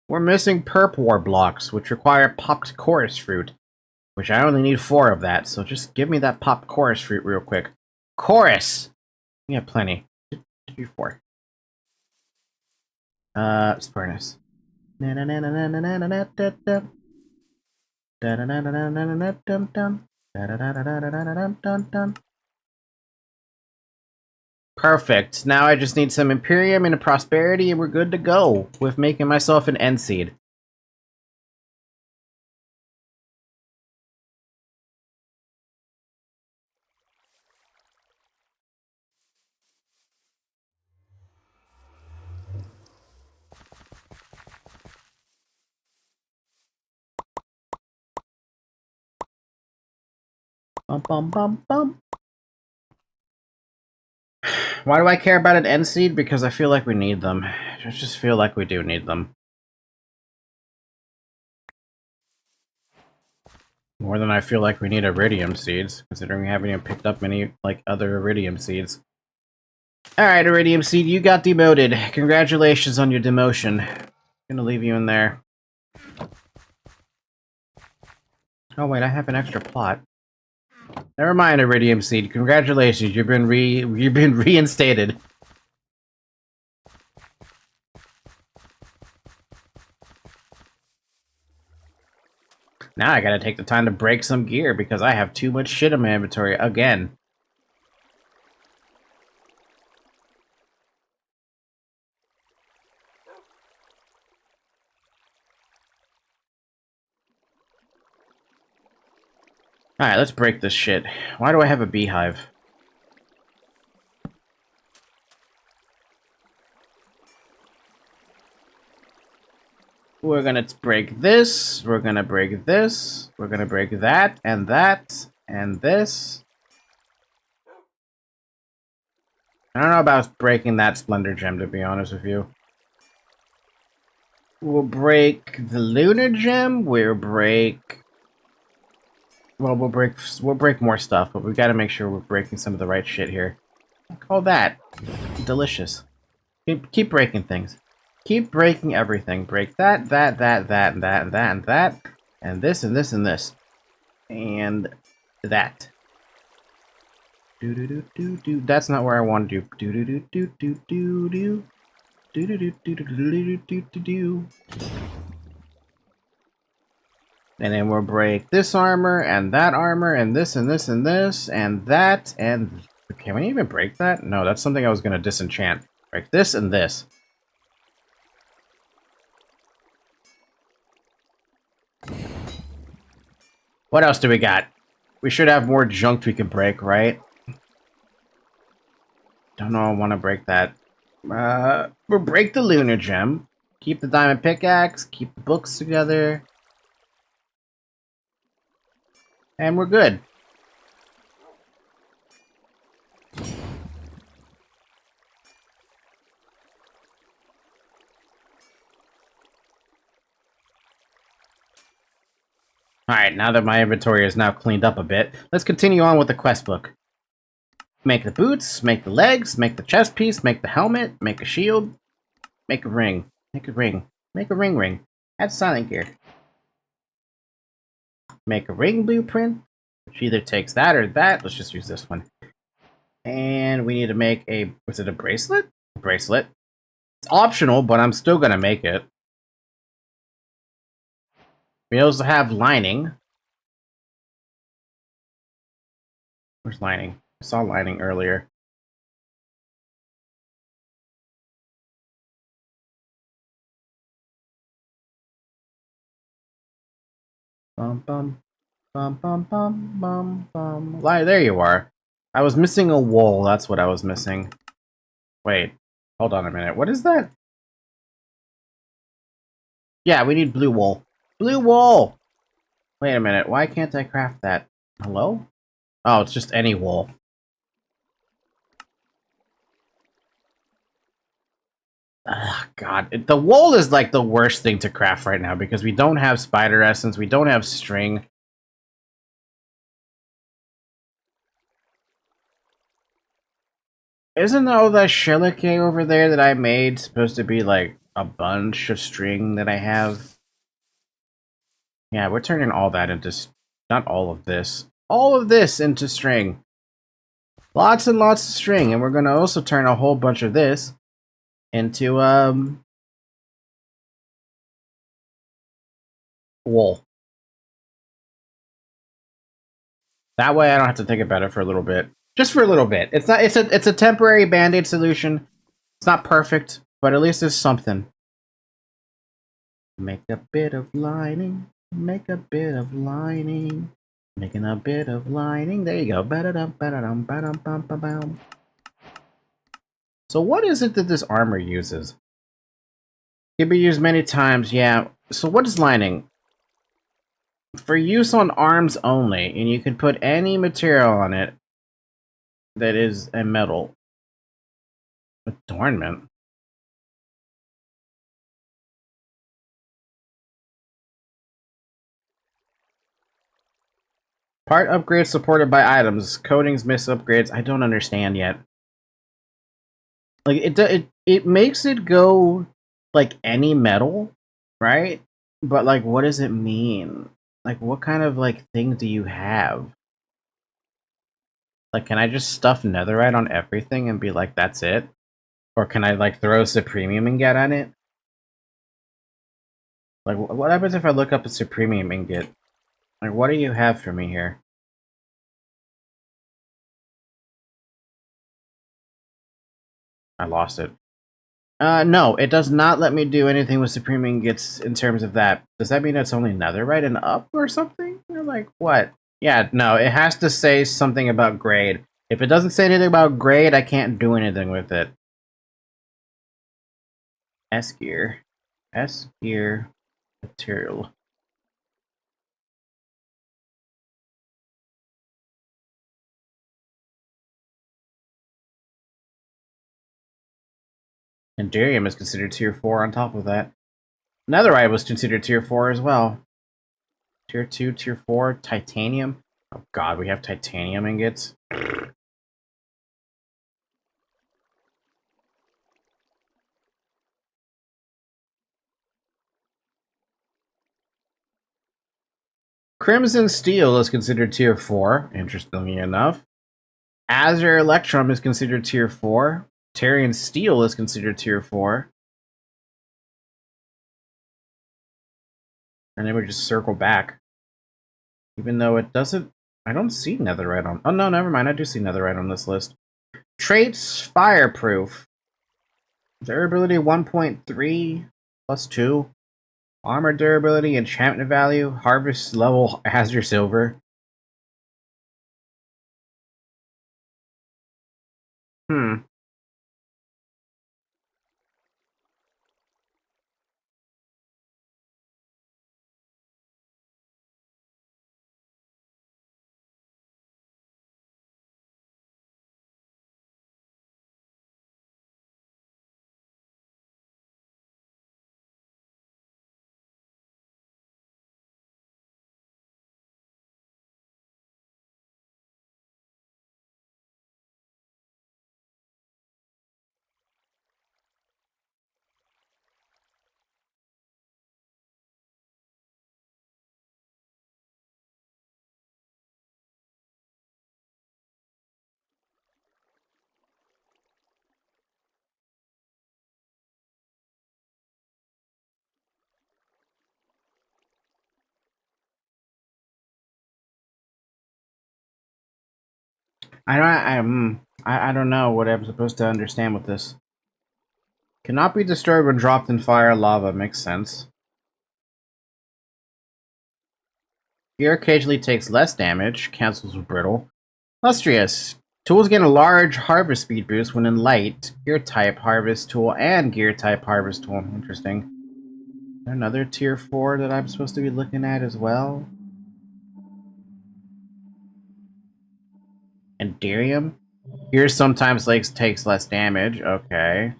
Speaker 1: We're missing perp war blocks, which require popped chorus fruit. Which I only need 4 of that, so just give me that popped chorus fruit real quick. Chorus! We have plenty. 4. Furnace. Perfect. Now I just need some Imperium and a Prosperity, and we're good to go with making myself an end seed. Bum bum bum bum. Why do I care about an end seed? Because I feel like we need them. I just feel like we do need them. More than I feel like we need iridium seeds, considering we haven't even picked up any, like, other iridium seeds. Alright, iridium seed, you got demoted. Congratulations on your demotion. I'm gonna leave you in there. Oh wait, I have an extra plot. Never mind, iridium seed. Congratulations, you've been reinstated. Now I gotta take the time to break some gear because I have too much shit in my inventory again. Alright, let's break this shit. Why do I have a beehive? We're gonna break this, we're gonna break this, we're gonna break that, and this. I don't know about breaking that Splendor Gem, to be honest with you. We'll break the Lunar Gem, we'll break more stuff, but we gotta make sure we're breaking some of the right shit here. Call that delicious. Keep breaking things. Keep breaking everything. Break that, that, and that, and that, and this, and this, and this. And that. Do do do do do. That's not where I want to do. Do do do do do do do. Do do do do do do do do do. And then we'll break this armor, and this, and this, and this, and that, and... Can we even break that? No, that's something I was going to disenchant. Break this and this. What else do we got? We should have more junk we can break, right? Don't know, I want to break that. We'll break the Lunar Gem. Keep the Diamond Pickaxe, keep the books together. And we're good. Alright, now that my inventory is now cleaned up a bit, let's continue on with the quest book. Make the boots, make the legs, make the chest piece, make the helmet, make a shield, make a ring. Make a ring. Make a ring. Add silent gear. Make a ring blueprint, which either takes that or that. Let's just use this one. And we need to make a... Was it a bracelet? A bracelet. It's optional, but I'm still gonna make it. We also have lining. Where's lining? I saw lining earlier. Bum bum bum bum bum bum bum. There you are. I was missing a wool. That's what I was missing. Wait, hold on a minute. What is that? Yeah, we need blue wool. Blue wool! Wait a minute. Why can't I craft that? Hello? Oh, it's just any wool. Ugh, God. The wool is like the worst thing to craft right now because we don't have spider essence, we don't have string. Isn't all that shellacke over there that I made supposed to be like a bunch of string that I have? Yeah, we're turning all that into... Not all of this. All of this into string. Lots and lots of string, and we're going to also turn a whole bunch of this into, wool. That way I don't have to think about it for a little bit. Just for a little bit. It's a temporary band-aid solution. It's not perfect, but at least it's something. Make a bit of lining. Make a bit of lining. Making a bit of lining. There you go. Ba-da-dum, ba-da-dum, ba-dum, bum, ba-bum. So what is it that this armor uses? Can be used many times, yeah. So what is lining? For use on arms only, and you can put any material on it that is a metal. Adornment. Part upgrades supported by items. Coatings miss upgrades. I don't understand yet. Like it makes it go like any metal, right? But like, what does it mean? Like, what kind of like thing do you have? Like, can I just stuff netherite on everything and be like, that's it? Or can I like throw supremium ingot on it? Like, what happens if I look up a supremium ingot? Like, what do you have for me here? I lost it. No, it does not let me do anything with Supreme Ingots in terms of that. Does that mean it's only Netherite and up or something? Or like, what? Yeah, no, it has to say something about grade. If it doesn't say anything about grade, I can't do anything with it. S gear. S gear material. And Darium is considered tier 4 on top of that. Netherite was considered tier 4 as well. Tier 2, tier 4, titanium. Oh god, we have titanium ingots. Crimson Steel is considered tier 4, interestingly enough. Azure Electrum is considered tier 4. Tyrian Steel is considered tier 4. And then we just circle back. Even though it doesn't... I don't see Netherite on... Oh, no, never mind. I do see Netherite on this list. Traits, Fireproof. Durability 1.3 plus 2. Armor durability, enchantment value, harvest level Azure Silver. Hmm. I don't know what I'm supposed to understand with this. Cannot be disturbed when dropped in fire lava. Makes sense. Gear occasionally takes less damage. Cancels with brittle. Lustrious. Tools gain a large harvest speed boost when in light. Gear type harvest tool and gear type harvest tool. Interesting. Another tier 4 that I'm supposed to be looking at as well. And Darium. Gear sometimes takes less damage. Okay.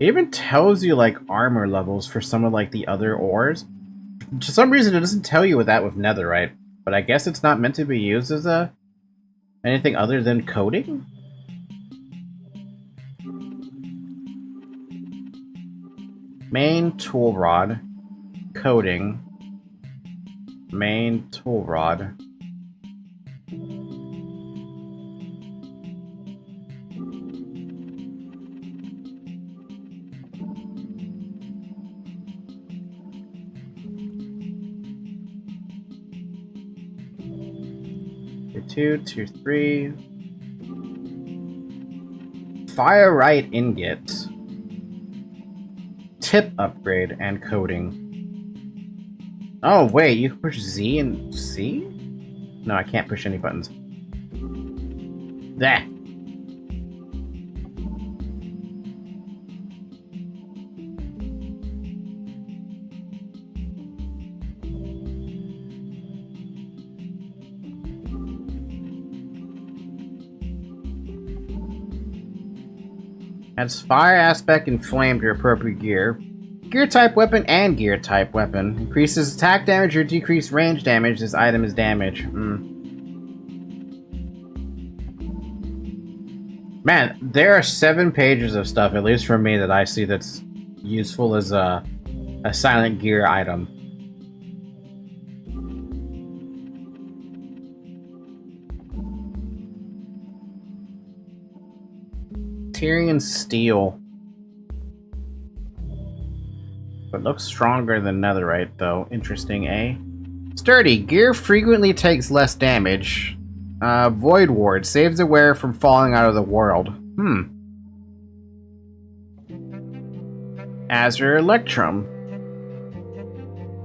Speaker 1: It even tells you like armor levels for some of like the other ores. For some reason it doesn't tell you that with Netherite, but I guess it's not meant to be used as a anything other than coding? Main tool rod. Coding. Main tool rod. Tier 2, Tier 3. Firelight ingot. Tip upgrade and coding. Oh, wait, you can push Z and C? No, I can't push any buttons. That. Adds fire aspect and flame to your appropriate gear. Gear type weapon and gear type weapon. Increases attack damage or decreased range damage as item is damaged. Man, there are 7 pages of stuff, at least for me, that I see that's useful as a silent gear item. Tyrian Steel. But looks stronger than Netherite, though. Interesting, eh? Sturdy. Gear frequently takes less damage. Void Ward. Saves the wearer from falling out of the world. Azure Electrum.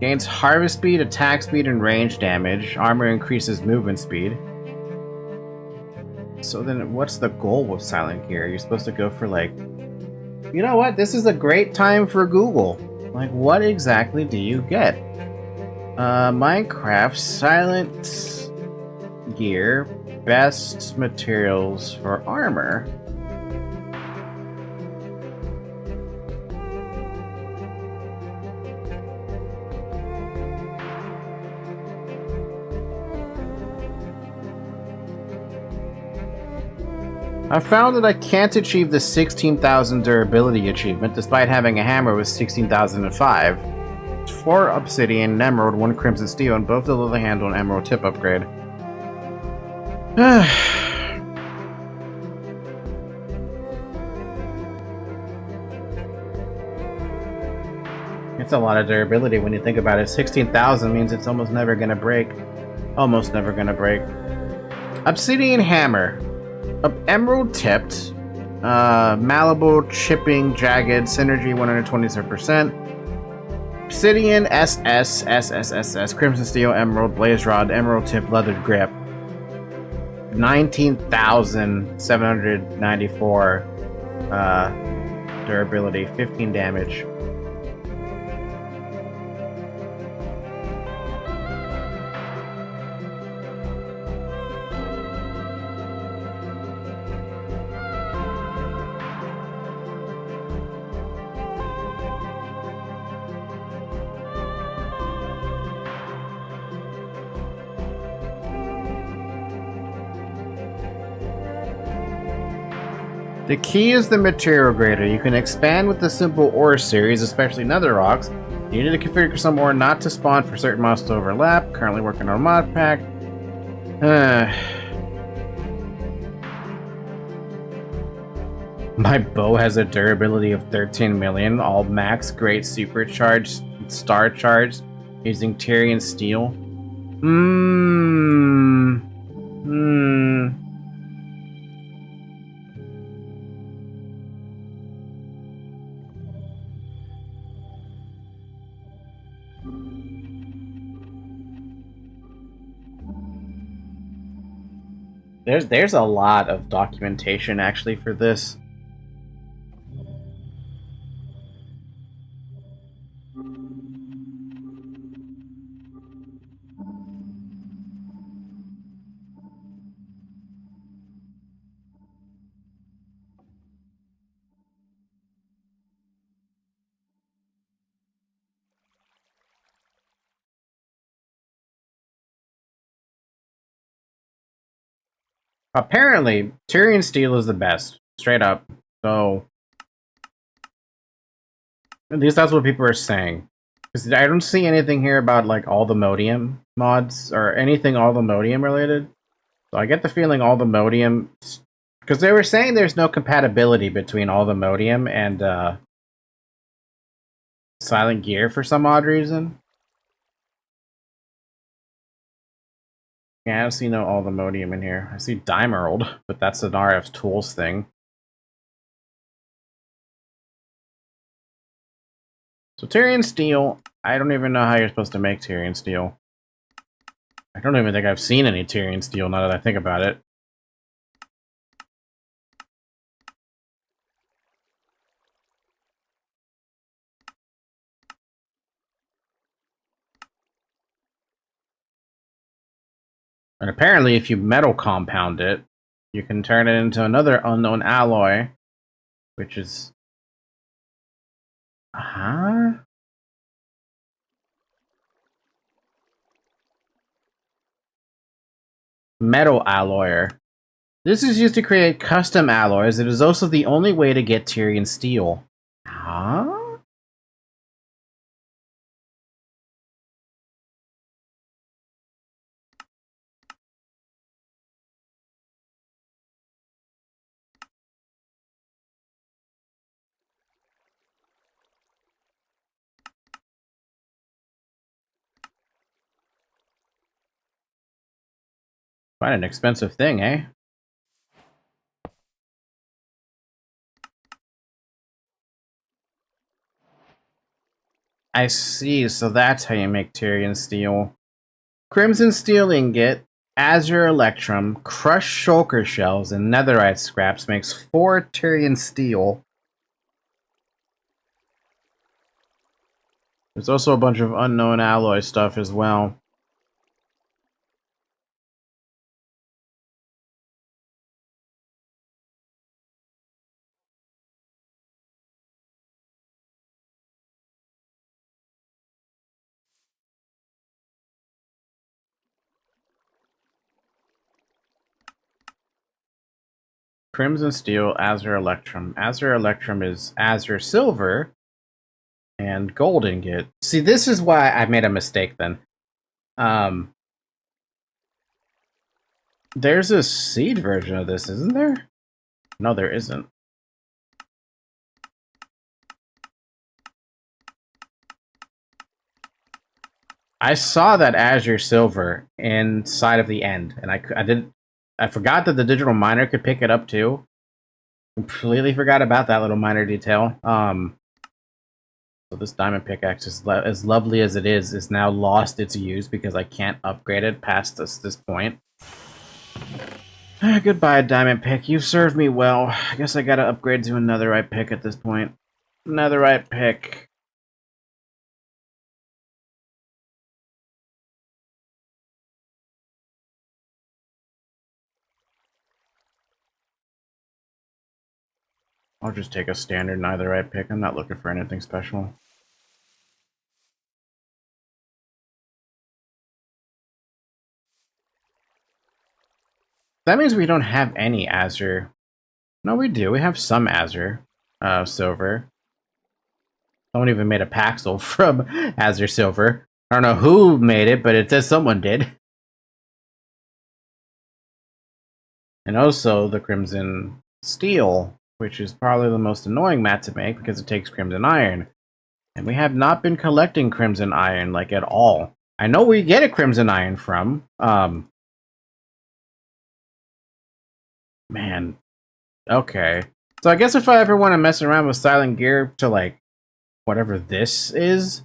Speaker 1: Gains harvest speed, attack speed, and range damage. Armor increases movement speed. So then what's the goal with Silent Gear? You're supposed to go for like... You know what? This is a great time for Google. Like, what exactly do you get? Minecraft Silent Gear. Best materials for armor. I found that I can't achieve the 16,000 durability achievement despite having a hammer with 16,005. 4 obsidian, and emerald, 1 crimson steel, and both the lily handle and emerald tip upgrade. It's a lot of durability when you think about it. 16,000 means it's almost never gonna break. Almost never gonna break. Obsidian hammer. Emerald tipped. Malleable, chipping, jagged, synergy 127%. Obsidian, SS, Crimson Steel, Emerald, Blaze Rod, Emerald Tip, Leathered Grip. 19,794 durability, 15 damage. The key is the material grader. You can expand with the simple ore series, especially nether rocks. You need to configure some ore not to spawn for certain mods to overlap. Currently working on a mod pack. My bow has a durability of 13 million, all max, great supercharged, star charged, using Tyrian steel. There's a lot of documentation actually for this. Apparently, Tyrian steel is the best, straight up. So, at least that's what people are saying. Because I don't see anything here about like all the Modium mods or anything all the Modium related. So I get the feeling all the Modium, because they were saying there's no compatibility between all the Modium and Silent Gear for some odd reason. Yeah, I don't see no all the Modium in here. I see Dimerald, but that's an RF Tools thing. So Tyrian steel, I don't even know how you're supposed to make Tyrian steel. I don't even think I've seen any Tyrian steel now that I think about it. And apparently if you metal compound it, you can turn it into another unknown alloy, which is... Huh? Metal alloyer. This is used to create custom alloys. It is also the only way to get Tyrian steel. Huh? Quite an expensive thing, eh? I see, so that's how you make Tyrian steel. Crimson steel ingot, azure electrum, crushed shulker shells, and netherite scraps makes 4 Tyrian steel. There's also a bunch of unknown alloy stuff as well. Crimson steel, azure electrum. Azure electrum is azure silver, and gold ingot. See, this is why I made a mistake then. There's a seed version of this, isn't there? No, there isn't. I saw that azure silver inside of the end, and I forgot that the digital miner could pick it up too. Completely forgot about that little minor detail. So this diamond pickaxe, as lovely as it is now lost its use because I can't upgrade it past this point. Goodbye, diamond pick. You've served me well. I guess I gotta upgrade to a netherite pick at this point. Netherite pick. I'll just take a standard netherite pick. I'm not looking for anything special. That means we don't have any azure. No, we do. We have some azure. Silver. Someone even made a paxel from azure silver. I don't know who made it, but it says someone did. And also the crimson steel, which is probably the most annoying mat to make because it takes crimson iron. And we have not been collecting crimson iron, like, at all. I know we get a crimson iron from, man. Okay. So I guess if I ever want to mess around with silent gear to, like, whatever this is,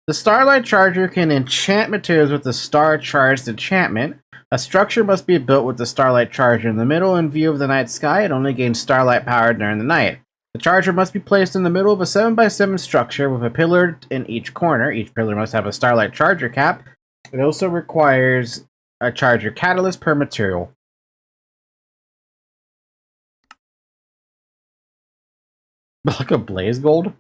Speaker 1: the Starlight Charger can enchant materials with the Star Charged enchantment. A structure must be built with the Starlight Charger in the middle in view of the night sky. It only gains starlight power during the night. The charger must be placed in the middle of a 7x7 structure with a pillar in each corner. Each pillar must have a Starlight Charger cap. It also requires a charger catalyst per material. Block of blaze gold?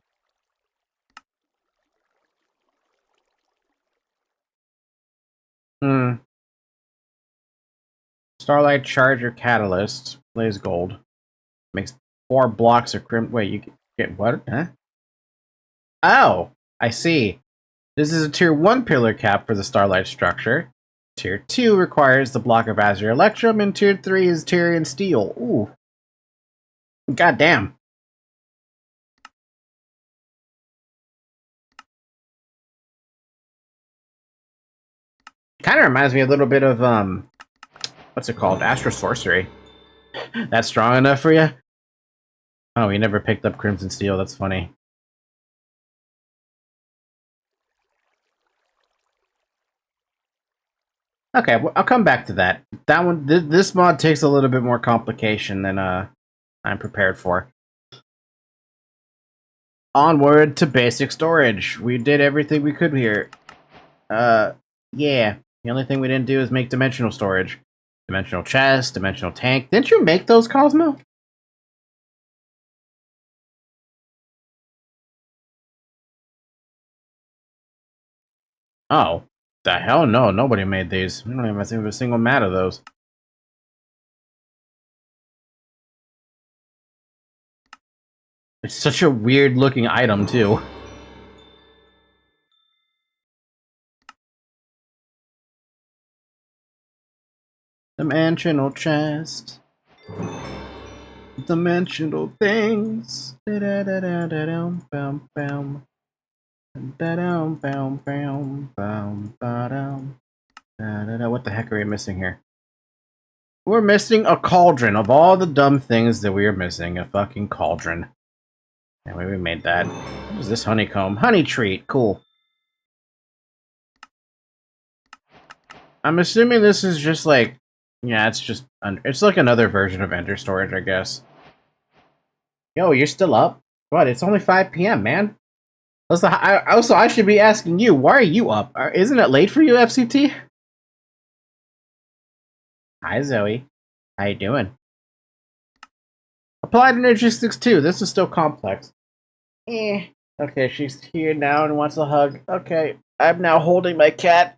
Speaker 1: Starlight Charger catalyst, blaze gold. Makes 4 blocks of crim. Wait, you get what? Huh? Oh, I see. This is a tier 1 pillar cap for the Starlight structure. Tier 2 requires the block of Azure Electrum, and Tier 3 is Tyrian Steel. Ooh. Goddamn. Kind of reminds me a little bit of, what's it called? Astra Sorcery. That's strong enough for you? Oh, you never picked up Crimson Steel. That's funny. Okay, well, I'll come back to that. That one, this mod takes a little bit more complication than I'm prepared for. Onward to basic storage. We did everything we could here. Yeah. The only thing we didn't do is make dimensional storage. Dimensional chest, dimensional tank. Didn't you make those, Cosmo? Oh. The hell no, nobody made these. I don't even think of a single mat of those. It's such a weird looking item, too. Dimensional chest. Dimensional things. Da-da-da-da-da-dum, bum, bum. Da-dum, bum, bum, bum, ba-dum. What the heck are we missing here? We're missing a cauldron. Of all the dumb things that we are missing, a fucking cauldron. Anyway, we made that. What is this honeycomb? Honey treat. Cool. I'm assuming this is just like... Yeah, it's just... It's like another version of Ender Storage, I guess. Yo, you're still up? What? It's only 5 p.m., man. Also, I should be asking you, why are you up? Isn't it late for you, FCT? Hi, Zoe. How you doing? Applied Energistics 2. This is still complex. Okay, she's here now and wants a hug. Okay, I'm now holding my cat.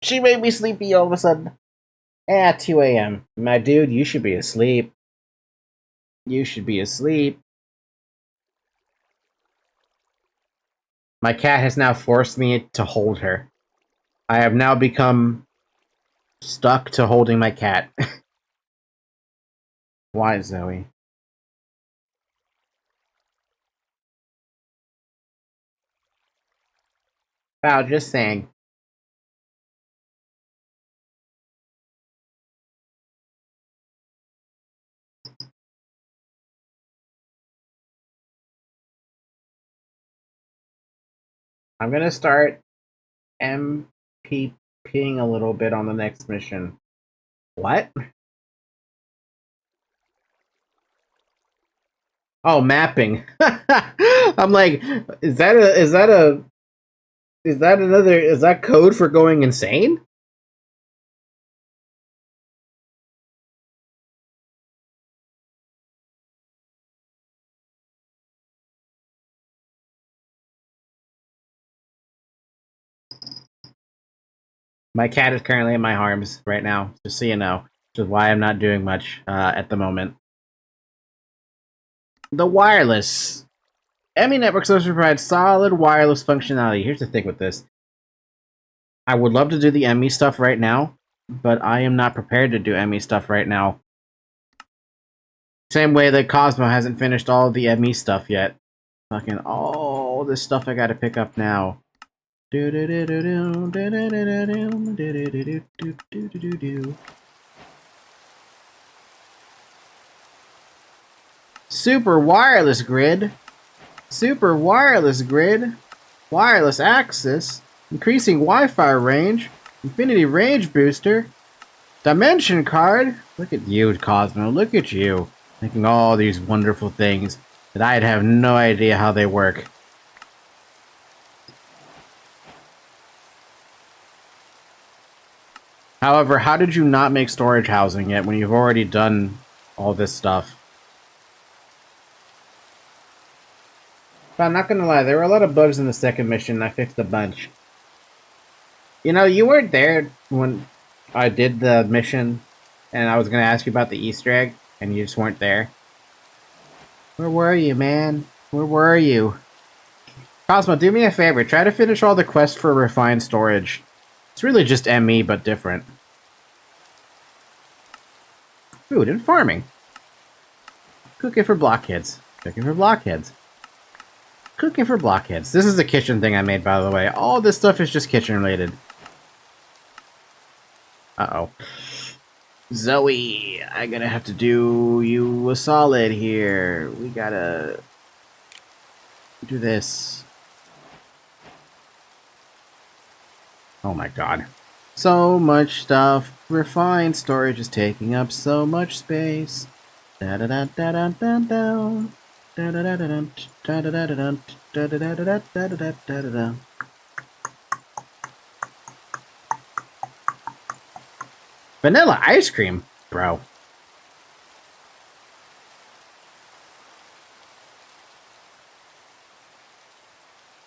Speaker 1: She made me sleepy all of a sudden. 2 a.m. My dude, you should be asleep. You should be asleep. My cat has now forced me to hold her. I have now become stuck to holding my cat. Why, Zoe? Wow, just saying. I'm gonna start MPPing a little bit on the next mission. What? Oh, mapping. I'm like, is that code for going insane? My cat is currently in my arms right now, just so you know, which is why I'm not doing much at the moment. The wireless. ME Network Service provides solid wireless functionality. Here's the thing with this. I would love to do the ME stuff right now, but I am not prepared to do ME stuff right now. Same way that Cosmo hasn't finished all the ME stuff yet. Fucking all this stuff I gotta pick up now. Super wireless grid. Super wireless grid. Wireless access. Increasing Wi-Fi range. Infinity range booster. Dimension card. Look at you, Cosmo. Look at you. Making all these wonderful things that I'd have no idea how they work. However, how did you not make storage housing yet when you've already done all this stuff? But I'm not gonna lie, there were a lot of bugs in the second mission, and I fixed a bunch. You know, you weren't there when I did the mission, and I was gonna ask you about the Easter egg, and you just weren't there. Where were you, man? Where were you? Cosmo, do me a favor, try to finish all the quests for refined storage. It's really just ME, but different. Food and farming. Cooking for blockheads. Cooking for blockheads. Cooking for blockheads. This is a kitchen thing I made, by the way. All this stuff is just kitchen related. Uh-oh. Zoe, I'm gonna have to do you a solid here. We gotta do this. Oh my god. So much stuff. Refined storage is taking up so much space. Da da da da da da da. Da da da da da da da da da da da da da da da. Vanilla ice cream, bro.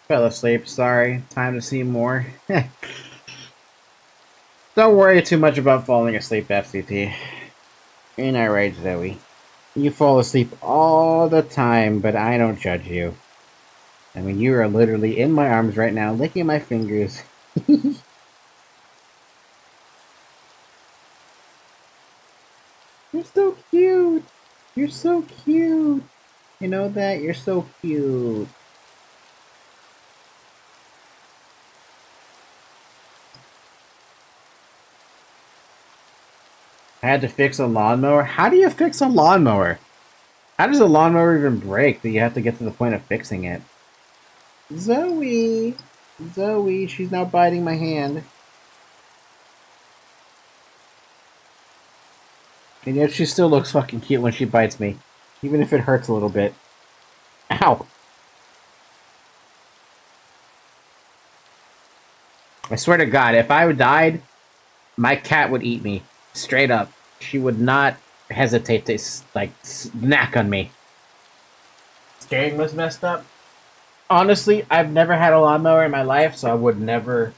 Speaker 1: Fell asleep, sorry. Time to see more. Don't worry too much about falling asleep, FCT. Ain't I right, Zoe? You fall asleep all the time, but I don't judge you. I mean, you are literally in my arms right now, licking my fingers. You're so cute! You're so cute! You know that? You're so cute. I had to fix a lawnmower. How do you fix a lawnmower? How does a lawnmower even break that you have to get to the point of fixing it? Zoe! Zoe, she's now biting my hand. And yet she still looks fucking cute when she bites me. Even if it hurts a little bit. Ow! I swear to God, if I died, my cat would eat me. Straight up. She would not hesitate to, like, snack on me. Steering was messed up. Honestly, I've never had a lawnmower in my life, so I would never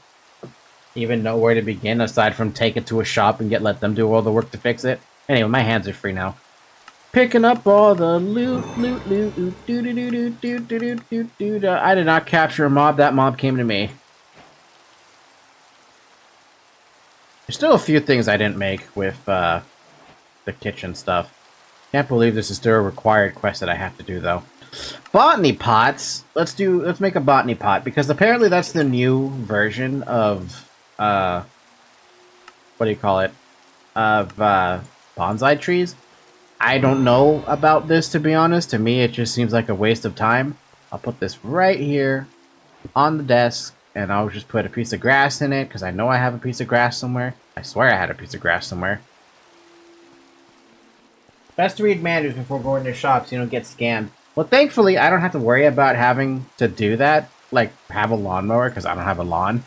Speaker 1: even know where to begin aside from take it to a shop and let them do all the work to fix it. Anyway, my hands are free now. Picking up all the loot. I did not capture a mob. That mob came to me. There's still a few things I didn't make with the kitchen stuff. Can't believe this is still a required quest that I have to do though. Botany pots. Let's make a botany pot because apparently that's the new version of what do you call it? Of bonsai trees. I don't know about this, to be honest. To me, it just seems like a waste of time. I'll put this right here on the desk, and I'll just put a piece of grass in it, because I know I have a piece of grass somewhere. I swear I had a piece of grass somewhere. Best to read manuals before going to shops, you don't get scammed. Well, thankfully, I don't have to worry about having to do that, like have a lawnmower, because I don't have a lawn.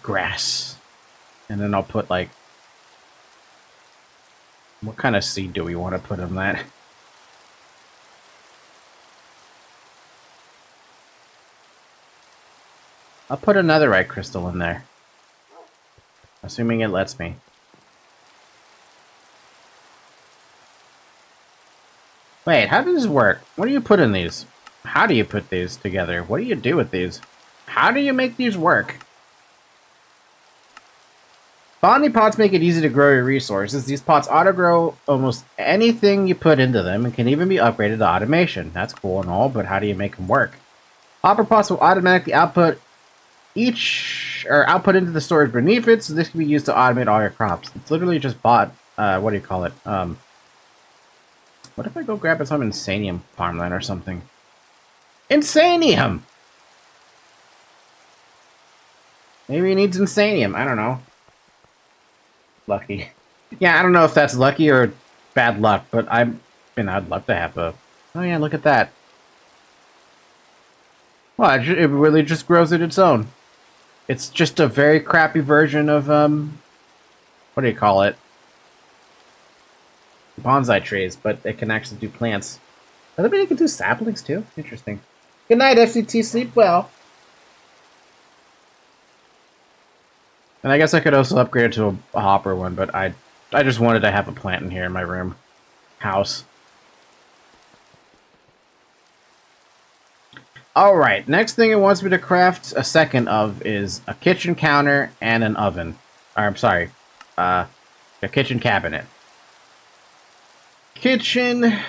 Speaker 1: Grass. And then I'll put, like, what kind of seed do we want to put in that? I'll put a netherite crystal in there. Assuming it lets me. Wait, how does this work? What do you put in these? How do you put these together? What do you do with these? How do you make these work? Botany pots make it easy to grow your resources. These pots auto-grow almost anything you put into them and can even be upgraded to automation. That's cool and all, but how do you make them work? Hopper pots will automatically output into the storage beneath it, so this can be used to automate all your crops. It's literally just what do you call it? What if I go grab some Insanium farmland or something? Insanium! Maybe he needs Insanium, I don't know. Lucky. Yeah, I don't know if that's lucky or bad luck, but I'd love to have a... Oh yeah, look at that. Well, it really just grows it its own. It's just a very crappy version of, what do you call it? Bonsai trees, but it can actually do plants. I think it can do saplings too? Interesting. Good night, FCT. Sleep well. And I guess I could also upgrade it to a hopper one, but I just wanted to have a plant in here in my room. House. Alright, next thing it wants me to craft a second of is a kitchen counter and an oven. Or, I'm sorry, a kitchen cabinet. Kitchen,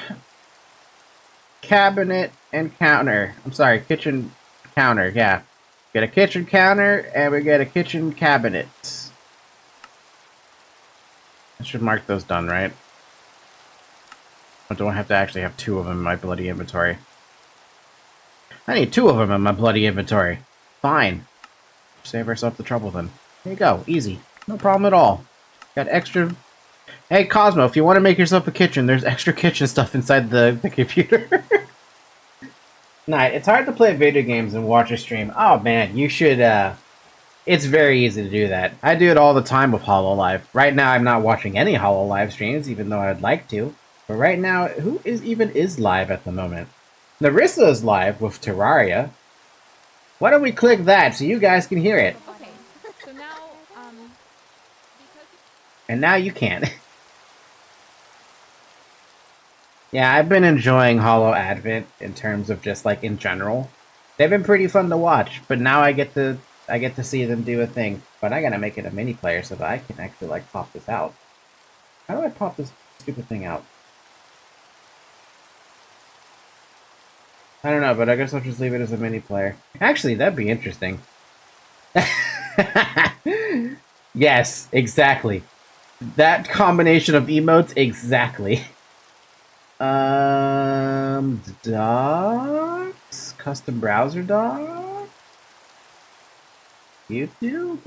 Speaker 1: cabinet, and counter. I'm sorry, kitchen counter, yeah. Get a kitchen counter, and we get a kitchen cabinet. I should mark those done, right? I don't have to actually have two of them in my bloody inventory. I need two of them in my bloody inventory. Fine. Save ourselves the trouble then. There you go. Easy. No problem at all. Got extra... Hey, Cosmo, if you want to make yourself a kitchen, there's extra kitchen stuff inside the computer. Nah, it's hard to play video games and watch a stream. Oh, man, you should, It's very easy to do that. I do it all the time with HoloLive. Right now, I'm not watching any HoloLive streams, even though I'd like to. But right now, who is live at the moment? Narissa is live with Terraria. Why don't we click that so you guys can hear it?
Speaker 3: Okay, so now,
Speaker 1: And now you can't. Yeah, I've been enjoying Hollow Advent in terms of just like in general. They've been pretty fun to watch, but now I get to see them do a thing. But I gotta make it a mini player so that I can actually like pop this out. How do I pop this stupid thing out? I don't know, but I guess I'll just leave it as a mini player. Actually, that'd be interesting. Yes, exactly. That combination of emotes, exactly. Docs? Custom browser doc? YouTube?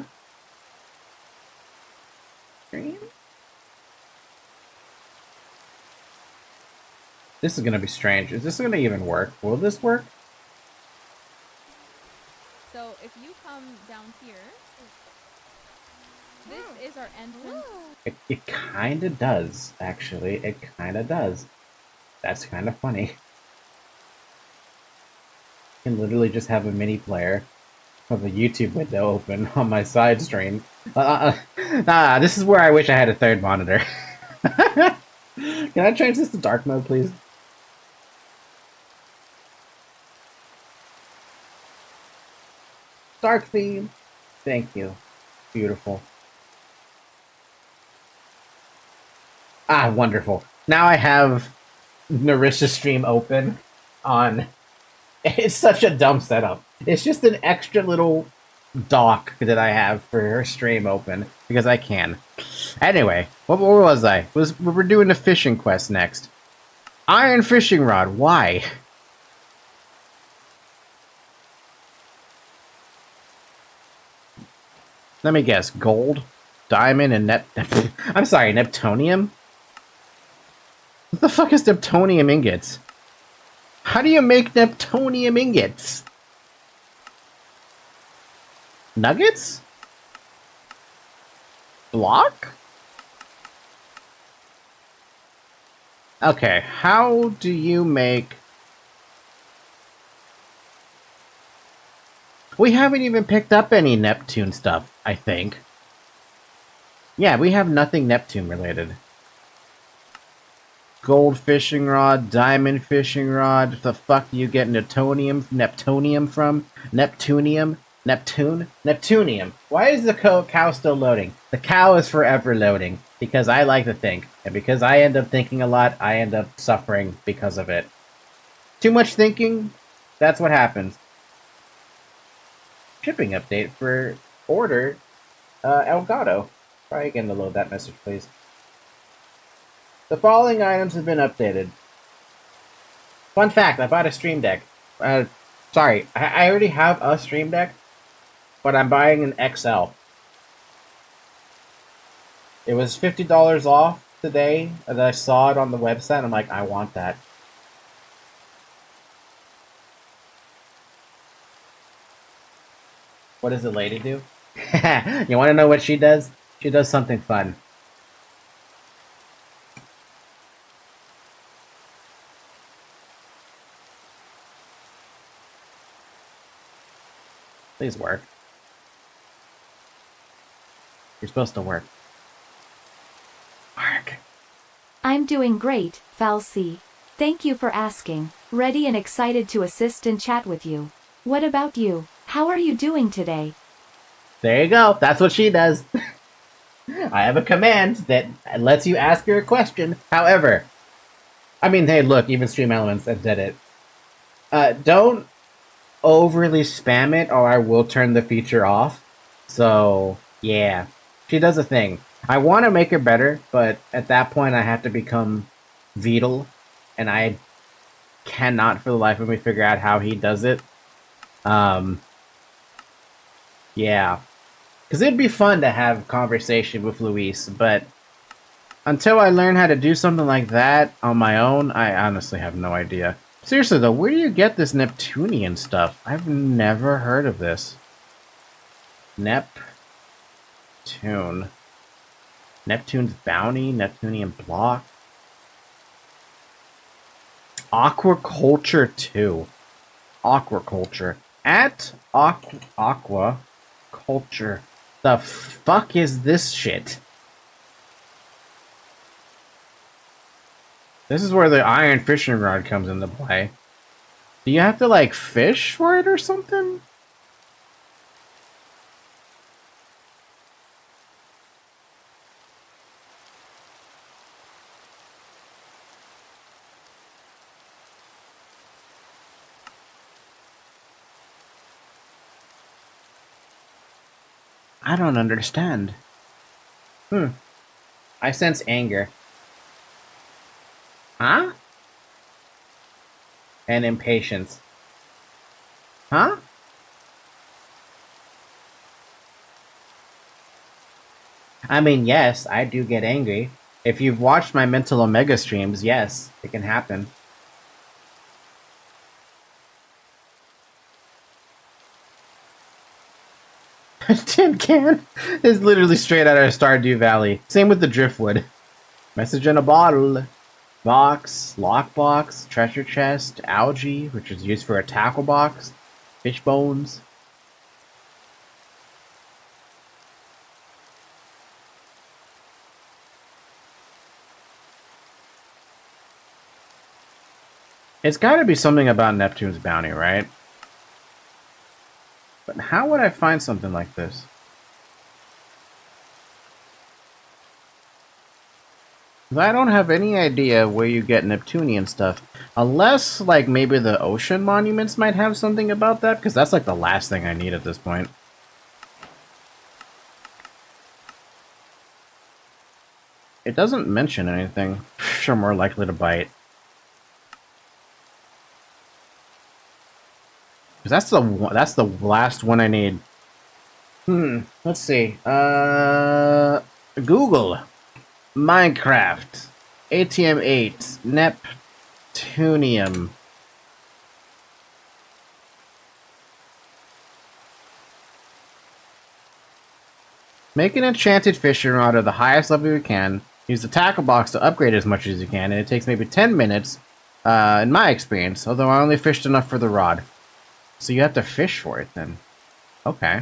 Speaker 1: Stream? This is gonna be strange. Is this gonna even work? Will this work?
Speaker 3: So if you come down here, this is our entrance.
Speaker 1: It kinda does, actually. It kinda does. That's kind of funny. I can literally just have a mini player of a YouTube window open on my side stream. This is where I wish I had a third monitor. Can I change this to dark mode, please? Dark theme. Thank you. Beautiful. Ah, wonderful. Now I have Narisha's stream open on... It's such a dumb setup. It's just an extra little dock that I have for her stream open, because I can. Anyway, where was I? We're doing the fishing quest next. Iron fishing rod, why? Let me guess, gold, diamond, and I'm sorry, Neptunium? What the fuck is Neptunium ingots? How do you make Neptunium ingots? Nuggets? Block? Okay, how do you make... We haven't even picked up any Neptune stuff, I think. Yeah, we have nothing Neptune related. Gold fishing rod, diamond fishing rod. The fuck do you get Neptunium from? Neptunium? Neptune? Neptunium. Why is the cow still loading? The cow is forever loading. Because I like to think. And because I end up thinking a lot, I end up suffering because of it. Too much thinking? That's what happens. Shipping update for order Elgato. Try again to load that message, please. The following items have been updated. Fun fact, I bought a Stream Deck. Sorry, I already have a Stream Deck, but I'm buying an XL. It was $50 off today, and I saw it on the website, and I'm like, I want that. What does the lady do? You want to know what she does? She does something fun. Please work. You're supposed to work. Work.
Speaker 4: I'm doing great, Falsi. Thank you for asking. Ready and excited to assist and chat with you. What about you? How are you doing today?
Speaker 1: There you go. That's what she does. I have a command that lets you ask her a question. However, I mean, hey, look, even Stream Elements did it. Don't overly spam it, or I will turn the feature off. So, yeah. She does a thing. I want to make her better, but at that point I have to become Beetle, and I cannot for the life of me figure out how he does it. Yeah. Because it'd be fun to have conversation with Luis, but until I learn how to do something like that on my own, I honestly have no idea. Seriously though, where do you get this Neptunian stuff? I've never heard of this. Neptune. Neptune's Bounty, Neptunian Block. Aquaculture 2. Aquaculture. At Aquaculture. The fuck is this shit? This is where the iron fishing rod comes into play. Do you have to, like, fish for it or something? I don't understand. I sense anger. Huh? And impatience. Huh? I mean, yes, I do get angry. If you've watched my Mental Omega streams, yes, it can happen. Tin can is literally straight out of Stardew Valley. Same with the driftwood. Message in a bottle. Box, lockbox, treasure chest, algae, which is used for a tackle box, fish bones. It's gotta be something about Neptune's bounty, right? But how would I find something like this? I don't have any idea where you get Neptunian stuff. Unless, like, maybe the ocean monuments might have something about that, because that's, like, the last thing I need at this point. It doesn't mention anything. Fish are more likely to bite. Because that's the last one I need. Let's see. Google. Minecraft. ATM8. Neptunium. Make an enchanted fishing rod of the highest level you can. Use the tackle box to upgrade as much as you can, and it takes maybe 10 minutes, in my experience, although I only fished enough for the rod. So you have to fish for it, then. Okay.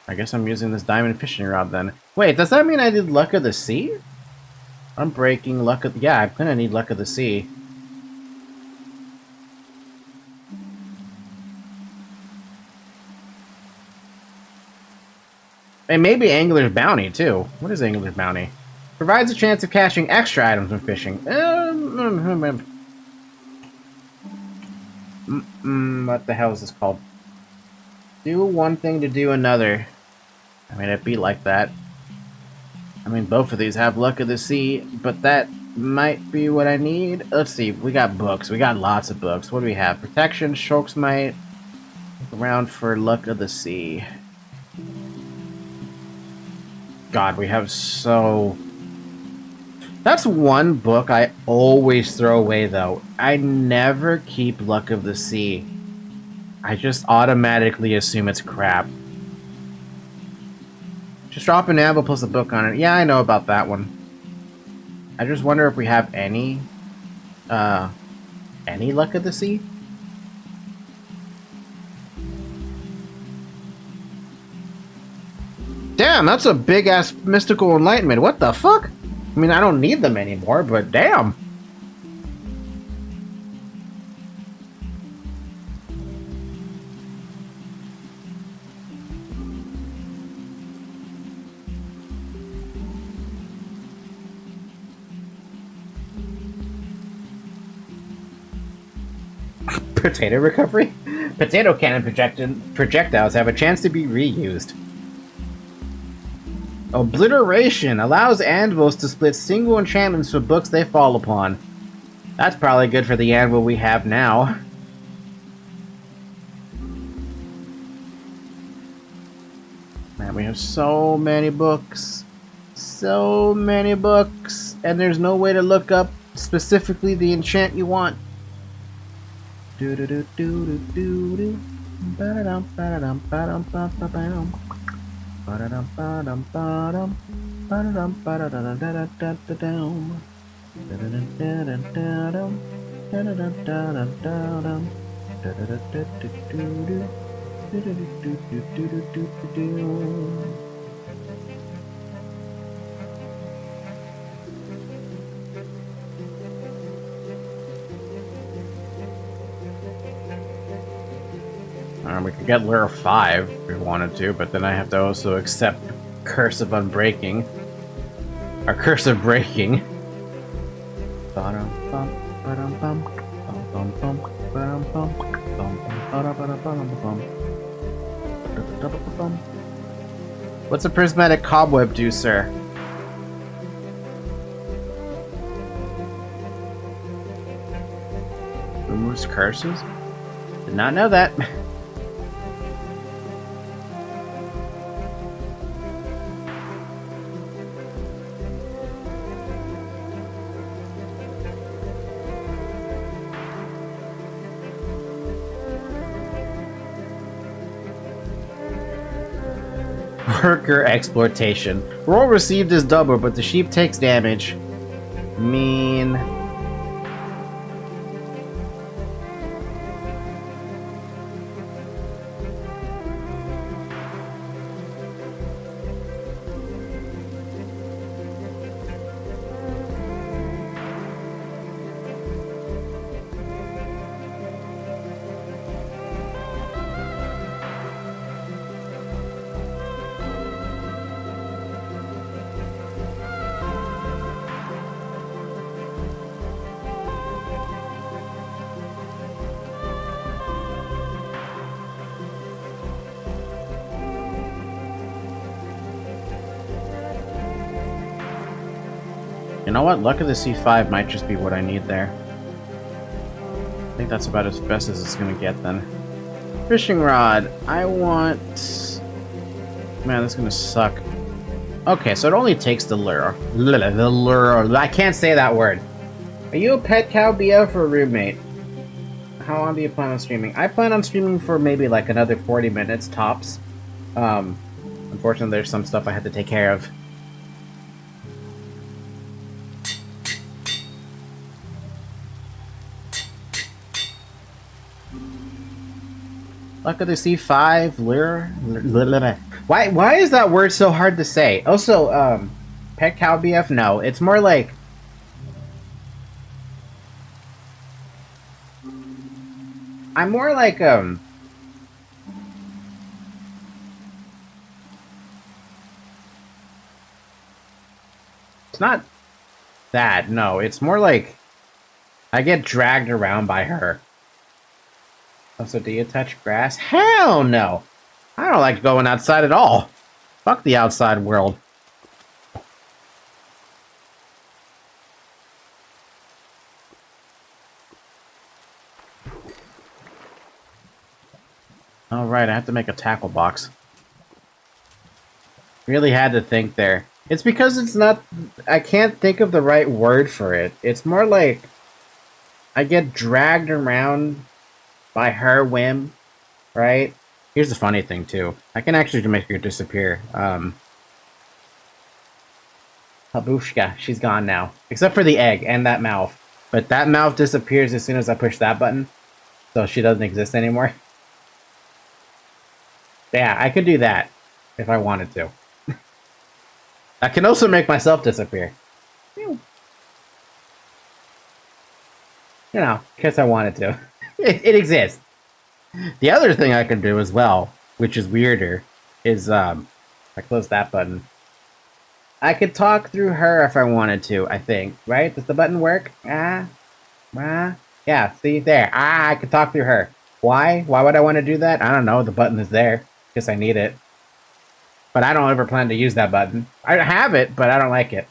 Speaker 1: I guess I'm using this diamond fishing rod, then. Wait, does that mean I did Luck of the Sea? I'm breaking Luck of... Yeah, I'm gonna need Luck of the Sea. And maybe Angler's Bounty, too. What is Angler's Bounty? Provides a chance of catching extra items when fishing. What the hell is this called? Do one thing to do another. I mean, it'd be like that. I mean, both of these have Luck of the Sea, but that might be what I need. Let's see, we got books. We got lots of books. What do we have? Protection, Shulk's Might. Look around for Luck of the Sea. God, we have so... That's one book I always throw away, though. I never keep Luck of the Sea. I just automatically assume it's crap. Just drop an anvil plus a book on it. Yeah, I know about that one. I just wonder if we have any Luck of the Sea? Damn, that's a big-ass mystical enlightenment. What the fuck? I mean, I don't need them anymore, but damn. Potato recovery? Potato cannon projectiles have a chance to be reused. Obliteration allows anvils to split single enchantments for books they fall upon. That's probably good for the anvil we have now. Man, we have so many books. So many books. And there's no way to look up specifically the enchant you want. Do do do do do do do. Ba-da-dum, ba-da-dum, ba-dum, ba-ba-bam. Ba-da-dum, ba-dum, ba-dum. Ba-da-dum, ba-da-da-da-da-da-da-dum. Da-da-da-da-da-da-dum. Da-da-da-da-da-da-dum. Da-da-da-da-da-do-do. Do-do-do-do-do-do-do-do-do. We could get Lure 5 if we wanted to, but then I have to also accept Curse of Unbreaking. Or Curse of Breaking. What's a prismatic cobweb do, sir? Removes curses? Did not know that. Worker exploitation. Roll received is double, but the sheep takes damage. Mean. You know what? Luck of the C5 might just be what I need there. I think that's about as best as it's gonna get then. Fishing rod. I want... Man, this is gonna suck. Okay, so it only takes the lure. The lure. I can't say that word. Are you a pet cow, BF, or a roommate? How long do you plan on streaming? I plan on streaming for maybe like another 40 minutes tops. Unfortunately, there's some stuff I had to take care of. Luck of the C5, lure. Why is that word so hard to say? Also, pet cow BF? No, it's more like... I'm more like, It's not that, no. It's more like I get dragged around by her. Also, do you touch grass? Hell no! I don't like going outside at all. Fuck the outside world. Alright, I have to make a tackle box. Really had to think there. It's because it's not... I can't think of the right word for it. It's more like... I get dragged around by her whim, right? Here's the funny thing, too. I can actually make her disappear. Babushka, she's gone now. Except for the egg and that mouth. But that mouth disappears as soon as I push that button. So she doesn't exist anymore. Yeah, I could do that if I wanted to. I can also make myself disappear. You know, because I wanted to. It exists. The other thing I can do as well, which is weirder, is I close that button. I could talk through her if I wanted to, I think. Right? Does the button work? Yeah, see, there. I could talk through her. Why? Why would I want to do that? I don't know. The button is there. Guess I need it. But I don't ever plan to use that button. I have it, but I don't like it.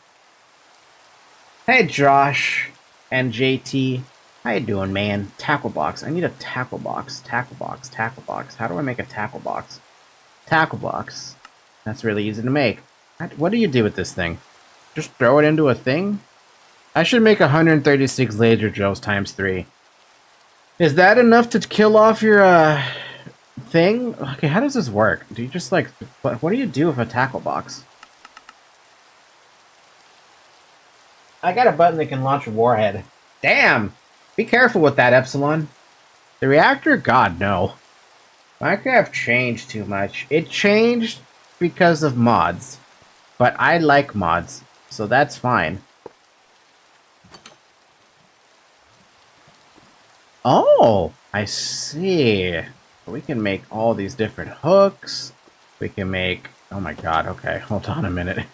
Speaker 1: Hey, Josh and JT. How you doing, man? Tackle box. I need a tackle box. Tackle box. Tackle box. How do I make a tackle box? Tackle box. That's really easy to make. What do you do with this thing? Just throw it into a thing? I should make 136 laser drills times 3. Is that enough to kill off your, thing? Okay, how does this work? Do you just, like... What do you do with a tackle box? I got a button that can launch a warhead. Damn! Be careful with that, Epsilon. The reactor? God, no. Minecraft changed too much. It changed because of mods. But I like mods, so that's fine. Oh, I see. We can make all these different hooks. We can make... Oh my god, okay. Hold on a minute.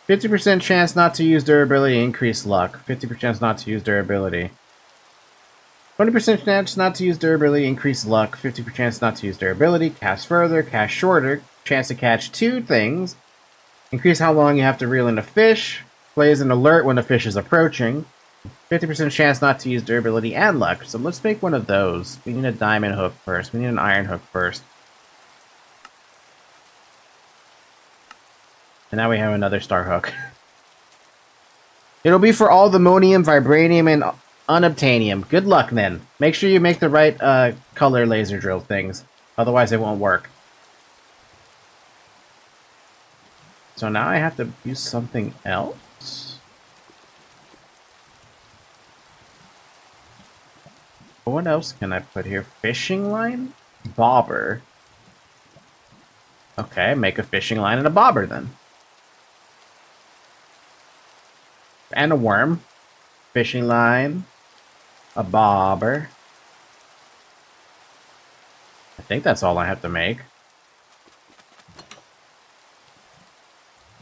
Speaker 1: %50 chance not to use durability, increase luck. 50% not to use durability. 20% chance not to use durability, increase luck. 50% chance not to use durability, cast further, cast shorter. Chance to catch 2 things. Increase how long you have to reel in a fish. Plays an alert when a fish is approaching. 50% chance not to use durability and luck. So let's make one of those. We need a diamond hook first. We need an iron hook first. And now we have another star hook. It'll be for all the monium, vibranium, and unobtainium. Good luck then. Make sure you make the right color laser drill things. Otherwise it won't work. So now I have to use something else? What else can I put here? Fishing line? Bobber. Okay, make a fishing line and a bobber then. And a worm. Fishing line. A bobber. I think that's all I have to make.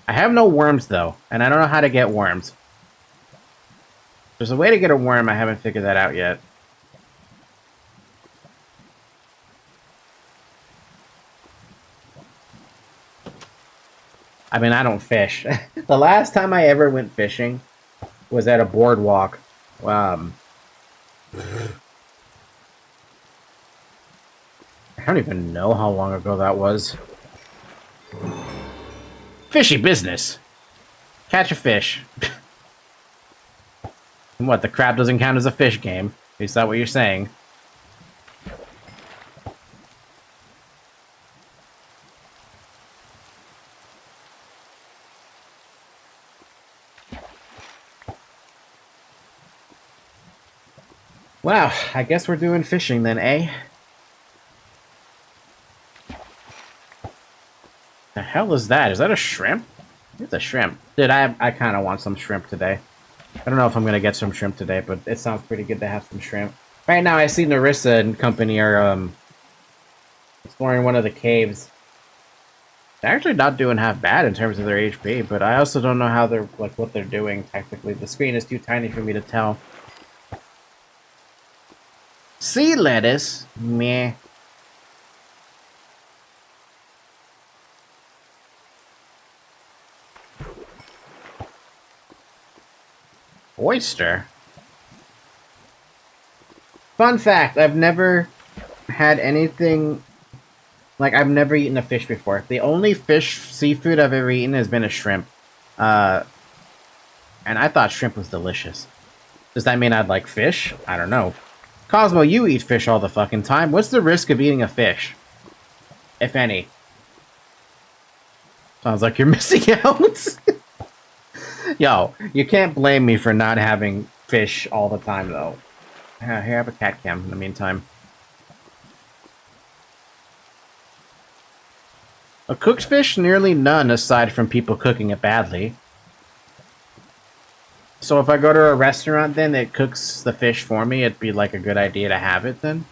Speaker 1: I have no worms though, and I don't know how to get worms. There's a way to get a worm, I haven't figured that out yet. I mean, I don't fish. The last time I ever went fishing was at a boardwalk. I don't even know how long ago that was. Fishy business. Catch a fish. What, the crab doesn't count as a fish game? Is that what you're saying? Wow, I guess we're doing fishing then, eh? The hell is that? Is that a shrimp? It's a shrimp. Dude, I kind of want some shrimp today. I don't know if I'm going to get some shrimp today, but it sounds pretty good to have some shrimp. Right now, I see Narissa and company are exploring one of the caves. They're actually not doing half bad in terms of their HP, but I also don't know how they're, like, what they're doing technically. The screen is too tiny for me to tell. Sea lettuce? Meh. Oyster? Fun fact, I've never had anything... Like, I've never eaten a fish before. The only seafood I've ever eaten has been a shrimp. And I thought shrimp was delicious. Does that mean I'd like fish? I don't know. Cosmo, you eat fish all the fucking time. What's the risk of eating a fish? If any. Sounds like you're missing out. Yo, you can't blame me for not having fish all the time, though. Here, I have a cat cam in the meantime. A cooked fish? Nearly none, aside from people cooking it badly. So if I go to a restaurant then that cooks the fish for me, it'd be like a good idea to have it then?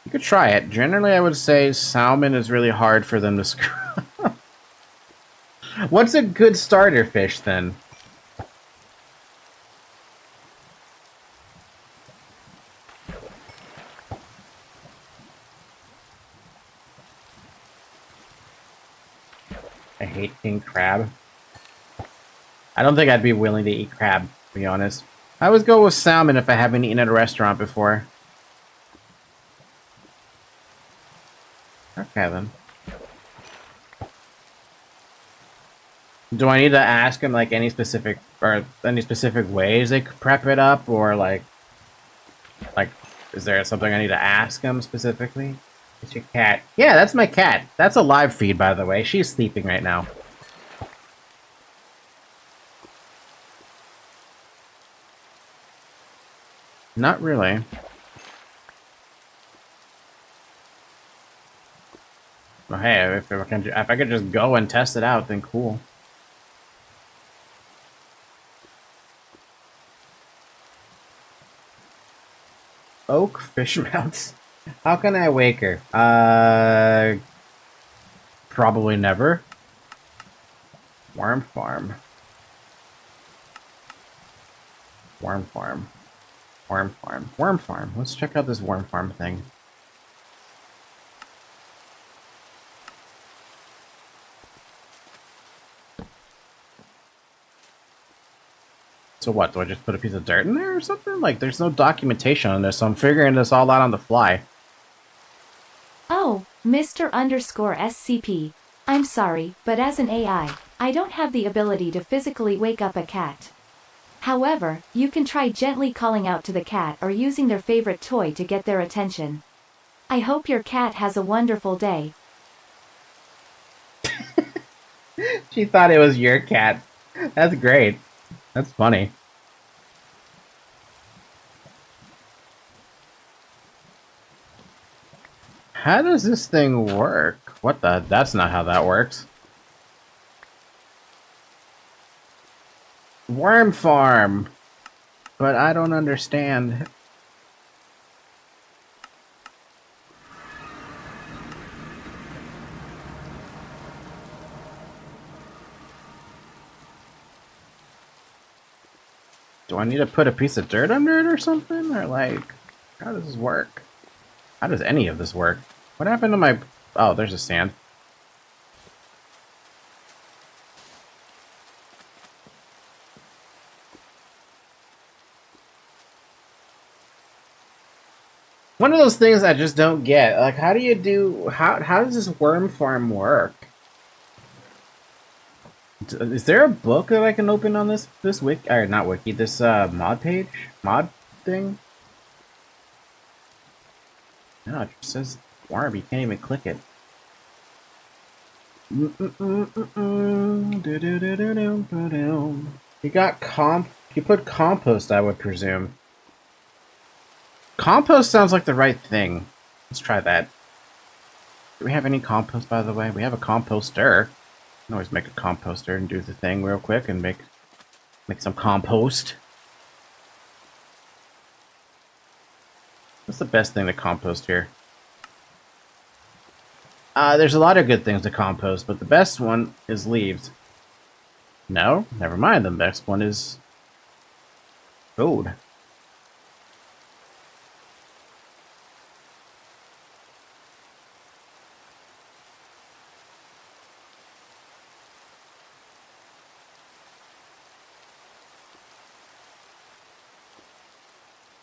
Speaker 1: You could try it. Generally, I would say salmon is really hard for them to screw. What's a good starter fish then? I hate king crab. I don't think I'd be willing to eat crab, to be honest. I always go with salmon if I haven't eaten at a restaurant before. Okay, then. Do I need to ask him, like, any specific ways they could prep it up, or, like, is there something I need to ask him specifically? It's your cat. Yeah, that's my cat. That's a live feed, by the way. She's sleeping right now. Not really. Well, hey, if I could just go and test it out, then cool. Oak fish mounts. How can I wake her? Probably never. Worm farm. Worm farm. Worm farm. Worm farm. Let's check out this worm farm thing. So what, do I just put a piece of dirt in there or something? Like, there's no documentation on this, so I'm figuring this all out on the fly.
Speaker 4: Oh, Mr. _SCP. I'm sorry, but as an AI, I don't have the ability to physically wake up a cat. However, you can try gently calling out to the cat or using their favorite toy to get their attention. I hope your cat has a wonderful day.
Speaker 1: She thought it was your cat. That's great. That's funny. How does this thing work? What the? That's not how that works. Worm farm. But I don't understand. Do I need to put a piece of dirt under it or something? Or like, how does this work? How does any of this work? What happened to my... Oh, there's a sand. One of those things I just don't get. Like, how do you do... How does this worm farm work? Is there a book that I can open on this wiki... Or not wiki, this mod page? Mod thing? No, it just says worm. You can't even click it. You got You put compost, I would presume. Compost sounds like the right thing. Let's try that. Do we have any compost, by the way? We have a composter. I can always make a composter and do the thing real quick and make some compost. What's the best thing to compost here? There's a lot of good things to compost, but the best one is leaves. No, never mind. The next one is food.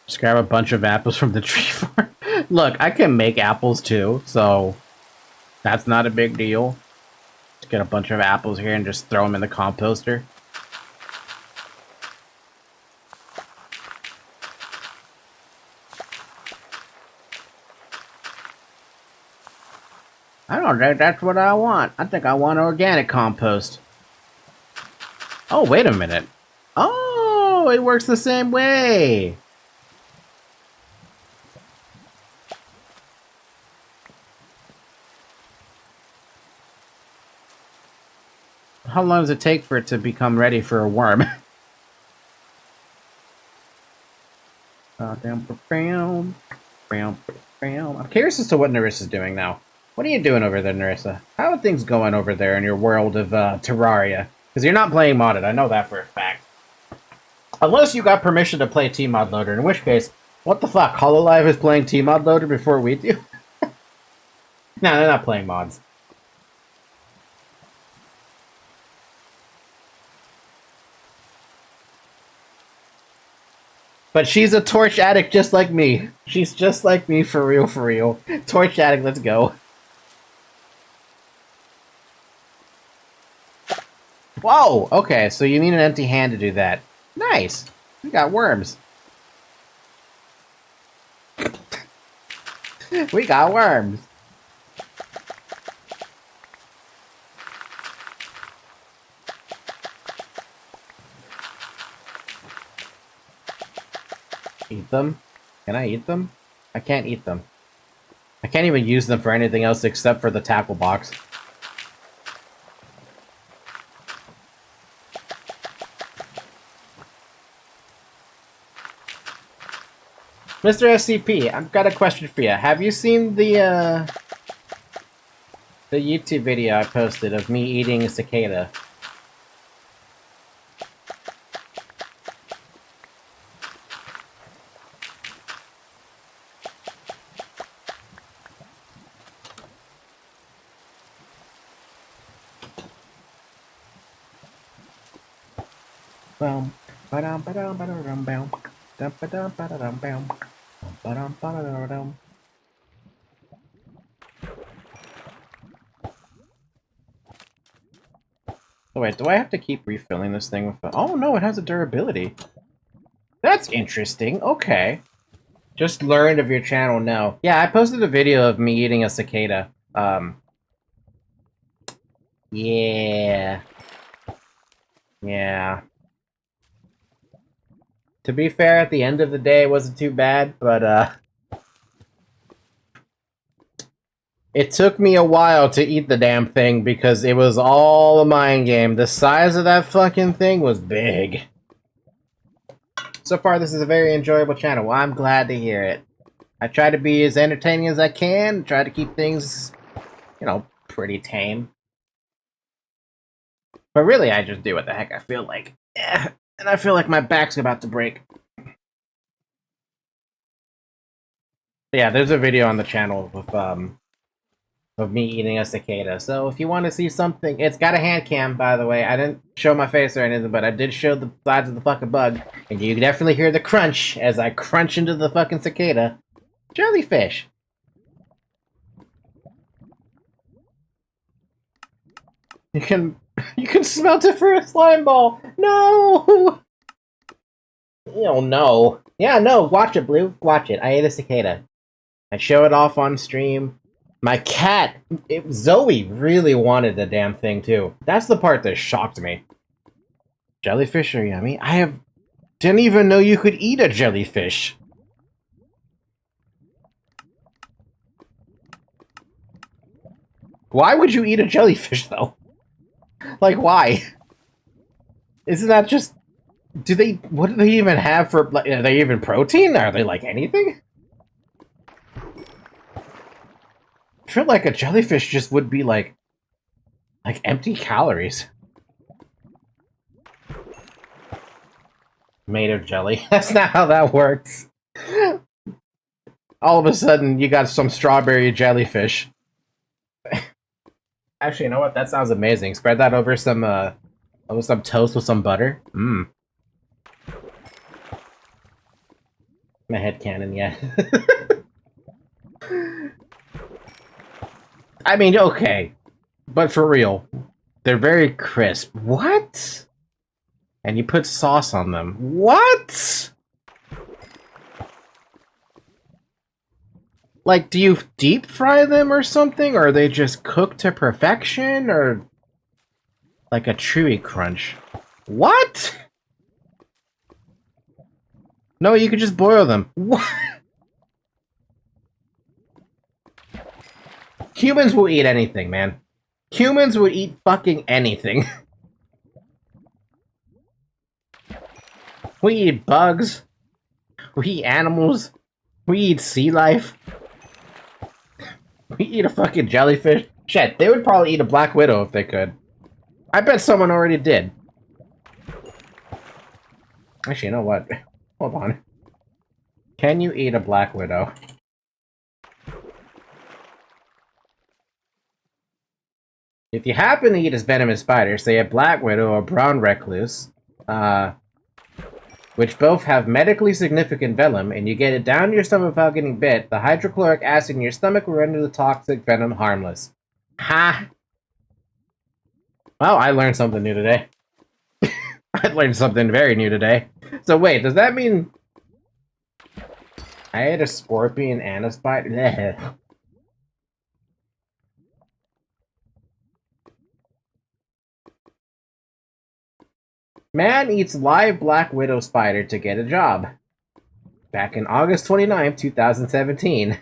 Speaker 1: Just grab a bunch of apples from the tree farm. Look, I can make apples too, so that's not a big deal. Just get a bunch of apples here and just throw them in the composter. I don't think that's what I want. I think I want organic compost. Oh, wait a minute. Oh, it works the same way. How long does it take for it to become ready for a worm? I'm curious as to what Narissa's doing now. What are you doing over there, Narissa? How are things going over there in your world of Terraria? Because you're not playing modded, I know that for a fact. Unless you got permission to play Tmod Loader, in which case, what the fuck? HoloLive is playing Tmod Loader before we do? No, they're not playing mods. But she's a torch addict just like me. She's just like me for real, for real. Torch addict, let's go. Whoa! Okay, so you need an empty hand to do that. Nice! We got worms. We got worms. Eat them? Can I eat them? I can't eat them. I can't even use them for anything else except for the tackle box. Mr. SCP, I've got a question for you. Have you seen the YouTube video I posted of me eating a cicada? Bum, ba-dum, ba-dum, ba-dum, bum, dum, ba-dum, ba-dum, bum, ba-dum, ba-dum. Oh wait, do I have to keep refilling this thing with? Oh no, it has a durability. That's interesting. Okay. Just learned of your channel now. Yeah, I posted a video of me eating a cicada. Yeah. Yeah. To be fair, at the end of the day, it wasn't too bad, but, it took me a while to eat the damn thing because it was all a mind game. The size of that fucking thing was big. So far, this is a very enjoyable channel. Well, I'm glad to hear it. I try to be as entertaining as I can, try to keep things, you know, pretty tame. But really, I just do what the heck I feel like. Yeah, and I feel like my back's about to break. Yeah, there's a video on the channel with, of me eating a cicada. So if you want to see something, it's got a hand cam, by the way. I didn't show my face or anything, but I did show the sides of the fucking bug. And you can definitely hear the crunch as I crunch into the fucking cicada. Jellyfish. You can smelt it for a slime ball. No! Oh no. Yeah, no, watch it, Blue. Watch it. I ate a cicada. I show it off on stream. My cat, Zoe, really wanted the damn thing too. That's the part that shocked me. Jellyfish are yummy. Didn't even know you could eat a jellyfish. Why would you eat a jellyfish though? Like why? Isn't that just... what do they even have for... Like, are they even protein? Are they like anything? I feel like a jellyfish just would be like empty calories. Made of jelly. That's not how that works. All of a sudden, you got some strawberry jellyfish. Actually, you know what? That sounds amazing. Spread that over some toast with some butter. Mmm. My head cannon, yeah. I mean, okay. But for real. They're very crisp. What? And you put sauce on them. What? Like, do you deep fry them or something? Or are they just cooked to perfection? Or like a chewy crunch? What? No, you could just boil them. What? Humans will eat anything, man. Humans would eat fucking anything. We eat bugs. We eat animals. We eat sea life. We eat a fucking jellyfish. Shit, they would probably eat a black widow if they could. I bet someone already did. Actually, you know what? Hold on. Can you eat a black widow? If you happen to eat a venomous spider, say a black widow or brown recluse, which both have medically significant venom, and you get it down your stomach without getting bit, the hydrochloric acid in your stomach will render the toxic venom harmless. Ha! Well, I learned something new today. I learned something very new today. So wait, does that mean I ate a scorpion and a spider? Man eats live black widow spider to get a job. Back in August 29th, 2017.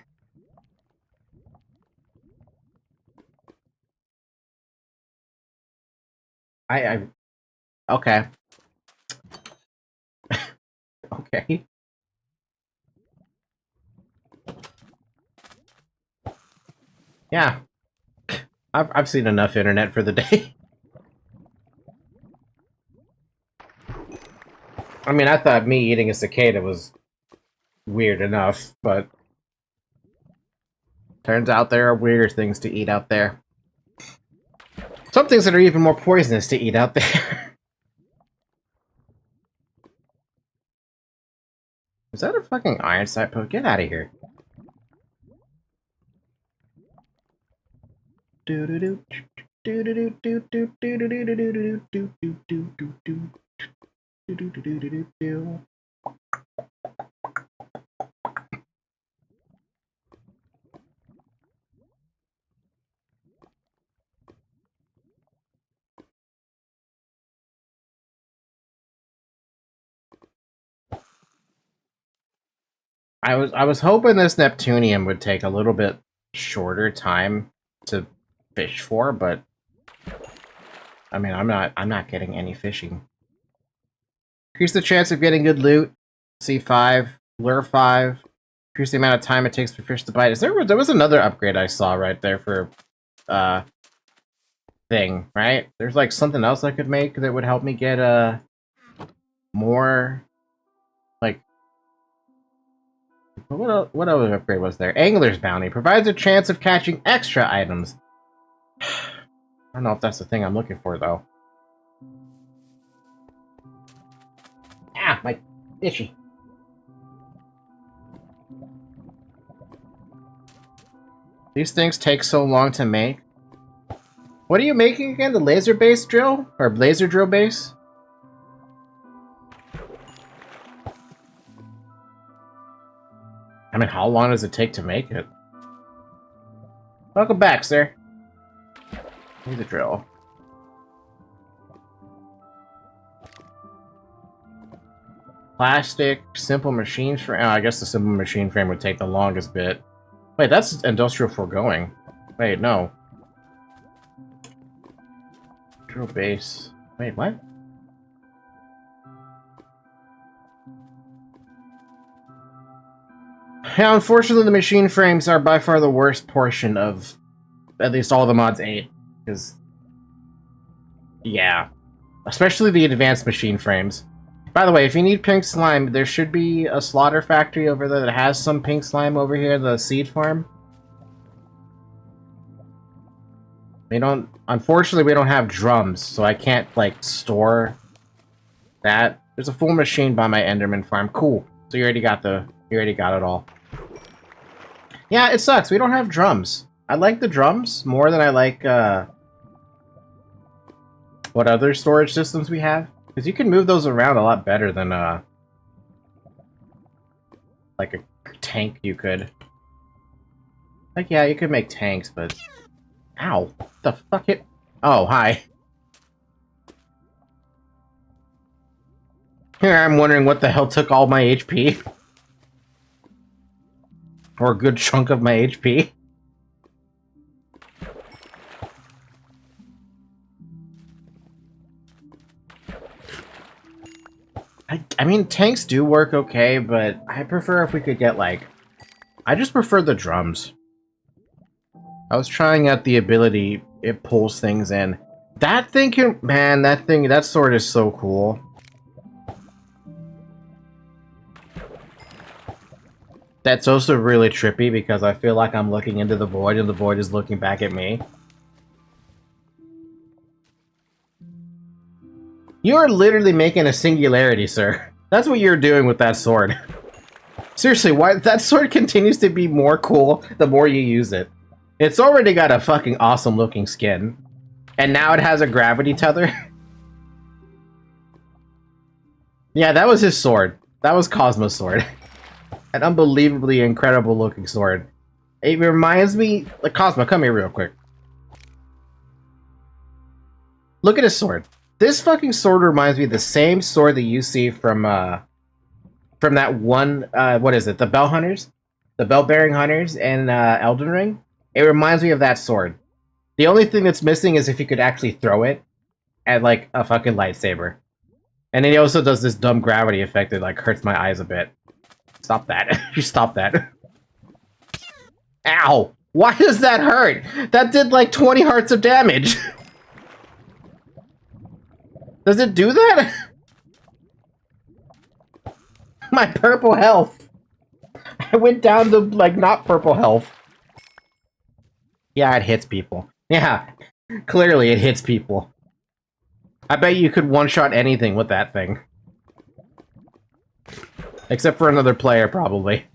Speaker 1: Okay. Okay. Yeah. I've seen enough internet for the day. I mean, I thought me eating a cicada was weird enough, but turns out there are weirder things to eat out there. Some things that are even more poisonous to eat out there. Is that a fucking iron sight poke? Get out of here. I was hoping this Neptunium would take a little bit shorter time to fish for, but I mean, I'm not getting any fishing. Increase the chance of getting good loot. C5, lure 5. Increase the amount of time it takes for fish to bite. There was another upgrade I saw right there for thing, right? There's like something else I could make that would help me get more like what other upgrade was there? Angler's Bounty provides a chance of catching extra items. I don't know if that's the thing I'm looking for though. Ah, my itchy. These things take so long to make. What are you making again? The laser base drill? Or laser drill base? I mean, how long does it take to make it? Welcome back, sir. Laser drill. Plastic, simple machine frame. Oh, I guess the simple machine frame would take the longest bit. Wait, that's industrial foregoing. Wait, no. Drill base. Wait, what? Yeah, unfortunately, the machine frames are by far the worst portion of at least all the mods 8. Because, yeah. Especially the advanced machine frames. By the way, if you need pink slime, there should be a slaughter factory over there that has some pink slime over here, the seed farm. Unfortunately, we don't have drums, so I can't, like, store that. There's a full machine by my Enderman farm. Cool. So you already got it all. Yeah, it sucks. We don't have drums. I like the drums more than I like, what other storage systems we have. Because you can move those around a lot better than, like a tank you could. Like, yeah, you could make tanks, but... Ow. What the fuck it... Oh, hi. Here I'm wondering what the hell took all my HP. Or a good chunk of my HP. I mean, tanks do work okay, but I prefer if we could get, like... I just prefer the drums. I was trying out the ability, it pulls things in. That thing can... Man, that sword is so cool. That's also really trippy because I feel like I'm looking into the void and the void is looking back at me. You're literally making a singularity, sir. That's what you're doing with that sword. Seriously, why that sword continues to be more cool the more you use it. It's already got a fucking awesome looking skin. And now it has a gravity tether. Yeah, that was his sword. That was Cosmo's sword. An unbelievably incredible looking sword. It reminds me... Like, Cosmo, come here real quick. Look at his sword. This fucking sword reminds me of the same sword that you see from that one, what is it? The Bell Hunters? The Bell-Bearing Hunters in Elden Ring? It reminds me of that sword. The only thing that's missing is if you could actually throw it at, like, a fucking lightsaber. And then he also does this dumb gravity effect that, like, hurts my eyes a bit. Stop that. You stop that. Ow! Why does that hurt? That did like 20 hearts of damage. Does it do that? My purple health. I went down to, like, not purple health. Yeah, it hits people. Yeah, clearly it hits people. I bet you could one-shot anything with that thing. Except for another player, probably.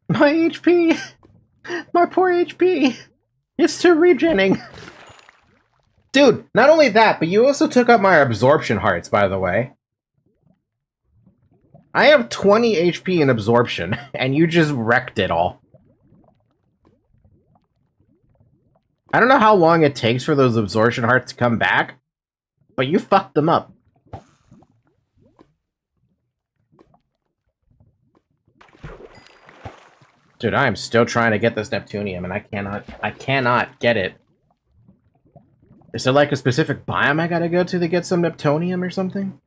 Speaker 1: My HP! My poor HP! It's still regenning. Dude, not only that, but you also took up my absorption hearts, by the way. I have 20 HP in absorption, and you just wrecked it all. I don't know how long it takes for those absorption hearts to come back, but you fucked them up. Dude, I am still trying to get this Neptunium, and I cannot get it. Is there like a specific biome I gotta go to get some Neptunium or something?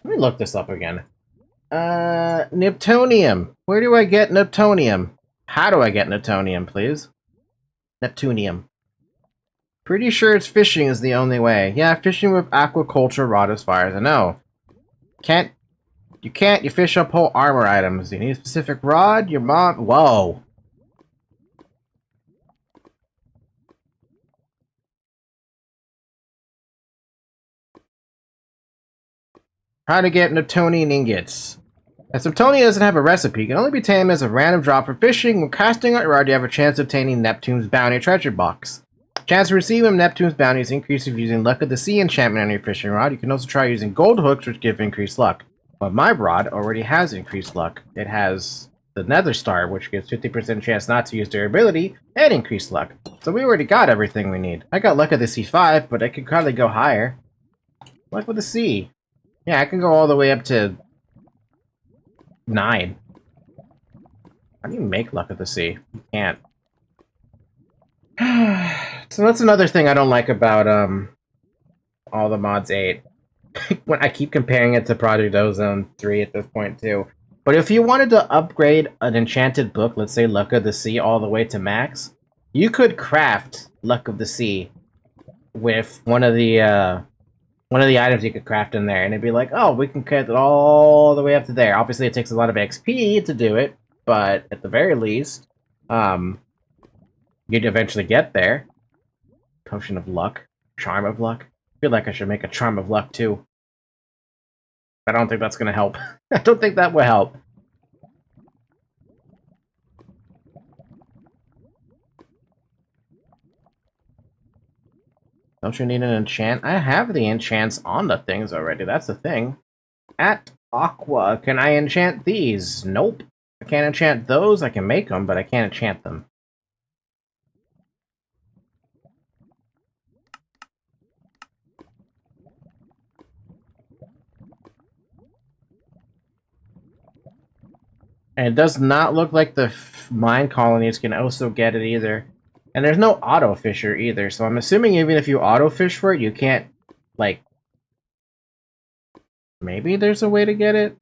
Speaker 1: Let me look this up again. Neptunium. Where do I get Neptunium? How do I get Neptunium, please? Neptunium. Pretty sure it's fishing is the only way. Yeah, fishing with aquaculture rod as far as I know. You fish up whole armor items. You need a specific rod, your mom... Whoa. How to get Neptunian ingots. As Neptunia doesn't have a recipe, it can only be tamed as a random drop for fishing. When casting out your rod, you have a chance of obtaining Neptune's bounty treasure box. Chance to receive Neptune's bounty is increased if using Luck of the Sea enchantment on your fishing rod. You can also try using gold hooks, which give increased luck. But my rod already has increased luck. It has the Nether Star, which gives 50% chance not to use durability, and increased luck. So we already got everything we need. I got Luck of the Sea 5, but I could probably go higher. Luck of the Sea. Yeah, I can go all the way up to 9. How do you make Luck of the Sea? You can't. So that's another thing I don't like about all the mods 8. When I keep comparing it to Project Ozone 3 at this point too. But if you wanted to upgrade an enchanted book, let's say Luck of the Sea, all the way to max, you could craft Luck of the Sea with one of the items you could craft in there, and it'd be like, oh, we can cut it all the way up to there. Obviously, it takes a lot of XP to do it, but at the very least, you'd eventually get there. Potion of Luck. Charm of Luck. I feel like I should make a Charm of Luck, too. I don't think that's gonna help. I don't think that will help. Don't you need an enchant? I have the enchants on the things already, that's the thing. At Aqua, can I enchant these? Nope. I can't enchant those, I can make them, but I can't enchant them. And it does not look like the mine colonies can also get it either. And there's no auto fisher either, so I'm assuming even if you auto fish for it, you can't, like... Maybe there's a way to get it?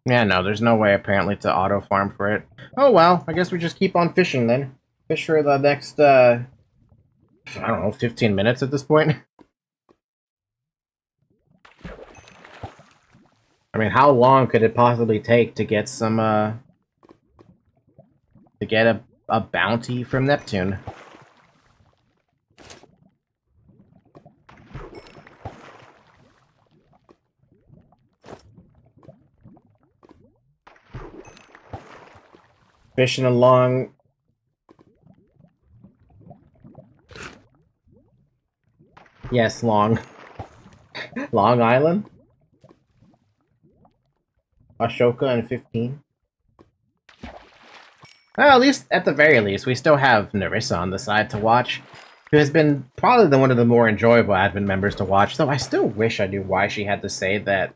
Speaker 1: Yeah, no, there's no way apparently to auto farm for it. Oh well, I guess we just keep on fishing then. Fish for the next, I don't know, 15 minutes at this point. I mean, how long could it possibly take to get some, to get a bounty from Neptune? Fishing along... Yes, Long. Long Island? Ashoka and 15. Well, at least, at the very least, we still have Narissa on the side to watch, who has been probably one of the more enjoyable admin members to watch, though I still wish I knew why she had to say that,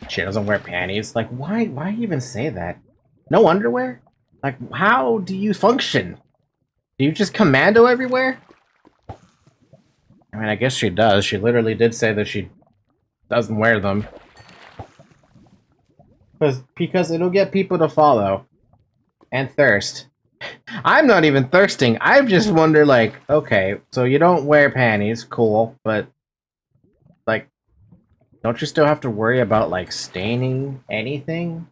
Speaker 1: she doesn't wear panties. Like, why even say that? No underwear? Like, how do you function? Do you just commando everywhere? I mean, I guess she does. She literally did say that she doesn't wear them. Because it'll get people to follow. And thirst. I'm not even thirsting. I just wonder, like, okay, so you don't wear panties, cool, but, like, don't you still have to worry about, like, staining anything?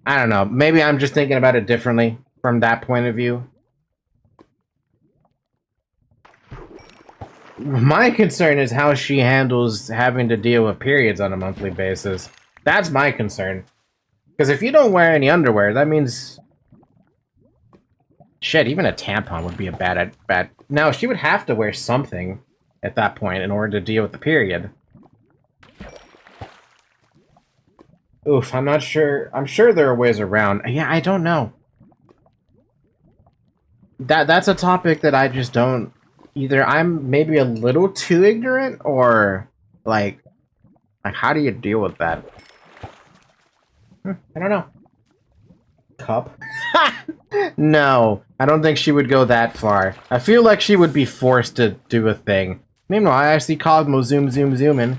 Speaker 1: I don't know. Maybe I'm just thinking about it differently from that point of view. My concern is how she handles having to deal with periods on a monthly basis. That's my concern. Because if you don't wear any underwear, that means... Shit, even a tampon would be a bad... No, she would have to wear something at that point in order to deal with the period. Oof, I'm not sure. I'm sure there are ways around. Yeah, I don't know. That's a topic that I just don't... Either I'm maybe a little too ignorant, or, like how do you deal with that? I don't know. Cup? No, I don't think she would go that far. I feel like she would be forced to do a thing. Meanwhile, I see Cosmo zooming.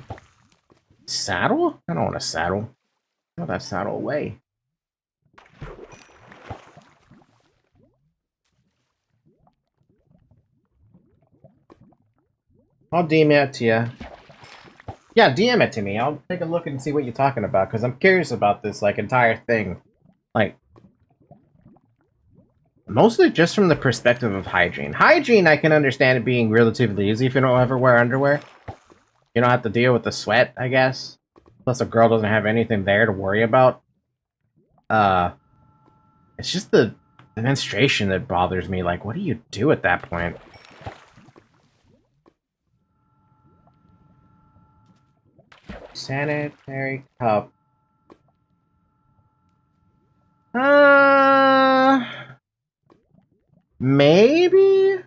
Speaker 1: Saddle? I don't want a saddle. Throw that saddle away. I'll DM it to you. Yeah, DM it to me. I'll take a look and see what you're talking about, because I'm curious about this, like, entire thing. Like, mostly just from the perspective of hygiene. Hygiene, I can understand it being relatively easy if you don't ever wear underwear. You don't have to deal with the sweat, I guess. Plus, a girl doesn't have anything there to worry about. It's just the menstruation that bothers me. Like, what do you do at that point? Sanitary cup. Maybe?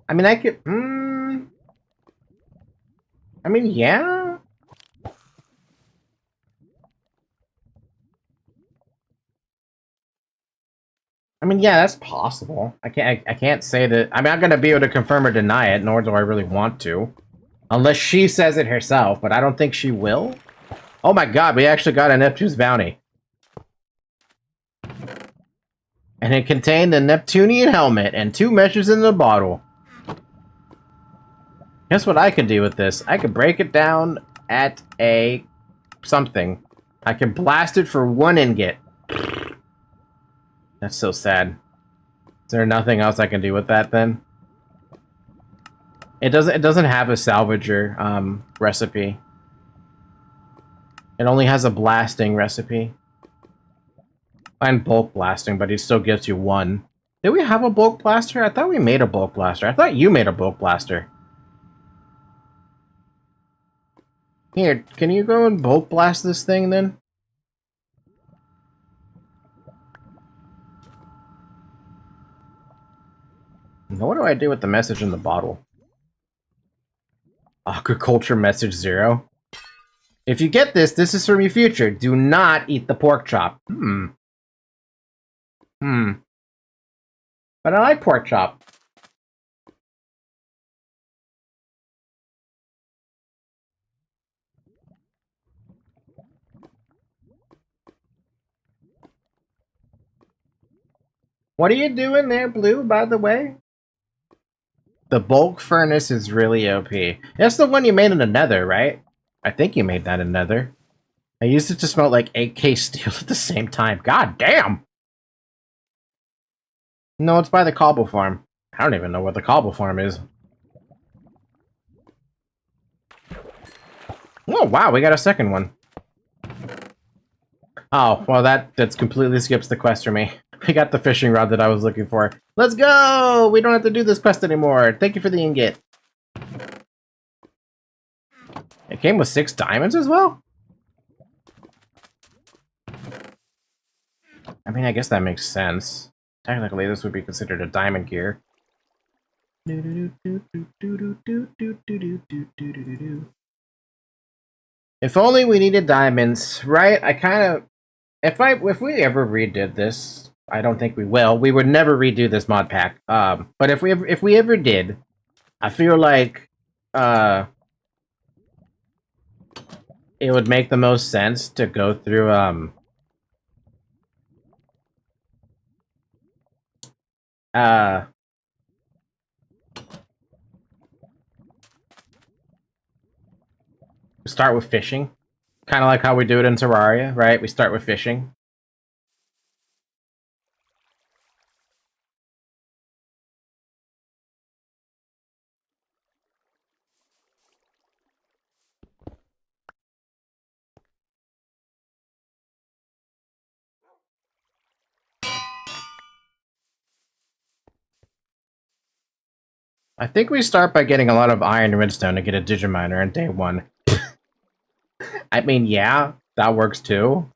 Speaker 1: I mean, I could, I mean, yeah? I mean, yeah, that's possible. I can't say that. I'm not gonna be able to confirm or deny it, nor do I really want to. Unless she says it herself, but I don't think she will. Oh my god, we actually got a Neptune's bounty. And it contained a Neptunian helmet and 2 meshes in the bottle. Guess what I could do with this? I could break it down at a... something. I can blast it for 1 ingot. That's so sad. Is there nothing else I can do with that, then? It doesn't have a salvager, recipe. It only has a blasting recipe. And bulk blasting, but it still gives you 1. Did we have a bulk blaster? I thought we made a bulk blaster. I thought you made a bulk blaster. Here, can you go and bulk blast this thing, then? What do I do with the message in the bottle? Aquaculture message 0. If you get this, this is from your future. Do not eat the pork chop. But I like pork chop. What are you doing there, Blue, by the way? The bulk furnace is really OP. That's the one you made in the Nether, right? I think you made that in Nether. I used it to smelt like 8K steel at the same time. God damn! No, it's by the cobble farm. I don't even know what the cobble farm is. Oh, wow, we got a second one. Oh, well, that completely skips the quest for me. We got the fishing rod that I was looking for. Let's go! We don't have to do this quest anymore. Thank you for the ingot. It came with 6 diamonds as well? I mean, I guess that makes sense. Technically, this would be considered a diamond gear. If only we needed diamonds, right? I kind of... If we ever redid this, I don't think we will. We would never redo this mod pack. But if we ever did, I feel like it would make the most sense to go through start with fishing. Kind of like how we do it in Terraria, right? We start with fishing. I think we start by getting a lot of iron and redstone to get a digiminer on day 1. I mean, yeah, that works too.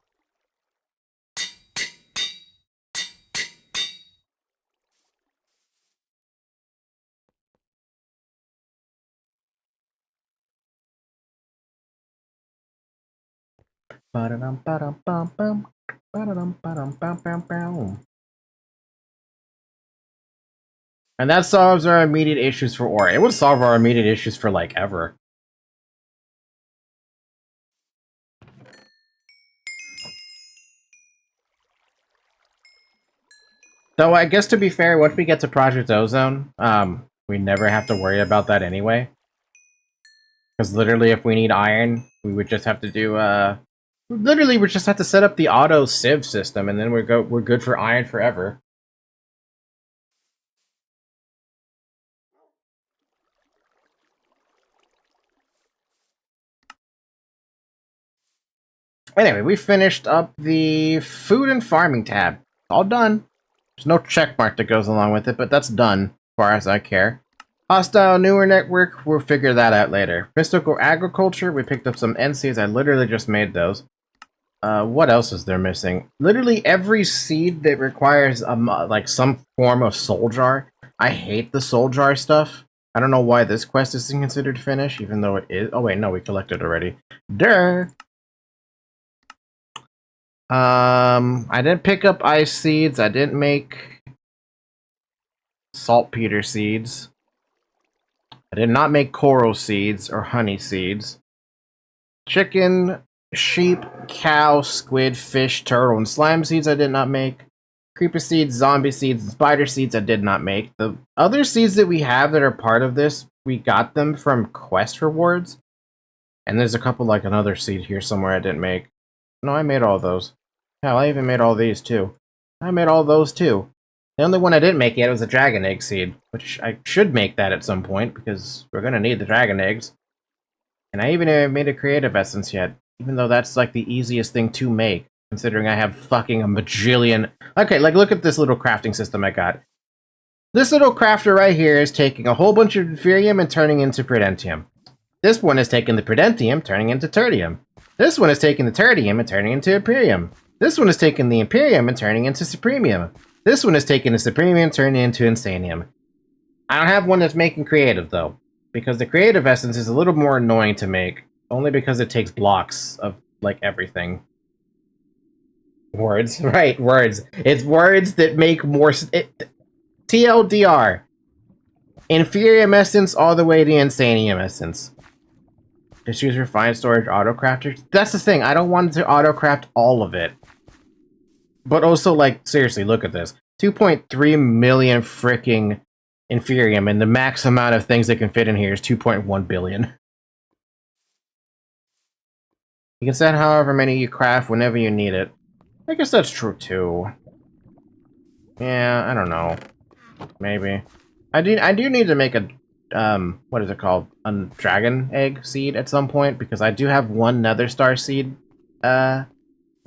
Speaker 1: And that solves our immediate issues for ore. It would solve our immediate issues for, like, ever. Though, I guess to be fair, once we get to Project Ozone, we never have to worry about that anyway. Because literally, if we need iron, we would just have to do, literally, we just have to set up the auto sieve system, and then we're good for iron forever. Anyway, we finished up the food and farming tab. All done. There's no check mark that goes along with it, but that's done, as far as I care. Hostile newer network, we'll figure that out later. Mystical agriculture, we picked up some end seeds. I literally just made those. What else is there missing? Literally every seed that requires like some form of soul jar. I hate the soul jar stuff. I don't know why this quest isn't considered finished, even though it is. Oh wait, no, we collected already. Duh. I didn't pick up ice seeds. I didn't make saltpeter seeds. I did not make coral seeds or honey seeds. Chicken, sheep, cow, squid, fish, turtle, and slime seeds I did not make. Creeper seeds, zombie seeds, and spider seeds I did not make. The other seeds that we have that are part of this, we got them from quest rewards. And there's a couple, like another seed here somewhere I didn't make. No, I made all those. Hell, I even made all these too. I made all those too. The only one I didn't make yet was a dragon egg seed, which I should make that at some point, because we're gonna need the dragon eggs. And I even haven't made a creative essence yet, even though that's like the easiest thing to make, considering I have fucking a bajillion... Okay, like look at this little crafting system I got. This little crafter right here is taking a whole bunch of inferium and turning into prudentium. This one is taking the prudentium, turning into tertium. This one is taking the tertium and turning into imperium. This one is taking the Imperium and turning into Supremium. This one is taking the Supremium and turning into Insanium. I don't have one that's making creative, though, because the creative essence is a little more annoying to make, only because it takes blocks of, like, everything. Words, right, words. It's words that make more... TLDR. Inferium essence all the way to Insanium essence. Just use refined storage autocrafters. That's the thing, I don't want to autocraft all of it. But also, like, seriously, look at this. 2.3 million freaking inferium, and the max amount of things that can fit in here is 2.1 billion. You can set however many you craft whenever you need it. I guess that's true, too. Yeah, I don't know. Maybe. I do need to make a, what is it called? A dragon egg seed at some point, because I do have one nether star seed,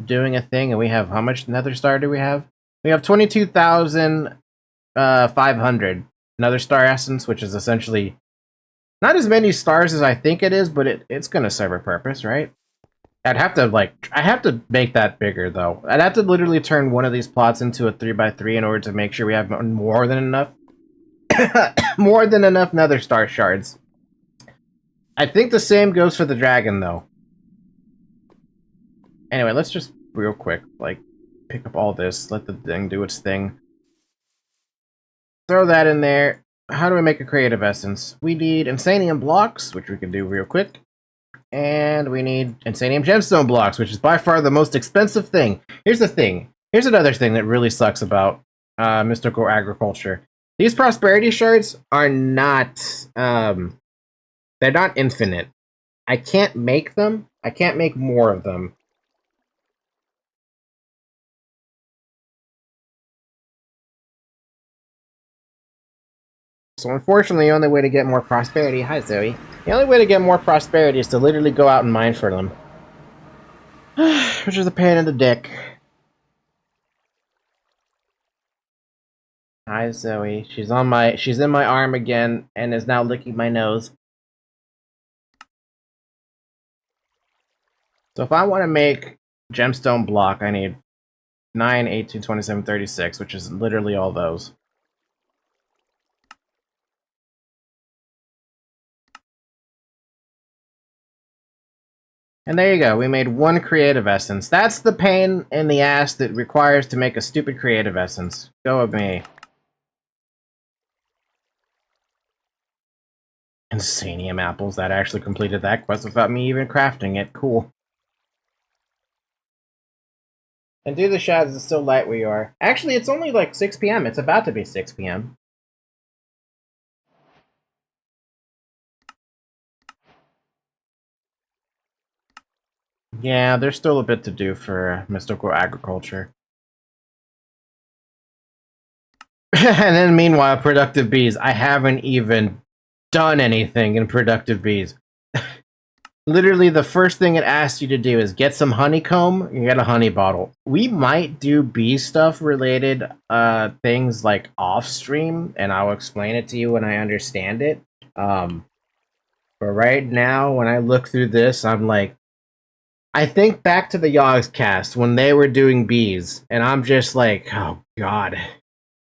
Speaker 1: doing a thing, and we have, how much nether star do we have? We have 22,500 nether star essence, which is essentially Not as many stars as I think it is, but it's gonna serve a purpose, right? I have to make that bigger, though. I'd have to literally turn one of these plots into a 3x3 in order to make sure we have more than enough. More than enough nether star shards. I think the same goes for the dragon, though. Anyway, let's just real quick, like, pick up all this, let the thing do its thing. Throw that in there. How do we make a creative essence? We need insanium blocks, which we can do real quick. And we need insanium gemstone blocks, which is by far the most expensive thing. Here's the thing. Here's another thing that really sucks about mystical agriculture. These prosperity shards are not, they're not infinite. I can't make them. I can't make more of them. So unfortunately, the only way to get more prosperity... Hi, Zoe. The only way to get more prosperity is to literally go out and mine for them. Which is a pain in the dick. Hi, Zoe. She's in my arm again, and is now licking my nose. So if I want to make gemstone block, I need 9, 18, 27, 36, which is literally all those. And there you go, we made one creative essence. That's the pain in the ass that requires to make a stupid creative essence. Go with me. Insanium apples, that actually completed that quest without me even crafting it. Cool. And do the shadows, it's still light where you are. Actually, it's only like 6 p.m. It's about to be 6 p.m. Yeah, there's still a bit to do for mystical agriculture. And then meanwhile, productive bees. I haven't even done anything in productive bees. Literally, the first thing it asks you to do is get some honeycomb, you get a honey bottle. We might do bee stuff related things like off stream, and I'll explain it to you when I understand it. But right now, when I look through this, I'm like, I think back to the Yogscast when they were doing bees, and I'm just like, oh god.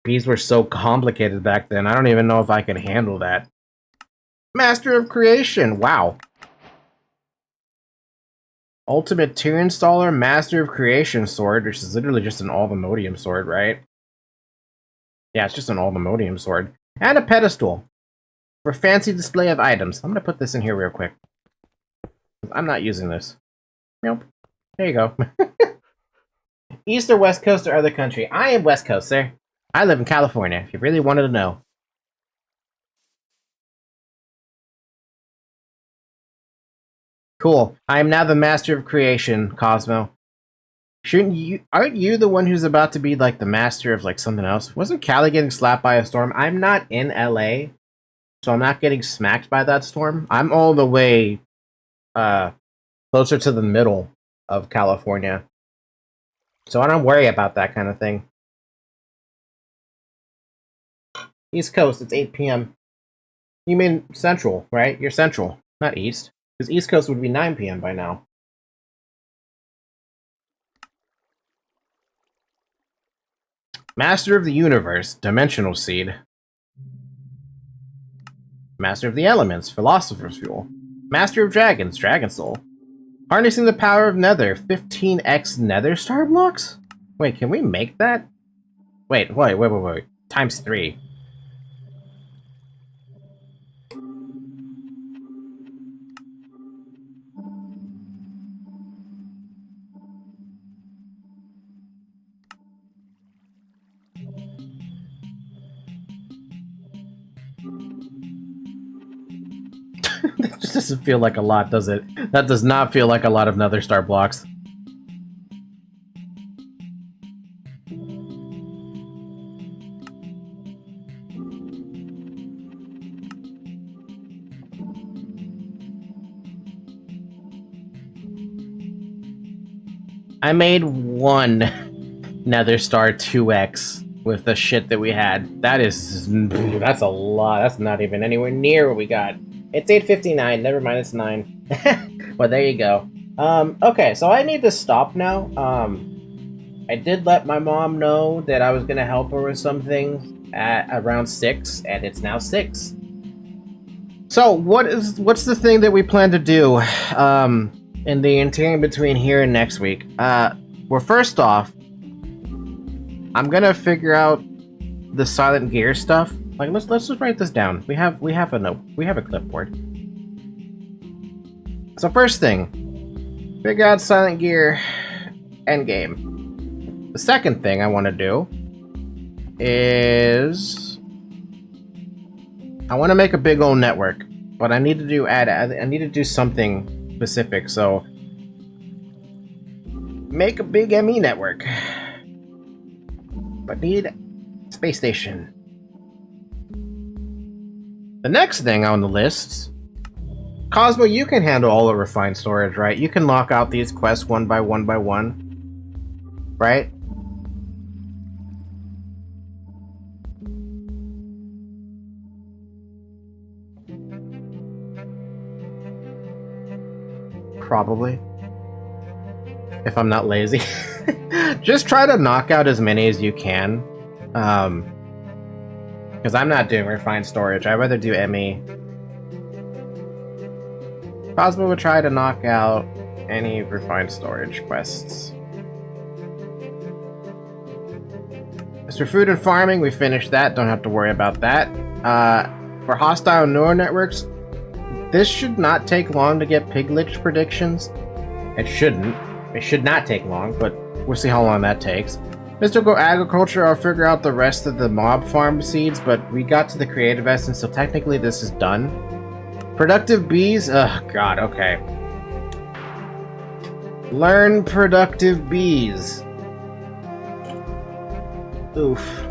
Speaker 1: Bees were so complicated back then, I don't even know if I can handle that. Master of Creation, wow. Ultimate Tier Installer, Master of Creation sword, which is literally just an all-the-modium sword, right? Yeah, it's just an all-the-modium sword. And a pedestal for fancy display of items. I'm gonna put this in here real quick. I'm not using this. Nope. There you go. East or West Coast or other country? I am West Coast, sir. I live in California, if you really wanted to know. Cool. I am now the Master of Creation, Cosmo. Aren't you the one who's about to be, like, the master of, like, something else? Wasn't Callie getting slapped by a storm? I'm not in LA, so I'm not getting smacked by that storm. I'm all the way, closer to the middle of California. So I don't worry about that kind of thing. East Coast, it's 8 p.m. You mean Central, right? You're Central, not East. Because East Coast would be 9 p.m. by now. Master of the Universe, Dimensional Seed. Master of the Elements, Philosopher's Fuel. Master of Dragons, Dragon Soul. Harnessing the Power of Nether, 15x Nether Star Blocks? Wait, can we make that? Wait. Times 3. That just doesn't feel like a lot, does it? That does not feel like a lot of Nether Star blocks. I made one Nether Star 2x with the shit that we had. That's a lot. That's not even anywhere near what we got It's 8:59. Never mind, it's 9. But there you go. Okay, so I need to stop now. I did let my mom know that I was gonna help her with some things at around 6, and it's now 6. So what's the thing that we plan to do in the interim between here and next week? Well, first off, I'm gonna figure out the silent gear stuff. Like, let's just write this down. We have a note. We have a clipboard. So first thing, figure out silent gear endgame. The second thing I want to do is I want to make a big old network, but I need to do something specific. So make a big ME network, but need space station. The next thing on the list, Cosmo, you can handle all the refined storage, right? You can knock out these quests one by one, right? Probably. If I'm not lazy. Just try to knock out as many as you can. Because I'm not doing refined storage. I'd rather do ME. Cosmo would try to knock out any refined storage quests. As for food and farming, we finished that. Don't have to worry about that. For hostile neural networks, this should not take long to get piglet predictions. It shouldn't. It should not take long, but we'll see how long that takes. Mystical agriculture, I'll figure out the rest of the mob farm seeds, but we got to the creative essence, so technically this is done. Productive bees? Ugh, god, okay. Learn productive bees. Oof.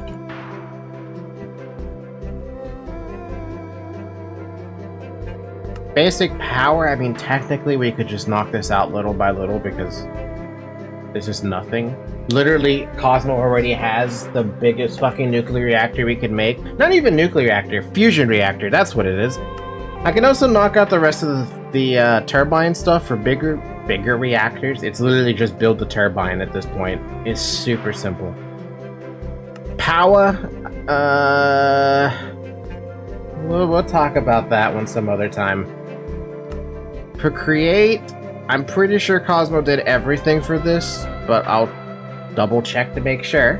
Speaker 1: Basic power, I mean, technically we could just knock this out little by little because this is nothing. Literally, Cosmo already has the biggest fucking nuclear reactor we could make. Not even nuclear reactor, fusion reactor, that's what it is. I can also knock out the rest of the turbine stuff for bigger reactors. It's literally just build the turbine at this point. It's super simple. Power, we'll talk about that one some other time. For create, I'm pretty sure Cosmo did everything for this, but I'll double check to make sure.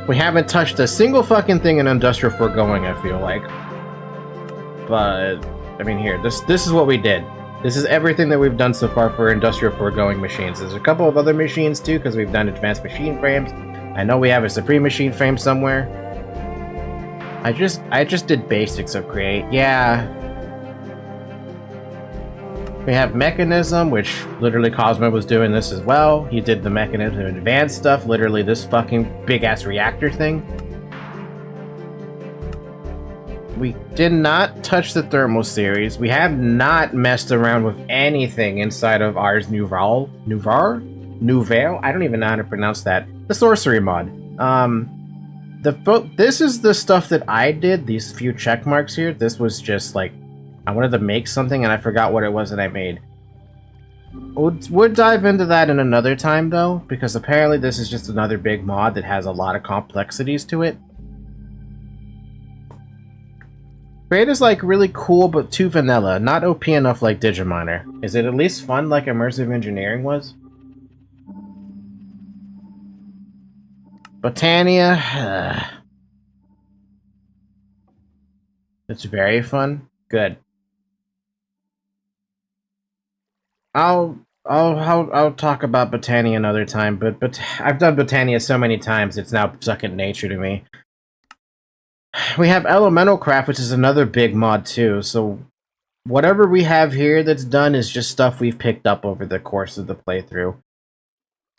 Speaker 1: We haven't touched a single fucking thing in Industrial Foregoing, I feel like. But, I mean, here, this is what we did. This is everything that we've done so far for Industrial Foregoing machines. There's a couple of other machines, too, because we've done advanced machine frames. I know we have a Supreme machine frame somewhere. I just did basics of create. Yeah. We have mechanism, which literally Cosmo was doing this as well. He did the mechanism and advanced stuff, literally this fucking big-ass reactor thing. We did not touch the thermal series. We have not messed around with anything inside of Ars Nouvelle? I don't even know how to pronounce that. The sorcery mod. This is the stuff that I did, these few check marks here. This was just like, I wanted to make something and I forgot what it was that I made. We'll dive into that in another time though, because apparently this is just another big mod that has a lot of complexities to it. Create is like really cool but too vanilla, not OP enough like Digiminer. Is it at least fun like Immersive Engineering was? Botania. It's very fun. Good. I'll talk about Botania another time, but I've done Botania so many times it's now second nature to me. We have Elemental Craft, which is another big mod too, so whatever we have here that's done is just stuff we've picked up over the course of the playthrough.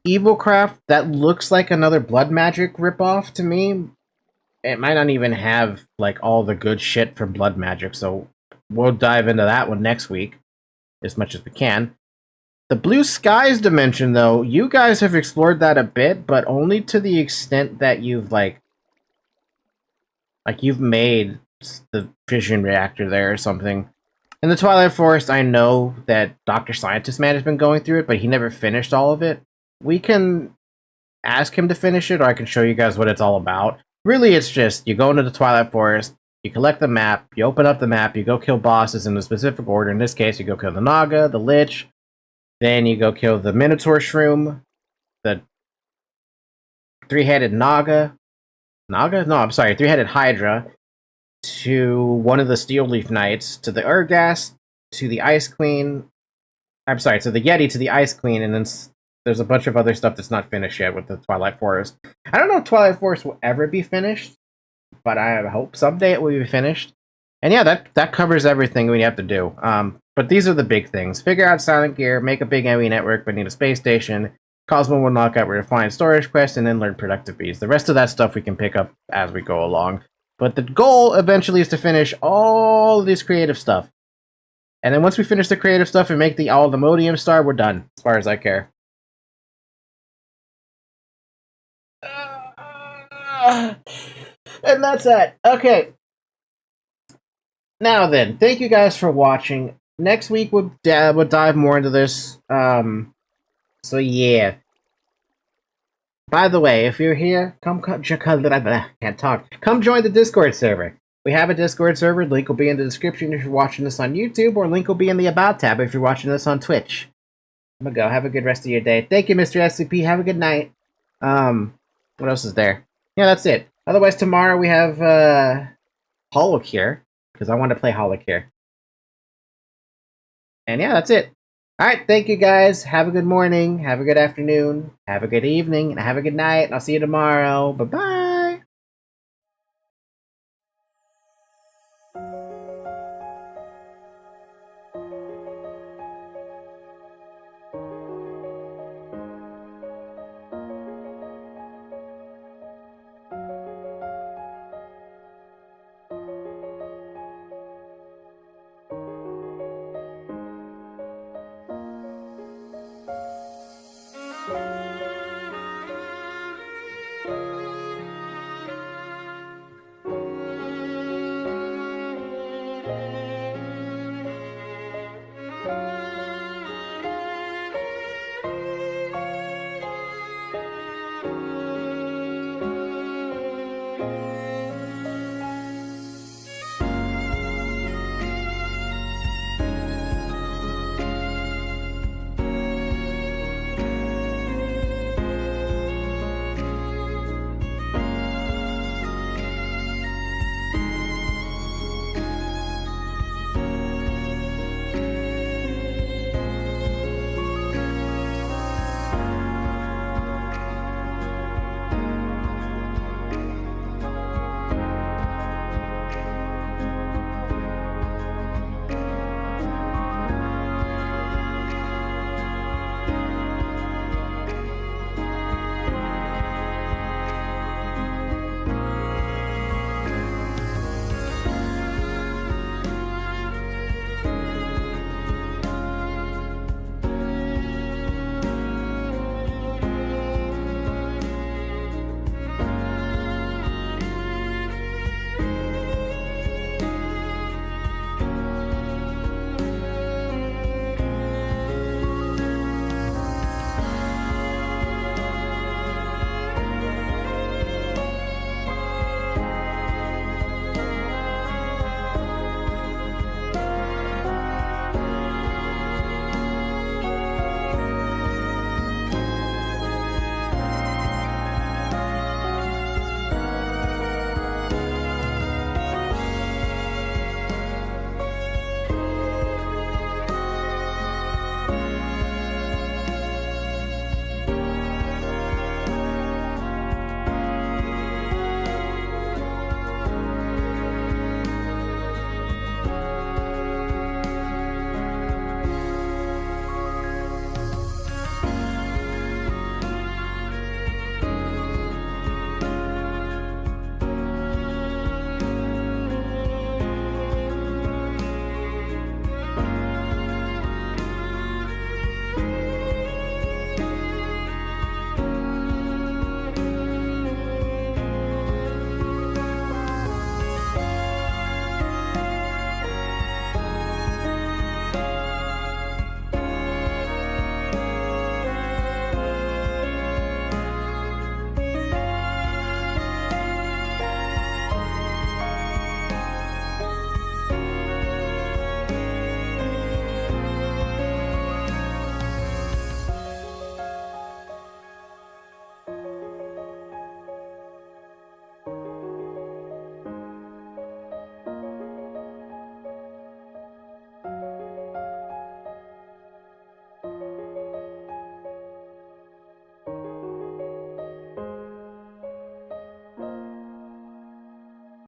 Speaker 1: Evilcraft, that looks like another Blood Magic ripoff to me. It might not even have like all the good shit from Blood Magic, so we'll dive into that one next week as much as we can. The Blue Skies dimension, though, you guys have explored that a bit, but only to the extent that you've like you've made the fission reactor there or something. In the Twilight Forest, I know that Dr. Scientist Man has been going through it, but he never finished all of it. We can ask him to finish it, or I can show you guys what it's all about. Really, it's just you go into the Twilight Forest, you collect the map, you open up the map, you go kill bosses in a specific order. In this case, you go kill the Naga, the Lich, then you go kill the Minotaur Shroom, the three-headed three-headed Hydra, to one of the Steel Leaf Knights, to the Urghast, to the Ice Queen. I'm sorry, to the Yeti, to the Ice Queen, and then there's a bunch of other stuff that's not finished yet with the Twilight Forest. I don't know if Twilight Forest will ever be finished, but I hope someday it will be finished. And yeah, that covers everything we have to do. But these are the big things. Figure out Silent Gear, make a big ME network, but need a space station, Cosmo will knock out refined storage quests, and then learn productive bees. The rest of that stuff we can pick up as we go along. But the goal eventually is to finish all of this creative stuff. And then once we finish the creative stuff and make all the Modium Star, we're done, as far as I care. And that's that. Okay. Now then, thank you guys for watching. Next week we'll dive more into this. So yeah. By the way, if you're here, come can't talk. Come join the Discord server. We have a Discord server. Link will be in the description if you're watching this on YouTube, or link will be in the About tab if you're watching this on Twitch. I'm gonna go. Have a good rest of your day. Thank you, Mr. SCP. Have a good night. What else is there? Yeah, that's it. Otherwise, tomorrow we have Holocure, because I want to play Holocure. And yeah, that's it. Alright, thank you guys. Have a good morning, have a good afternoon, have a good evening, and have a good night. And I'll see you tomorrow. Bye-bye.